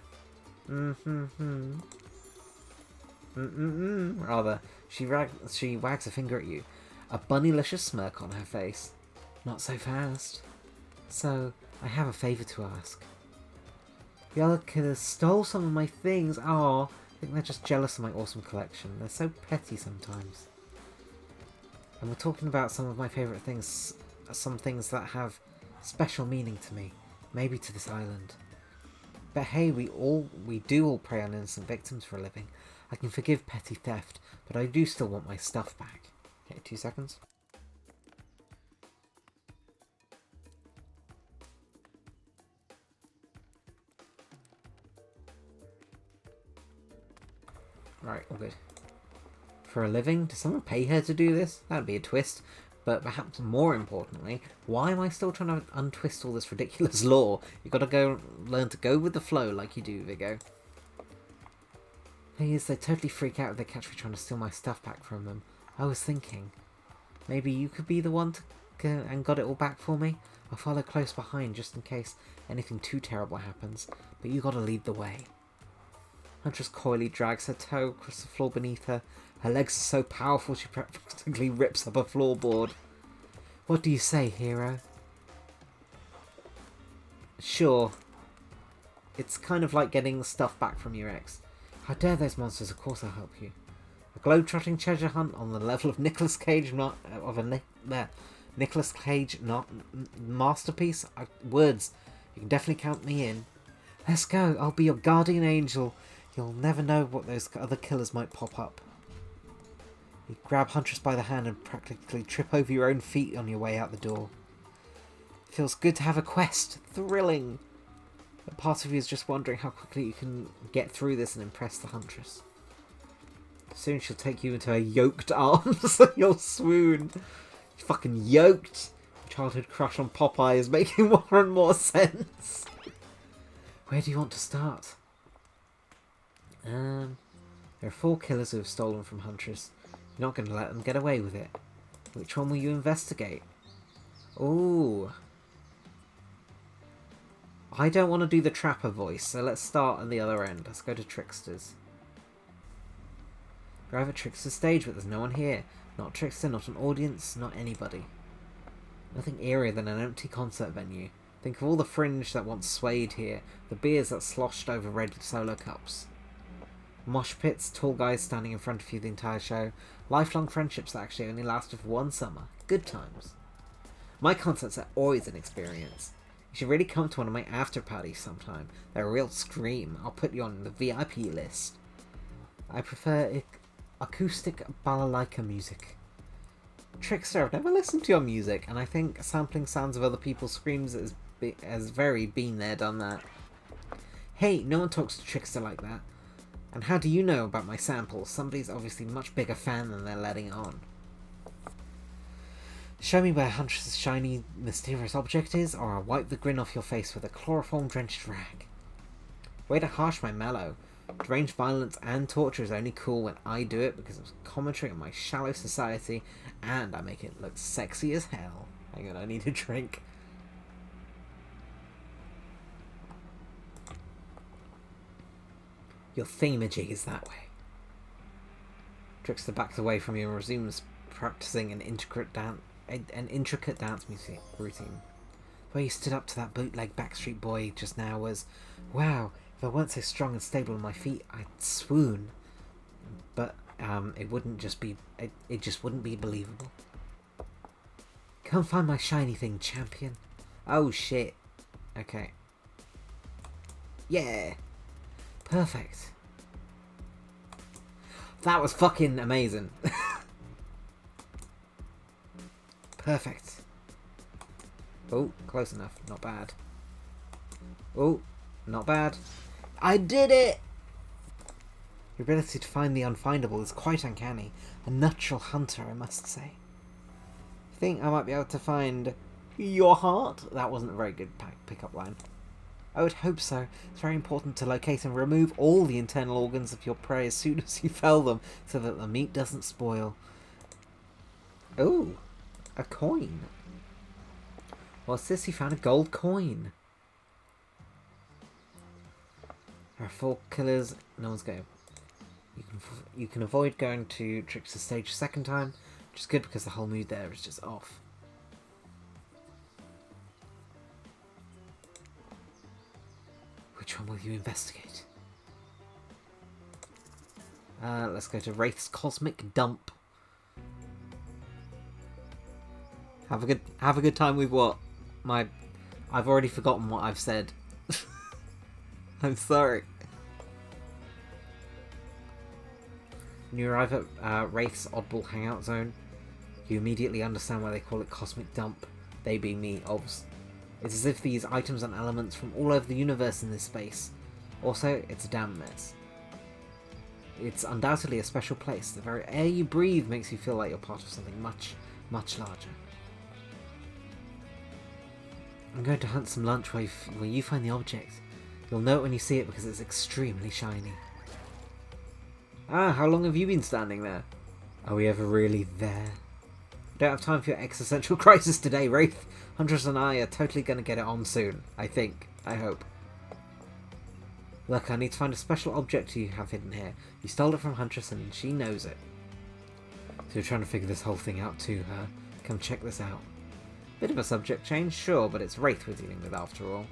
Rather, she wags a finger at you, a bunnylicious smirk on her face. Not so fast. So, I have a favour to ask. The other killers stole some of my things. Oh, I think they're just jealous of my awesome collection. They're so petty sometimes. And we're talking about some of my favourite things. Some things that have special meaning to me. Maybe to this island. But hey, we do all prey on innocent victims for a living. I can forgive petty theft, but I do still want my stuff back. Okay, 2 seconds. Right, all good. For a living? Does someone pay her to do this? That'd be a twist. But perhaps more importantly, why am I still trying to untwist all this ridiculous law? You gotta go learn to go with the flow like you do, Viggo. Thing is, they totally freak out if they catch me trying to steal my stuff back from them. I was thinking, maybe you could be the one to go and got it all back for me? I'll follow close behind just in case anything too terrible happens, but you gotta lead the way. Huntress coyly drags her toe across the floor beneath her. Her legs are so powerful she practically rips up a floorboard. What do you say, hero? Sure. It's kind of like getting the stuff back from your ex. How dare those monsters? Of course I'll help you. A globe-trotting treasure hunt on the level of Nicolas Cage, Nicolas Cage, not masterpiece. Words. You can definitely count me in. Let's go. I'll be your guardian angel. You'll never know what those other killers might pop up. You grab Huntress by the hand and practically trip over your own feet on your way out the door. Feels good to have a quest. Thrilling. But part of you is just wondering how quickly you can get through this and impress the Huntress. Soon she'll take you into her yoked arms. You'll swoon. Fucking yoked. Childhood crush on Popeye is making more and more sense. Where do you want to start? There are 4 killers who have stolen from Huntress. You're not going to let them get away with it. Which one will you investigate? Ooh. I don't want to do the trapper voice, so let's start on the other end. Let's go to Tricksters. Arrive at Trickster's stage, but there's no one here. Not Trickster, not an audience, not anybody. Nothing eerier than an empty concert venue. Think of all the fringe that once swayed here, the beers that sloshed over red solo cups. Mosh pits, tall guys standing in front of you the entire show, lifelong friendships that actually only lasted for 1 summer. Good times. My concerts are always an experience. You should really come to one of my after parties sometime. They're a real scream. I'll put you on the VIP list. I prefer acoustic balalaika music. Trickster, I've never listened to your music, and I think sampling sounds of other people's screams has very been there, done that. Hey, no one talks to Trickster like that. And how do you know about my samples? Somebody's obviously much bigger fan than they're letting on. Show me where Huntress's shiny, mysterious object is, or I'll wipe the grin off your face with a chloroform-drenched rag. Way to harsh my mellow. Deranged violence and torture is only cool when I do it because it's commentary on my shallow society, and I make it look sexy as hell. Hang on, I need a drink. Your thingamajig is that way. Trickster backs away from you and resumes practicing an intricate dance routine. The way you stood up to that bootleg Backstreet Boy just now was, wow, if I weren't so strong and stable on my feet, I'd swoon. But it just wouldn't be believable. Come find my shiny thing, champion. Oh shit. Okay. Yeah. Perfect. That was fucking amazing. Perfect. Oh, close enough. Not bad. Oh, not bad. I did it! Your ability to find the unfindable is quite uncanny. A natural hunter, I must say. I think I might be able to find your heart? That wasn't a very good pick-up line. I would hope so. It's very important to locate and remove all the internal organs of your prey as soon as you fell them, so that the meat doesn't spoil. Ooh, a coin. What's this? You found a gold coin. There are 4 killers. No one's going. You can avoid going to Trickster's stage a second time, which is good because the whole mood there is just off. and will you investigate? Let's go to Wraith's Cosmic Dump. Have a good time with what? I've already forgotten what I've said. I'm sorry. When you arrive at Wraith's Oddball Hangout Zone, you immediately understand why they call it Cosmic Dump, they being me, obvs. It's as if these items and elements from all over the universe in this space. Also, it's a damn mess. It's undoubtedly a special place. The very air you breathe makes you feel like you're part of something much, much larger. I'm going to hunt some lunch where you find the object. You'll know it when you see it because it's extremely shiny. Ah, how long have you been standing there? Are we ever really there? I don't have time for your existential crisis today, Wraith. Huntress and I are totally going to get it on soon. I think. I hope. Look, I need to find a special object you have hidden here. You stole it from Huntress and she knows it. So you're trying to figure this whole thing out too, huh? Come check this out. Bit of a subject change, sure, but it's Wraith we're dealing with after all.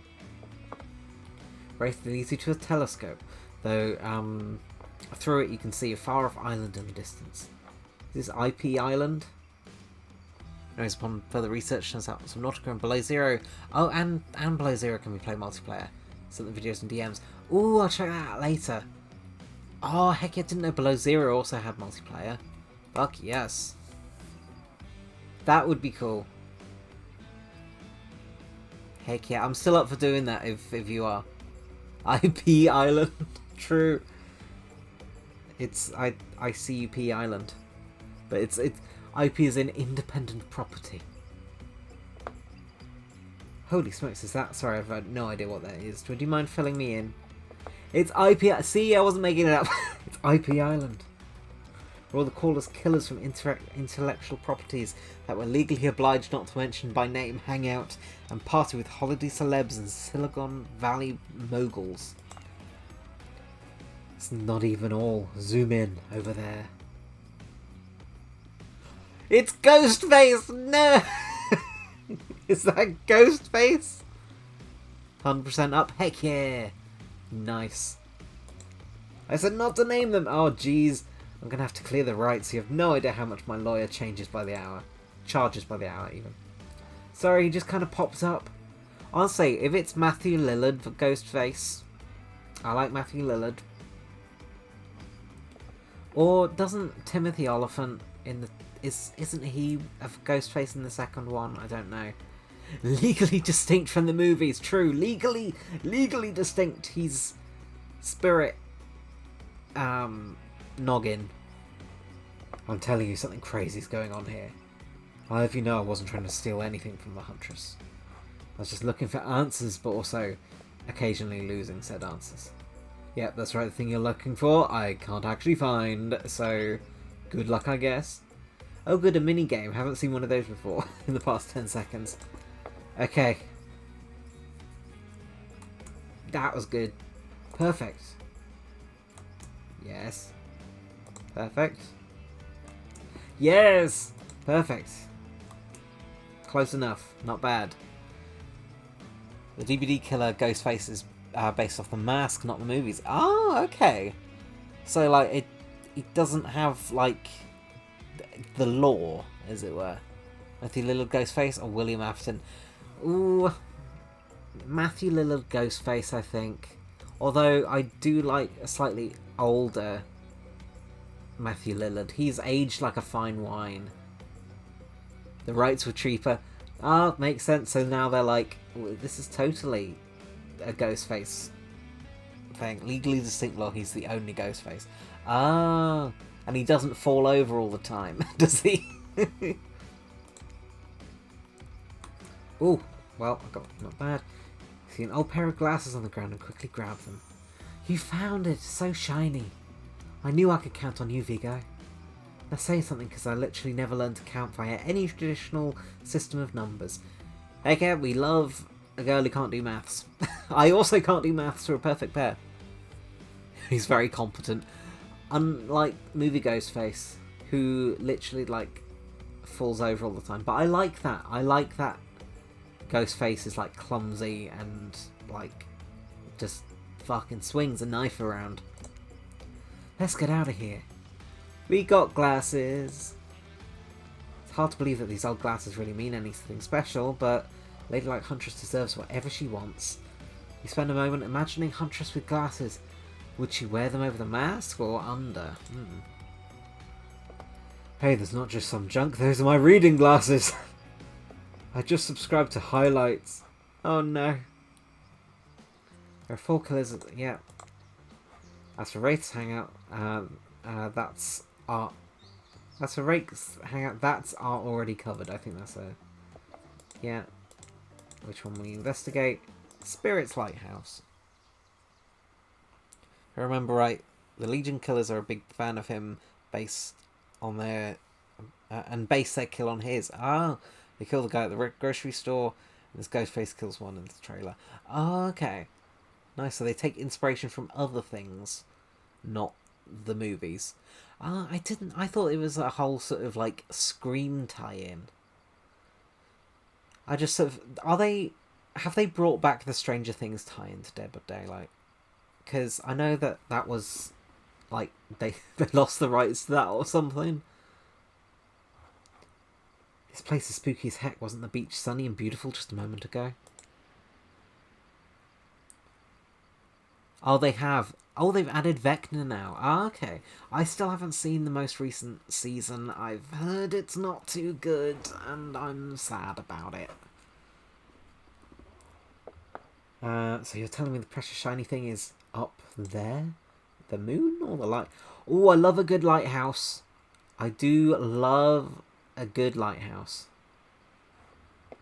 Wraith leads you to a telescope, though through it you can see a far-off island in the distance. Is this IP Island? Knows upon further research turns out Subnautica and Below Zero. Oh, and Below Zero can be played multiplayer. Sent the videos and DMs. Ooh, I'll check that out later. Oh, heck yeah, didn't know Below Zero also had multiplayer. Fuck yes. That would be cool. Heck yeah, I'm still up for doing that if you are. IP Island. True. It's ICUP Island. But it's IP is in independent property. Holy smokes, is that? Sorry, I've no idea what that is. Would you mind filling me in? It's IP. See, I wasn't making it up. It's IP Island. We're all the coolest killers from intellectual properties that we're legally obliged not to mention by name hang out and party with holiday celebs and Silicon Valley moguls. It's not even all. Zoom in over there. It's Ghostface! No! Is that Ghostface? 100% up? Heck yeah! Nice. I said not to name them! Oh jeez. I'm gonna have to clear the rights. You have no idea how much my lawyer changes by the hour. Charges by the hour, even. Sorry, he just kind of pops up. Honestly, if it's Matthew Lillard for Ghostface, I like Matthew Lillard. Or doesn't Timothy Oliphant in the... Isn't he a Ghostface in the second one? I don't know. Legally distinct from the movies. True. Legally distinct. He's spirit noggin. I'm telling you, something crazy is going on here. I'll have you know I wasn't trying to steal anything from the Huntress. I was just looking for answers, but also occasionally losing said answers. Yep, that's right, the thing you're looking for, I can't actually find, so good luck, I guess. Oh good, a minigame. Haven't seen one of those before in the past 10 seconds. Okay. That was good. Perfect. Yes. Perfect. Yes! Perfect. Close enough. Not bad. The DVD killer Ghostface is based off The Mask, not the movies. Oh, okay. So, like, it doesn't have, like, the lore, as it were. Matthew Lillard Ghostface or William Afton? Ooh, Matthew Lillard Ghostface, I think. Although I do like a slightly older Matthew Lillard. He's aged like a fine wine. The rights were cheaper. Ah, makes sense. So now they're like, well, this is totally a Ghostface thing. Legally distinct law, he's the only Ghostface. Ah, and he doesn't fall over all the time, does he? Ooh, well, I got not bad. See an old pair of glasses on the ground and quickly grab them. You found it, so shiny. I knew I could count on you, Viggo. Now say something, because I literally never learned to count via any traditional system of numbers. Heck yeah, we love a girl who can't do maths. I also can't do maths to a perfect pair. He's very competent. Unlike movie Ghostface, who literally, like, falls over all the time. But I like that. I like that Ghostface is, like, clumsy and, like, just fucking swings a knife around. Let's get out of here. We got glasses. It's hard to believe that these old glasses really mean anything special, but Ladylike Huntress deserves whatever she wants. You spend a moment imagining Huntress with glasses. Would she wear them over the mask or under? Hey, there's not just some junk, those are my reading glasses! I just subscribed to highlights. Oh no. There are 4 killers, yeah. As for Wraith's hangout, that's art. As for Wraith's hangout, that's art already covered. I think that's a... Yeah. Which one we investigate? Spirit's Lighthouse. If I remember right, the Legion killers are a big fan of him based on their... and base their kill on his. Ah, they kill the guy at the grocery store, and this Ghostface kills one in the trailer. Oh, okay. Nice, so they take inspiration from other things, not the movies. I thought it was a whole sort of like Scream tie-in. I just sort of... have they brought back the Stranger Things tie-in to Dead by Daylight? Because I know that was, like, they lost the rights to that or something. This place is spooky as heck. Wasn't the beach sunny and beautiful just a moment ago? Oh, they have. Oh, they've added Vecna now. Ah, okay. I still haven't seen the most recent season. I've heard it's not too good, and I'm sad about it. So you're telling me the precious shiny thing is up there? The moon or the light? Oh, I love a good lighthouse. I do love a good lighthouse.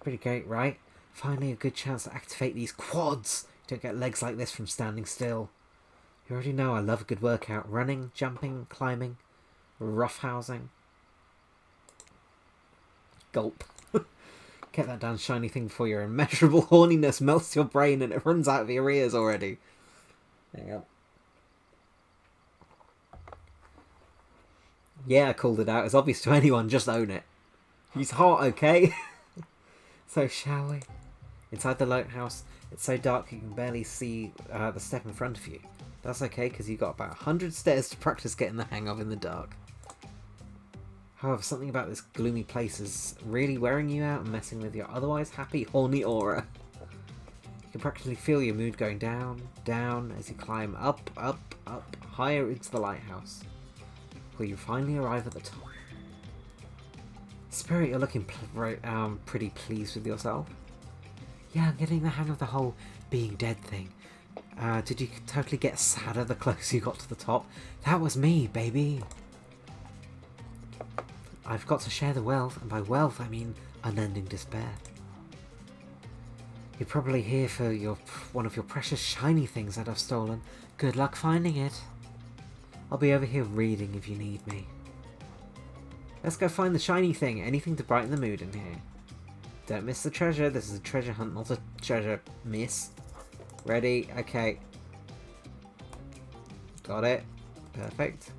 Pretty great, right? Finally a good chance to activate these quads. You don't get legs like this from standing still. You already know I love a good workout. Running, jumping, climbing, roughhousing. Gulp. Get that damn shiny thing before your immeasurable horniness melts your brain and it runs out of your ears already. There you go. Yeah, I called it out. It's obvious to anyone. Just own it. He's hot, okay? So shall we? Inside the lighthouse, it's so dark you can barely see the step in front of you. That's okay, because you've got about 100 stairs to practice getting the hang of in the dark. However, something about this gloomy place is really wearing you out and messing with your otherwise happy, horny aura. You can practically feel your mood going down, down, as you climb up, up, up, higher into the lighthouse, before you finally arrive at the top. Spirit, you're looking pretty pleased with yourself. Yeah, I'm getting the hang of the whole being dead thing. Did you totally get sadder the closer you got to the top? That was me, baby. I've got to share the wealth, and by wealth I mean unending despair. You're probably here for one of your precious shiny things that I've stolen. Good luck finding it. I'll be over here reading if you need me. Let's go find the shiny thing. Anything to brighten the mood in here. Don't miss the treasure. This is a treasure hunt, not a treasure miss. Ready? Okay. Got it. Perfect.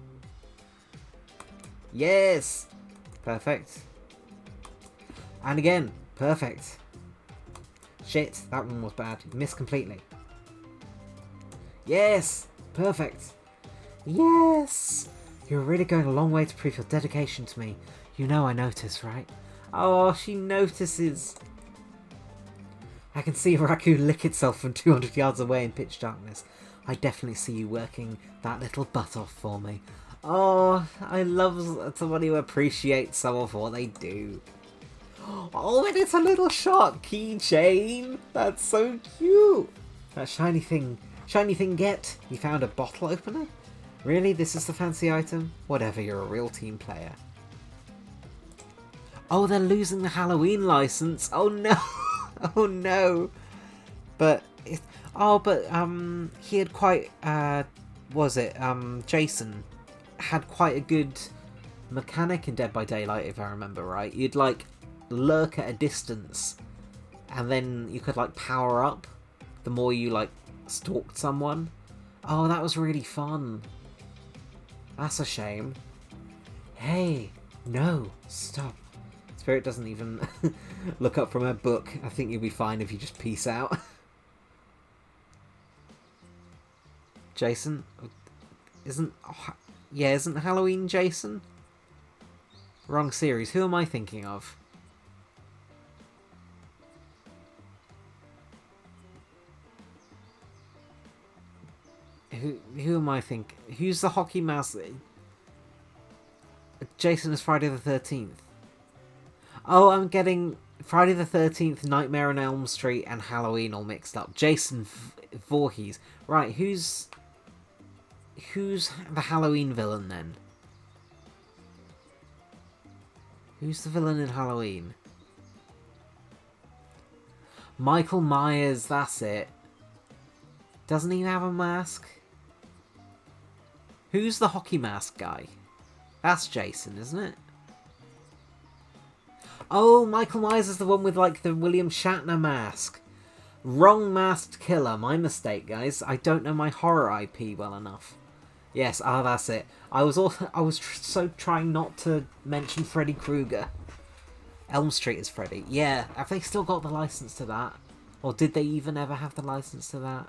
Yes! Perfect. And again. Perfect. Shit, that one was bad. Missed completely. Yes! Perfect. Yes! You're really going a long way to prove your dedication to me. You know I notice, right? Oh, she notices. I can see a raccoon lick itself from 200 yards away in pitch darkness. I definitely see you working that little butt off for me. Oh, I love someone who appreciates someone for what they do. Oh, and it's a little shark keychain. That's so cute. That shiny thing get. You found a bottle opener? Really? This is the fancy item? Whatever, you're a real team player. Oh, they're losing the Halloween license. Oh no. Oh no. But he had quite Jason had quite a good mechanic in Dead by Daylight, if I remember right. You'd like lurk at a distance and then you could like power up the more you like stalked someone. Oh, that was really fun. That's a shame. Hey, no, stop. Spirit doesn't even look up from her book. I think you'll be fine if you just peace out. Jason? Isn't Halloween Jason? Wrong series. Who am I thinking of? Who am I thinking? Who's the hockey mouse? Jason is Friday the 13th. Oh, I'm getting Friday the 13th, Nightmare on Elm Street, and Halloween all mixed up. Jason Voorhees. Right, who's the Halloween villain then? Who's the villain in Halloween? Michael Myers, that's it. Doesn't he have a mask? Who's the hockey mask guy? That's Jason, isn't it? Oh, Michael Myers is the one with, like, the William Shatner mask. Wrong masked killer. My mistake, guys. I don't know my horror IP well enough. Yes, that's it. I was so trying not to mention Freddy Krueger. Elm Street is Freddy. Yeah, have they still got the license to that? Or did they even ever have the license to that?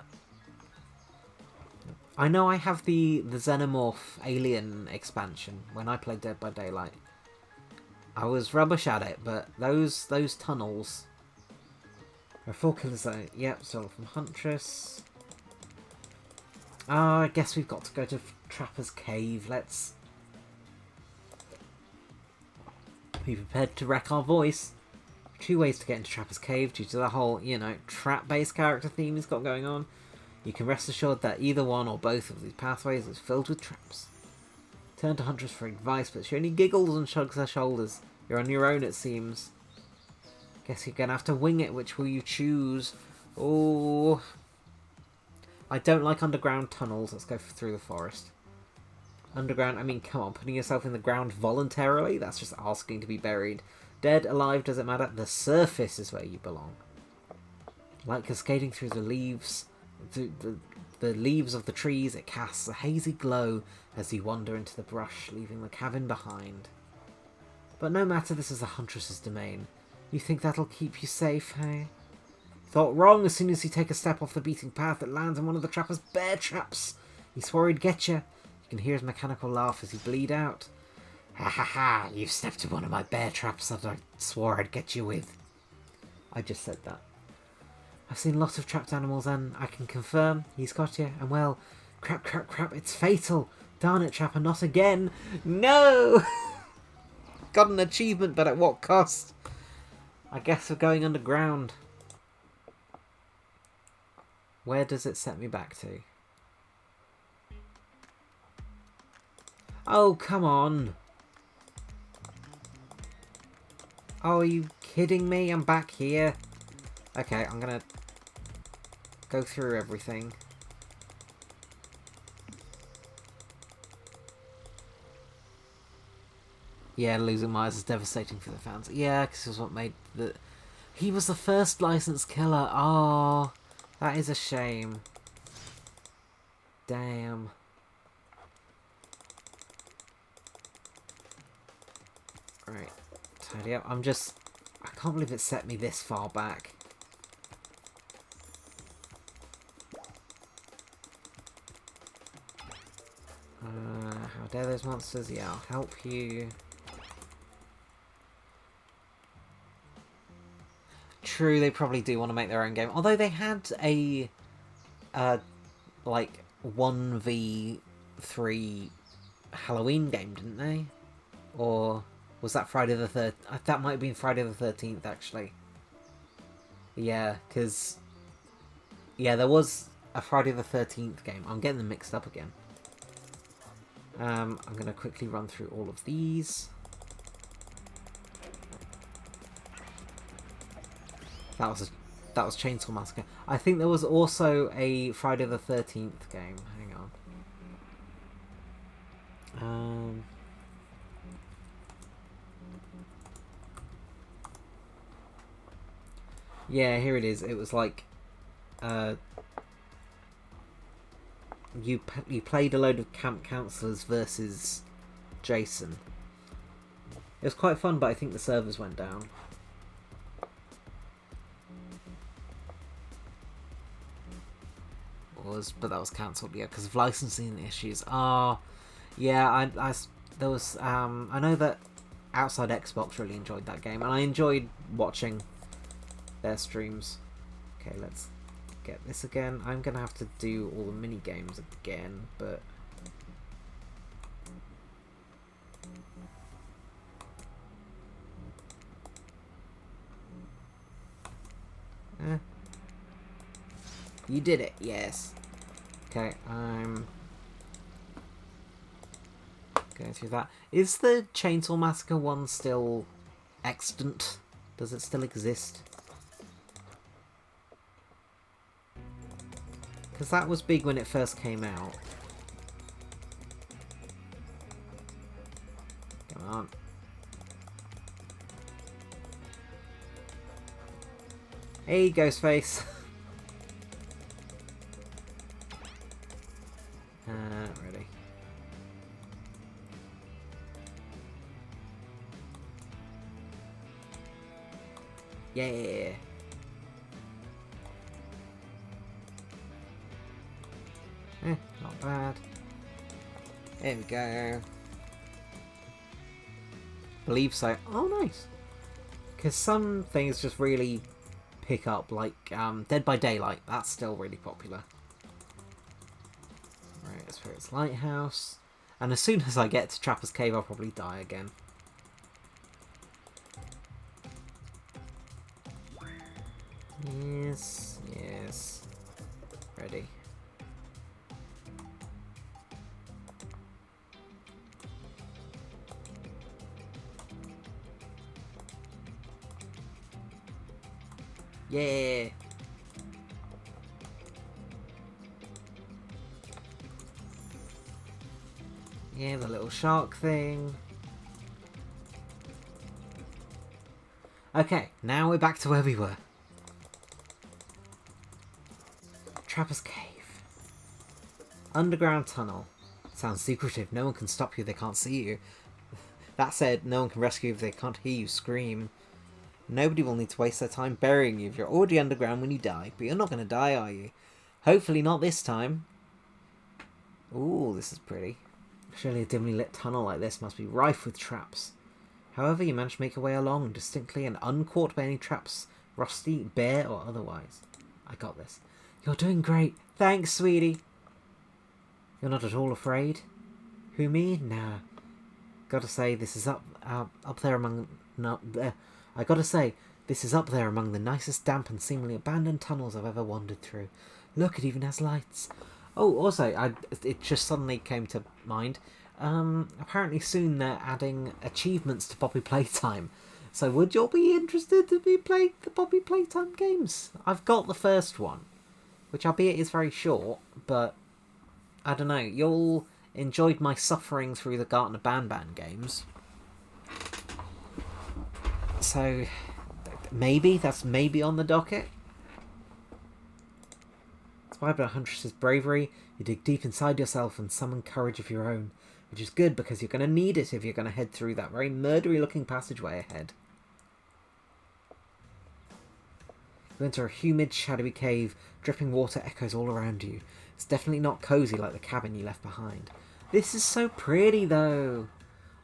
I know I have the Xenomorph Alien expansion when I played Dead by Daylight. I was rubbish at it, but those tunnels... A full killer zone. Yep, stolen from Huntress. I guess we've got to go to Trapper's Cave. Let's be prepared to wreck our voice. 2 ways to get into Trapper's Cave due to the whole, trap-based character theme he's got going on. You can rest assured that either one or both of these pathways is filled with traps. Turn to Huntress for advice, but she only giggles and shrugs her shoulders. You're on your own, it seems. Guess you're gonna have to wing it. Which will you choose? Oh, I don't like underground tunnels. Let's go through the forest. Underground, I mean, come on, putting yourself in the ground voluntarily? That's just asking to be buried. Dead, alive, doesn't matter. The surface is where you belong. Like cascading through the leaves, the leaves of the trees, it casts a hazy glow as you wander into the brush, leaving the cabin behind. But no matter, this is the Huntress's domain. You think that'll keep you safe, hey? Thought wrong. As soon as you take a step off the beaten path, it lands in one of the trapper's bear traps. He swore he'd get you. You can hear his mechanical laugh as he bleed out. Ha ha ha, you've stepped in one of my bear traps that I swore I'd get you with. I just said that. I've seen lots of trapped animals and I can confirm he's got you. And well, crap, crap, crap, it's fatal. Darn it, Trapper, not again. No! Got an achievement, but at what cost? I guess we're going underground. Where does it set me back to? Oh, come on. Oh, are you kidding me? I'm back here. Okay, I'm gonna go through everything. Yeah, losing Myers is devastating for the fans. Yeah, because it was what made the... He was the first licensed killer. Oh, that is a shame. Damn. Right, tidy up. I can't believe it set me this far back. How dare those monsters? Yeah, I'll help you. True, they probably do want to make their own game. Although they had a, like, 1v3 Halloween game, didn't they? Or was that Friday the 13th? That might have been Friday the 13th, actually. Yeah, because... Yeah, there was a Friday the 13th game. I'm getting them mixed up again. I'm going to quickly run through all of these. That was Chainsaw Massacre. I think there was also a Friday the 13th game. Hang on. Yeah, here it is. It was like you played a load of camp counselors versus Jason. It was quite fun, but I think the servers went down. was, but that was cancelled, yeah, because of licensing issues. Oh, yeah, there was, I know that Outside Xbox really enjoyed that game, and I enjoyed watching their streams. Okay, let's get this again. I'm going to have to do all the mini games again, but... You did it, yes. Okay, I'm going through that. Is the Chainsaw Massacre one still extant? Does it still exist? Because that was big when it first came out. Come on. Hey, Ghostface. Ready. Yeah. Not bad. There we go. Believe so. Oh, nice. Because some things just really pick up, like Dead by Daylight. That's still really popular. Right, that's where it's Lighthouse. And as soon as I get to Trapper's Cave, I'll probably die again. Yes, yes. Ready. Yeah. Yeah, the little shark thing. Okay, now we're back to where we were. Trapper's Cave. Underground tunnel. Sounds secretive. No one can stop you. They can't see you. That said, no one can rescue you if they can't hear you scream. Nobody will need to waste their time burying you if you're already underground when you die. But you're not going to die, are you? Hopefully not this time. Ooh, this is pretty. Surely a dimly lit tunnel like this must be rife with traps. However, you manage to make your way along distinctly and uncaught by any traps, rusty, bare, or otherwise. I got this. You're doing great. Thanks, sweetie. You're not at all afraid? Who, me? Nah. Gotta say, this is up there among... No, I gotta say, this is up there among the nicest, damp, and seemingly abandoned tunnels I've ever wandered through. Look, it even has lights. Oh, also, it just suddenly came to mind. Apparently soon they're adding achievements to Poppy Playtime. So would you all be interested to be playing the Poppy Playtime games? I've got the first one, which albeit is very short, but I don't know. You all enjoyed my suffering through the Gartner Banban games. So maybe, that's maybe on the docket. Inspired by a huntress's bravery, you dig deep inside yourself and summon courage of your own, which is good because you're going to need it if you're going to head through that very murdery-looking passageway ahead. You enter a humid, shadowy cave. Dripping water echoes all around you. It's definitely not cozy like the cabin you left behind. This is so pretty, though.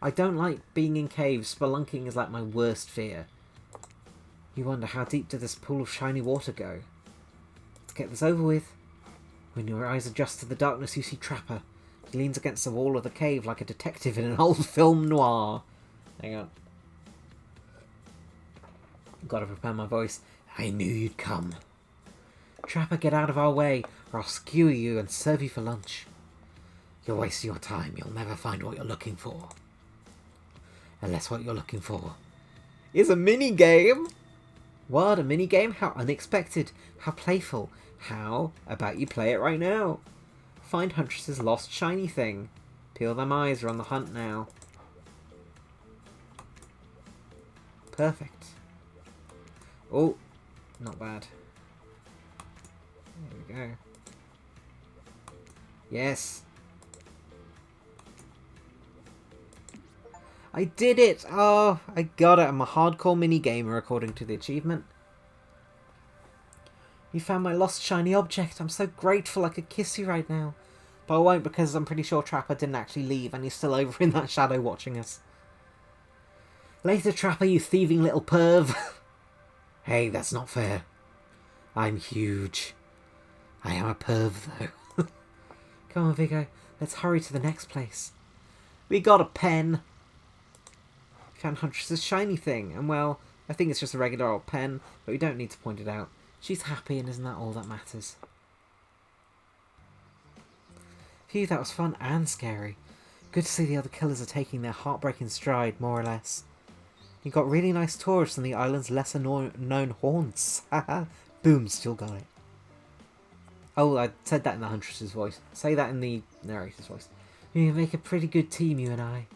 I don't like being in caves. Spelunking is like my worst fear. You wonder, how deep did this pool of shiny water go? Let's get this over with. When your eyes adjust to the darkness, you see Trapper. He leans against the wall of the cave like a detective in an old film noir. Hang on. Gotta prepare my voice. I knew you'd come. Trapper, get out of our way, or I'll skewer you and serve you for lunch. You're wasting your time. You'll never find what you're looking for. Unless what you're looking for is a mini-game. What, a mini-game? How unexpected. How playful. How about you play it right now? Find Huntress's lost shiny thing. Peel them eyes, are on the hunt now. Perfect. Oh, not bad. There we go. Yes. I did it! Oh, I got it. I'm a hardcore mini-gamer according to the achievement. You found my lost shiny object. I'm so grateful I could kiss you right now. But I won't because I'm pretty sure Trapper didn't actually leave and he's still over in that shadow watching us. Later, Trapper, you thieving little perv. Hey, that's not fair. I'm huge. I am a perv, though. Come on, Viggo. Let's hurry to the next place. We got a pen. Found Huntress's shiny thing. And, well, I think it's just a regular old pen, but we don't need to point it out. She's happy, and isn't that all that matters? Phew, that was fun and scary. Good to see the other killers are taking their heartbreak in stride, more or less. You got really nice tourists on the island's lesser known haunts. Haha. Boom, still got it. Oh, I said that in the Huntress's voice. Say that in the narrator's voice. You make a pretty good team, you and I.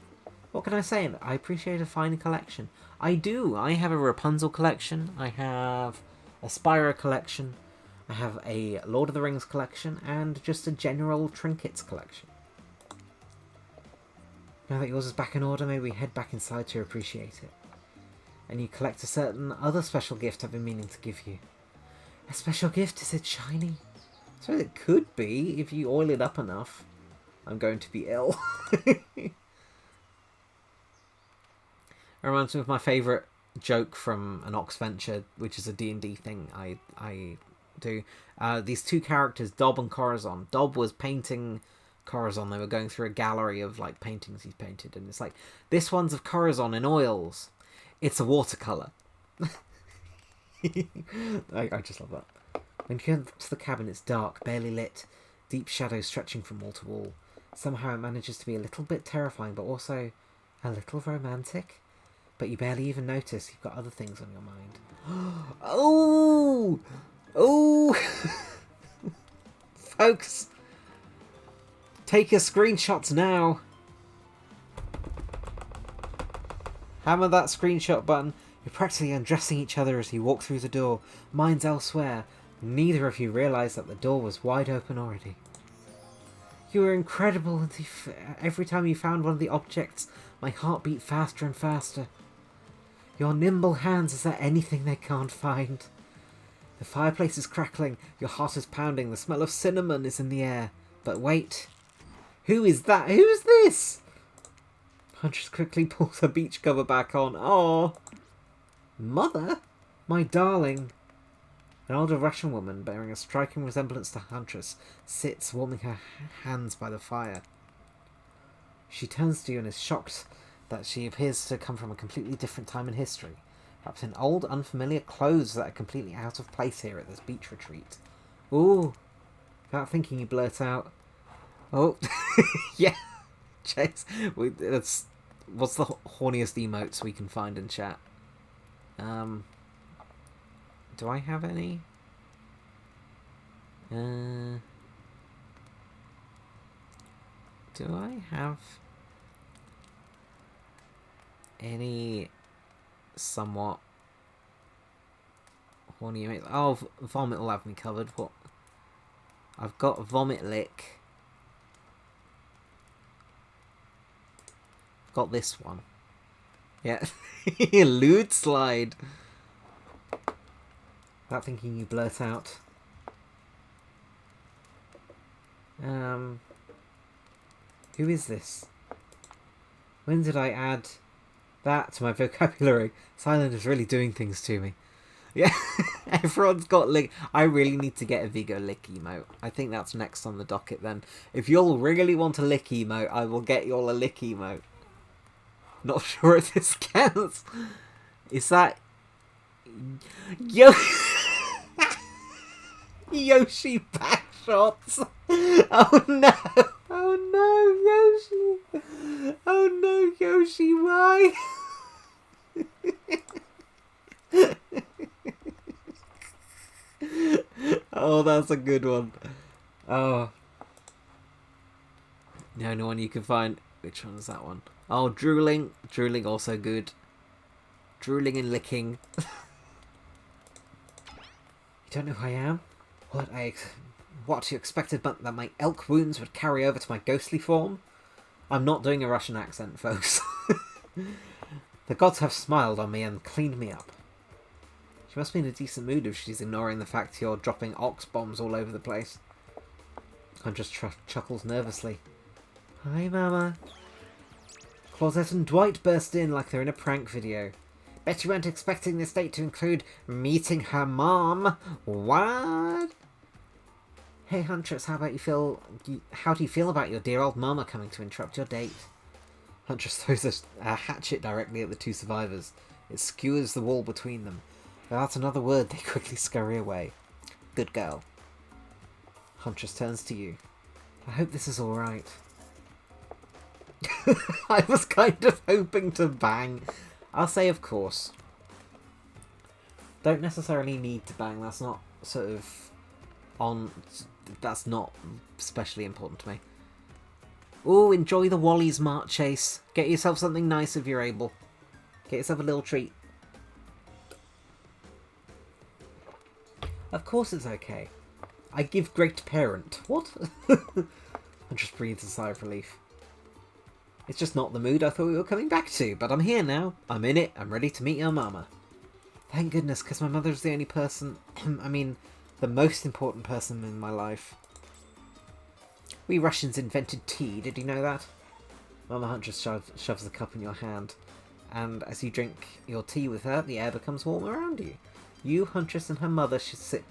What can I say? I appreciate a fine collection. I do. I have a Rapunzel collection. I have a Spyro collection. I have a Lord of the Rings collection. And just a general trinkets collection. Now that yours is back in order, maybe we head back inside to appreciate it. And you collect a certain other special gift I've been meaning to give you. A special gift? Is it shiny? I suppose it could be if you oil it up enough. I'm going to be ill. It reminds me of my favourite joke from an Ox Venture, which is a D&D thing I do. These two characters, Dob and Corazon. Dob was painting Corazon. They were going through a gallery of like paintings he's painted, and it's like, this one's of Corazon in oils. It's a watercolour. I just love that. When you get to the cabin, it's dark, barely lit, deep shadows stretching from wall to wall. Somehow it manages to be a little bit terrifying, but also a little romantic. But you barely even notice you've got other things on your mind. Oh! Oh! Folks! Take your screenshots now! Hammer that screenshot button. You're practically undressing each other as you walk through the door. Mind's elsewhere. Neither of you realised that the door was wide open already. You were incredible, and every time you found one of the objects, my heart beat faster and faster. Your nimble hands, is there anything they can't find? The fireplace is crackling, your heart is pounding, the smell of cinnamon is in the air. But wait. Who is that? Who's this? Huntress quickly pulls her beach cover back on. Oh, Mother? My darling. An older Russian woman, bearing a striking resemblance to Huntress, sits warming her hands by the fire. She turns to you and is shocked that she appears to come from a completely different time in history. Perhaps in old, unfamiliar clothes that are completely out of place here at this beach retreat. Ooh. Without thinking, you blurt out, oh, yeah, Chase. What's the horniest emotes we can find in chat? Do I have any? Do I have any somewhat horny emotes? Oh, vomit will have me covered. What? I've got vomit lick. Got this one. Yeah. Lewd slide. Without thinking, you blurt out. Who is this? When did I add that to my vocabulary? Silent is really doing things to me. Yeah, everyone's got lick. I really need to get a Viggo lick emote. I think that's next on the docket then. If y'all really want a lick emote, I will get y'all a lick emote. Not sure if this counts. Is that... Yo... Yoshi backshots! Oh no! Oh no, Yoshi! Oh no, Yoshi, why? Oh, that's a good one. Oh. The only one you can find... Which one is that one? Oh, drooling. Drooling also good. Drooling and licking. You don't know who I am? What you expected but that my elk wounds would carry over to my ghostly form? I'm not doing a Russian accent, folks. The gods have smiled on me and cleaned me up. She must be in a decent mood if she's ignoring the fact you're dropping ox bombs all over the place. Huntress chuckles nervously. Hi, Mama. Claudette and Dwight burst in like they're in a prank video. Bet you weren't expecting this date to include meeting her mom. What? Hey, Huntress, how do you feel about your dear old mama coming to interrupt your date? Huntress throws a hatchet directly at the two survivors. It skewers the wall between them. Without another word, they quickly scurry away. Good girl. Huntress turns to you. I hope this is alright. I was kind of hoping to bang. I'll say of course. Don't necessarily need to bang. That's not sort of that's not especially important to me. Oh, enjoy the Wally's Mart chase. Get yourself something nice if you're able. Get yourself a little treat. Of course it's okay. I give great parent. What? I just breathed a sigh of relief. It's just not the mood I thought we were coming back to, but I'm here now. I'm in it. I'm ready to meet your mama. Thank goodness, because my mother's the only person... I mean, the most important person in my life. We Russians invented tea, did you know that? Mama Huntress shoves the cup in your hand, and as you drink your tea with her, the air becomes warm around you. You, Huntress, and her mother should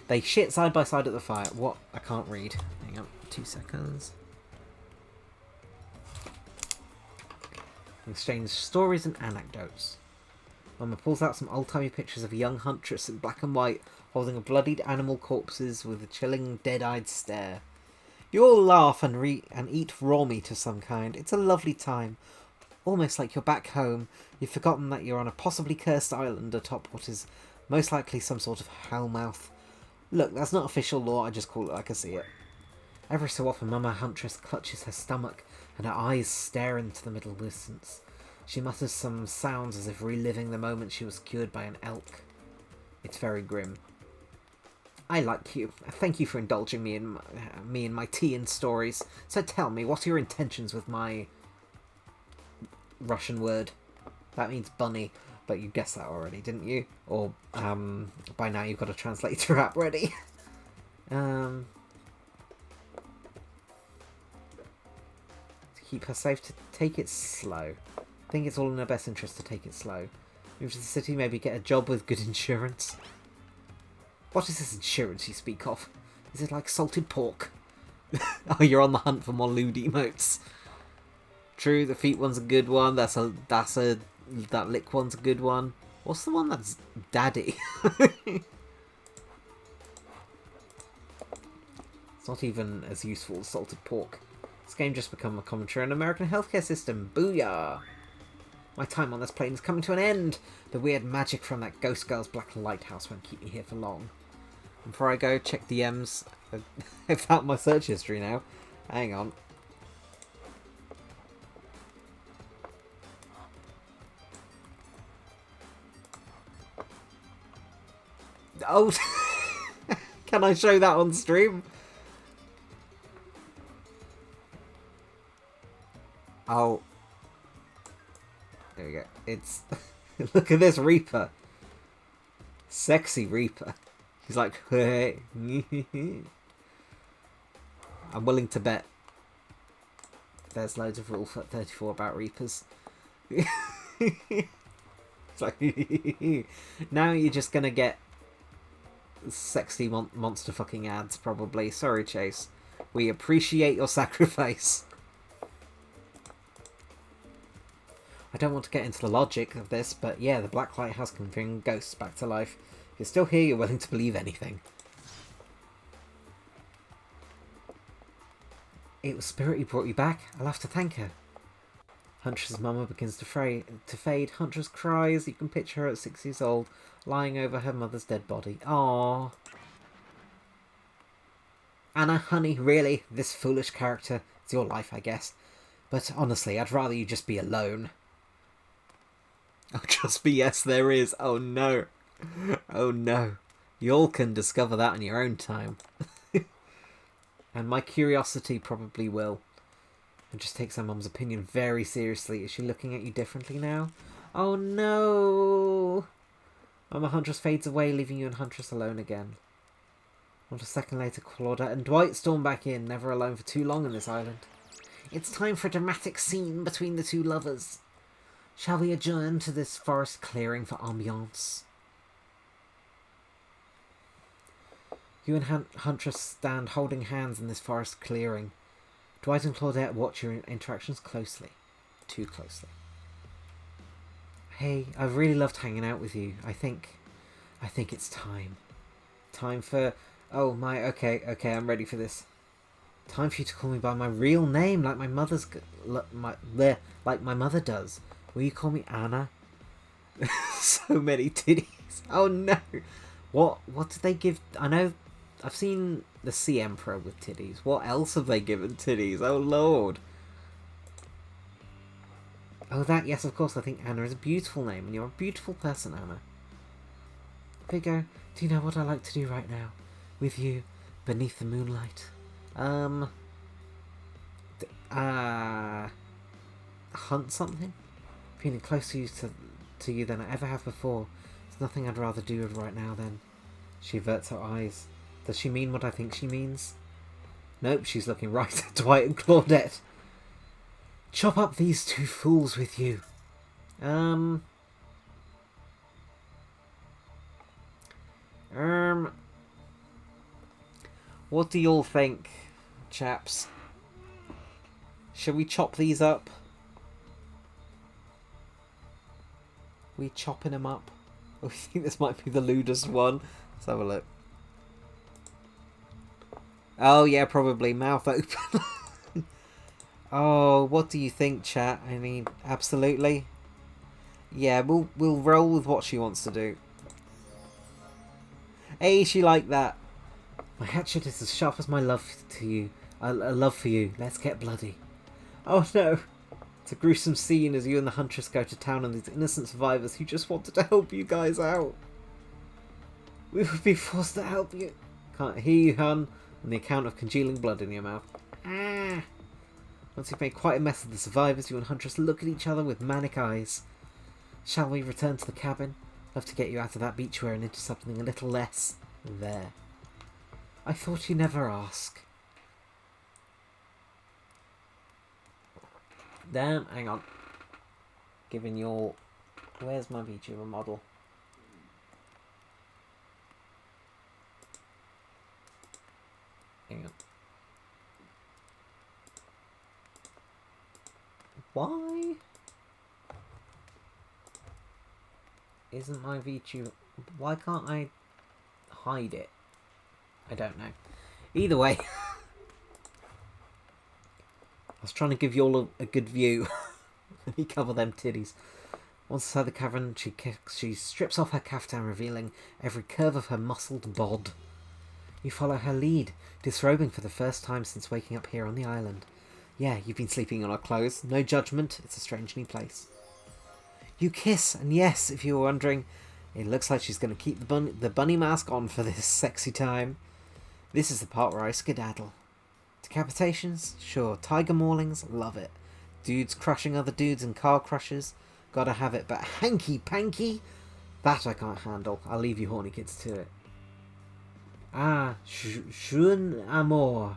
they shit side by side at the fire. What? I can't read. Hang on, 2 seconds. Exchange stories and anecdotes. Mama pulls out some old-timey pictures of a young Huntress in black and white, holding a bloodied animal corpses with a chilling, dead-eyed stare. You all laugh and eat raw meat of some kind. It's a lovely time. Almost like you're back home. You've forgotten that you're on a possibly cursed island atop what is most likely some sort of hellmouth. Look, that's not official law, I just call it like I see it. Every so often, Mama Huntress clutches her stomach, and her eyes stare into the middle distance. She mutters some sounds as if reliving the moment she was cured by an elk. It's very grim. I like you. Thank you for indulging me in my tea and stories. So tell me, what are your intentions with my... Russian word? That means bunny, but you guessed that already, didn't you? Or, by now you've got a translator app ready. To keep her safe, to take it slow. I think it's all in her best interest to take it slow. Move to the city, maybe get a job with good insurance. What is this insurance you speak of? Is it like salted pork? Oh, you're on the hunt for more lewd emotes. True, the feet one's a good one. That lick one's a good one. What's the one that's daddy? It's not even as useful as salted pork. This game just become a commentary on American healthcare system. Booyah! My time on this plane is coming to an end. The weird magic from that ghost girl's black lighthouse won't keep me here for long. And before I go, check DMs. I found my search history now. Hang on. Oh, can I show that on stream? Oh. There we go. It's... Look at this Reaper. Sexy Reaper. He's like, hey. I'm willing to bet there's loads of Rule 34 about Reapers. It's like, now you're just gonna get sexy monster fucking ads, probably. Sorry, Chase. We appreciate your sacrifice. I don't want to get into the logic of this, but yeah, the Black Lighthouse can bring ghosts back to life. If you're still here, you're willing to believe anything. It was Spirit who brought you back. I'll have to thank her. Huntress's mama begins to fade. Huntress cries. You can picture her at 6 years old, lying over her mother's dead body. Aww. Anna, honey, really? This foolish character? It's your life, I guess. But honestly, I'd rather you just be alone. Oh, just be yes, there is. Oh no. Oh no. You all can discover that in your own time. And my curiosity probably will. And just takes her mum's opinion very seriously. Is she looking at you differently now? Oh no. Mama Huntress fades away, leaving you and Huntress alone again. Not a second later, Claudette and Dwight storm back in, never alone for too long on this island. It's time for a dramatic scene between the two lovers. Shall we adjourn to this forest clearing for ambiance? You and Huntress stand holding hands in this forest clearing. Dwight and Claudette watch your interactions closely. Too closely. Hey, I've really loved hanging out with you. I think it's time. Time for... Oh, okay, I'm ready for this. Time for you to call me by my real name, like my mother's... like my mother does. Will you call me Anna? So many titties. Oh no. What did they give... I know... I've seen the Sea Emperor with titties. What else have they given titties? Oh lord. Oh, that, yes, of course, I think Anna is a beautiful name, and you're a beautiful person, Anna. Viggo, do you know what I like to do right now? With you, beneath the moonlight? Hunt something? Feeling closer to you than I ever have before. There's nothing I'd rather do right now then. She averts her eyes. Does she mean what I think she means? Nope, she's looking right at Dwight and Claudette. Chop up these two fools with you. What do y'all think, chaps? Shall we chop these up? We chopping them up? I think this might be the lewdest one. Let's have a look. Oh yeah, probably. Mouth open. Oh, what do you think, chat? I mean, absolutely. Yeah, we'll roll with what she wants to do. Hey, she like that. My hatchet is as sharp as my love to you. A love for you. Let's get bloody. Oh no. It's a gruesome scene as you and the Huntress go to town on these innocent survivors who just wanted to help you guys out. We would be forced to help you. Can't hear you, hun. And the account of congealing blood in your mouth. Ah. Once you've made quite a mess of the survivors, you and Huntress look at each other with manic eyes. Shall we return to the cabin? Love to get you out of that beachwear and into something a little less there. I thought you'd never ask. Damn, hang on. Giving you all... Where's my VTuber model? Hang on. Why isn't my VTuber... Why can't I hide it? I don't know. Either way. I was trying to give you all a good view. Let me cover them titties. Once inside the cavern, she strips off her caftan, revealing every curve of her muscled bod. You follow her lead, disrobing for the first time since waking up here on the island. Yeah, you've been sleeping in our clothes. No judgment. It's a strange new place. You kiss, and yes, if you were wondering, it looks like she's going to keep the bunny mask on for this sexy time. This is the part where I skedaddle. Decapitations? Sure. Tiger maulings? Love it. Dudes crushing other dudes and car crushes? Gotta have it. But hanky-panky? That I can't handle. I'll leave you horny kids to it. Ah, Jeune amour.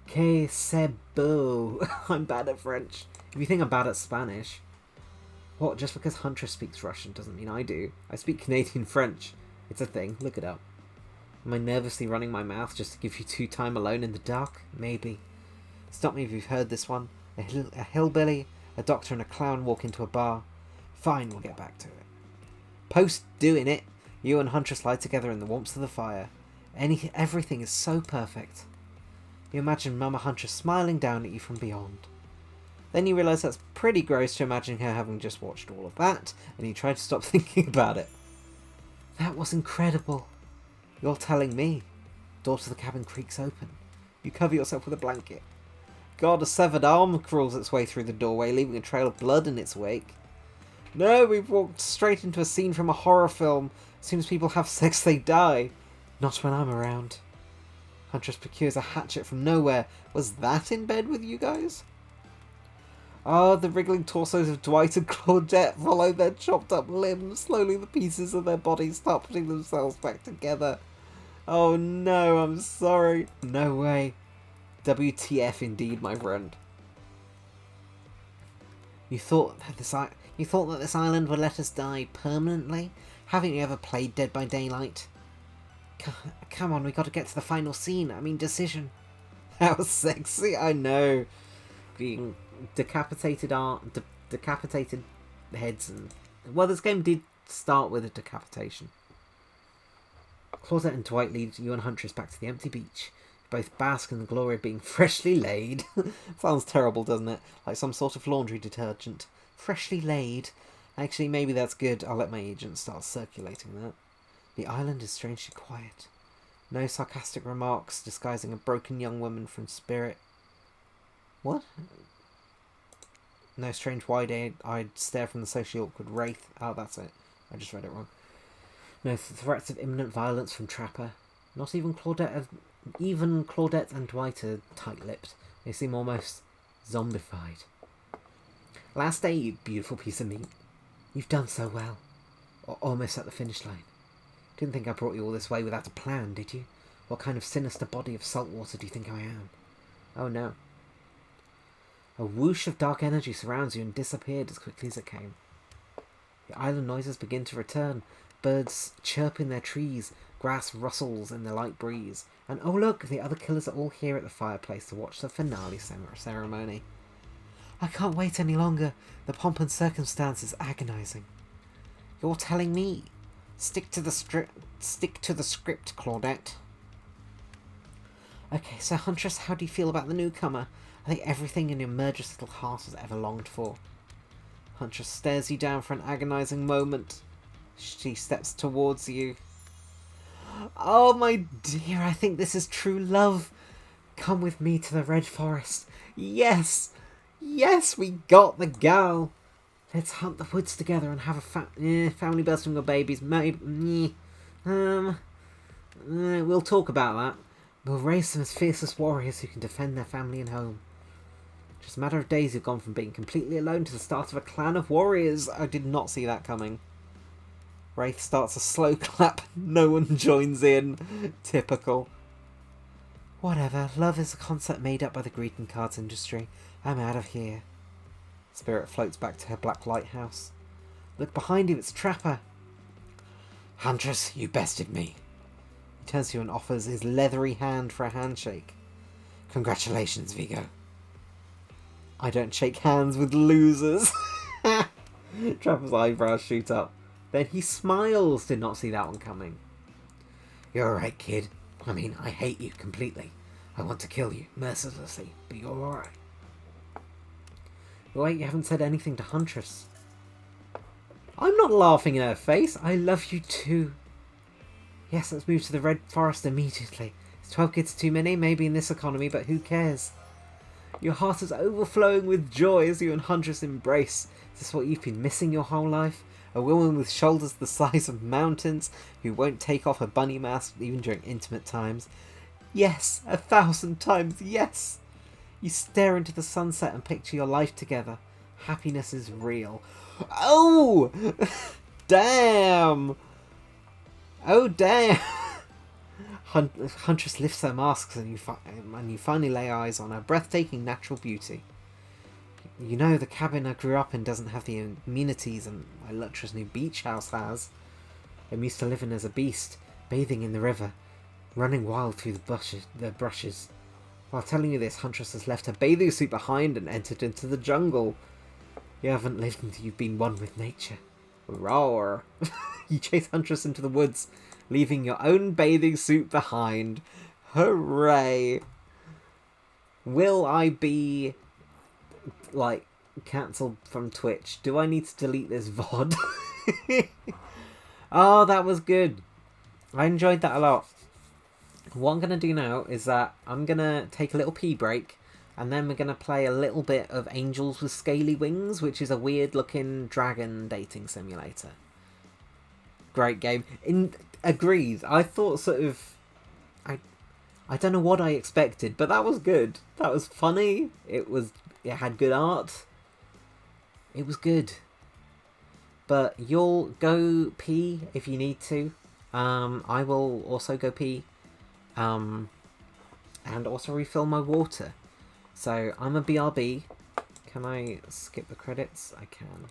Que c'est beau. I'm bad at French. If you think I'm bad at Spanish. What, just because Huntress speaks Russian doesn't mean I do. I speak Canadian French. It's a thing. Look it up. Am I nervously running my mouth just to give you time alone in the dark? Maybe. Stop me if you've heard this one. A hillbilly, a doctor and a clown walk into a bar. Fine, we'll get back to it. Post doing it, you and Huntress lie together in the warmth of the fire. Everything is so perfect. You imagine Mama Huntress smiling down at you from beyond. Then you realise that's pretty gross to imagine her having just watched all of that, and you try to stop thinking about it. That was incredible. You're telling me. Door to the cabin creaks open. You cover yourself with a blanket. God, a severed arm crawls its way through the doorway, leaving a trail of blood in its wake. No, we've walked straight into a scene from a horror film. As soon as people have sex, they die. Not when I'm around. Huntress procures a hatchet from nowhere. Was that in bed with you guys? Oh, the wriggling torsos of Dwight and Claudette follow their chopped up limbs. Slowly the pieces of their bodies start putting themselves back together. Oh no, I'm sorry. No way. WTF indeed, my friend. You thought that this island would let us die permanently? Haven't you ever played Dead by Daylight? Come on, we got to get to the final scene. I mean, decision. How sexy, I know. Being decapitated decapitated heads and... Well, this game did start with a decapitation. Claudette and Dwight lead you and Huntress back to the empty beach. Both bask in the glory of being freshly laid. Sounds terrible, doesn't it? Like some sort of laundry detergent. Freshly laid. Actually, maybe that's good. I'll let my agent start circulating that. The island is strangely quiet. No sarcastic remarks disguising a broken young woman from spirit. What? No strange wide-eyed stare from the socially awkward Wraith. Oh, that's it. I just read it wrong. No threats of imminent violence from Trapper. Not even Claudette. Even Claudette and Dwight are tight-lipped. They seem almost zombified. Last day, you beautiful piece of meat. You've done so well. Almost at the finish line. Didn't think I brought you all this way without a plan, did you? What kind of sinister body of salt water do you think I am? Oh no. A whoosh of dark energy surrounds you and disappeared as quickly as it came. The island noises begin to return. Birds chirp in their trees, grass rustles in the light breeze. And oh look, the other killers are all here at the fireplace to watch the finale ceremony. I can't wait any longer. The pomp and circumstance is agonizing. You're telling me? Stick to the script, Claudette. Okay, so Huntress, how do you feel about the newcomer? I think everything in your murderous little heart has ever longed for. Huntress stares you down for an agonizing moment. She steps towards you. Oh, my dear, I think this is true love. Come with me to the Red Forest. Yes! Yes, we got the gal! Let's hunt the woods together and have a family bursting of babies. Maybe... we'll talk about that. We'll raise them as fiercest warriors who can defend their family and home. Just a matter of days you've gone from being completely alone to the start of a clan of warriors. I did not see that coming. Wraith starts a slow clap. No one joins in. Typical. Whatever. Love is a concept made up by the greeting cards industry. I'm out of here. Spirit floats back to her black lighthouse. Look behind you, it's Trapper. Huntress, you bested me. He turns to you and offers his leathery hand for a handshake. Congratulations, Viggo. I don't shake hands with losers. Trapper's eyebrows shoot up. Then he smiles. Did not see that one coming. You're alright, kid. I mean, I hate you completely. I want to kill you, mercilessly, but you're alright. Wait, you haven't said anything to Huntress. I'm not laughing in her face. I love you too. Yes, let's move to the Red Forest immediately. It's 12 kids too many, maybe in this economy, but who cares? Your heart is overflowing with joy as you and Huntress embrace. Is this what you've been missing your whole life? A woman with shoulders the size of mountains who won't take off her bunny mask even during intimate times. Yes, 1,000 times yes! You stare into the sunset and picture your life together. Happiness is real. Oh! Damn! Oh, damn! Huntress lifts her masks and you finally lay eyes on her breathtaking natural beauty. You know, the cabin I grew up in doesn't have the amenities and my luxurious new beach house has. I'm used to living as a beast, bathing in the river, running wild through the brushes. While telling you this, Huntress has left her bathing suit behind and entered into the jungle. You haven't lived until you've been one with nature. Roar! You chase Huntress into the woods, leaving your own bathing suit behind. Hooray! Will I be, like, cancelled from Twitch? Do I need to delete this VOD? Oh, that was good. I enjoyed that a lot. What I'm going to do now is that I'm going to take a little pee break, and then we're going to play a little bit of Angels with Scaly Wings, which is a weird looking dragon dating simulator. Great game. Agreed. I thought sort of... I don't know what I expected, but that was good. That was funny. It had good art. It was good. But you'll go pee if you need to. I will also go pee. And also refill my water. So I'm a BRB. Can I skip the credits? I can.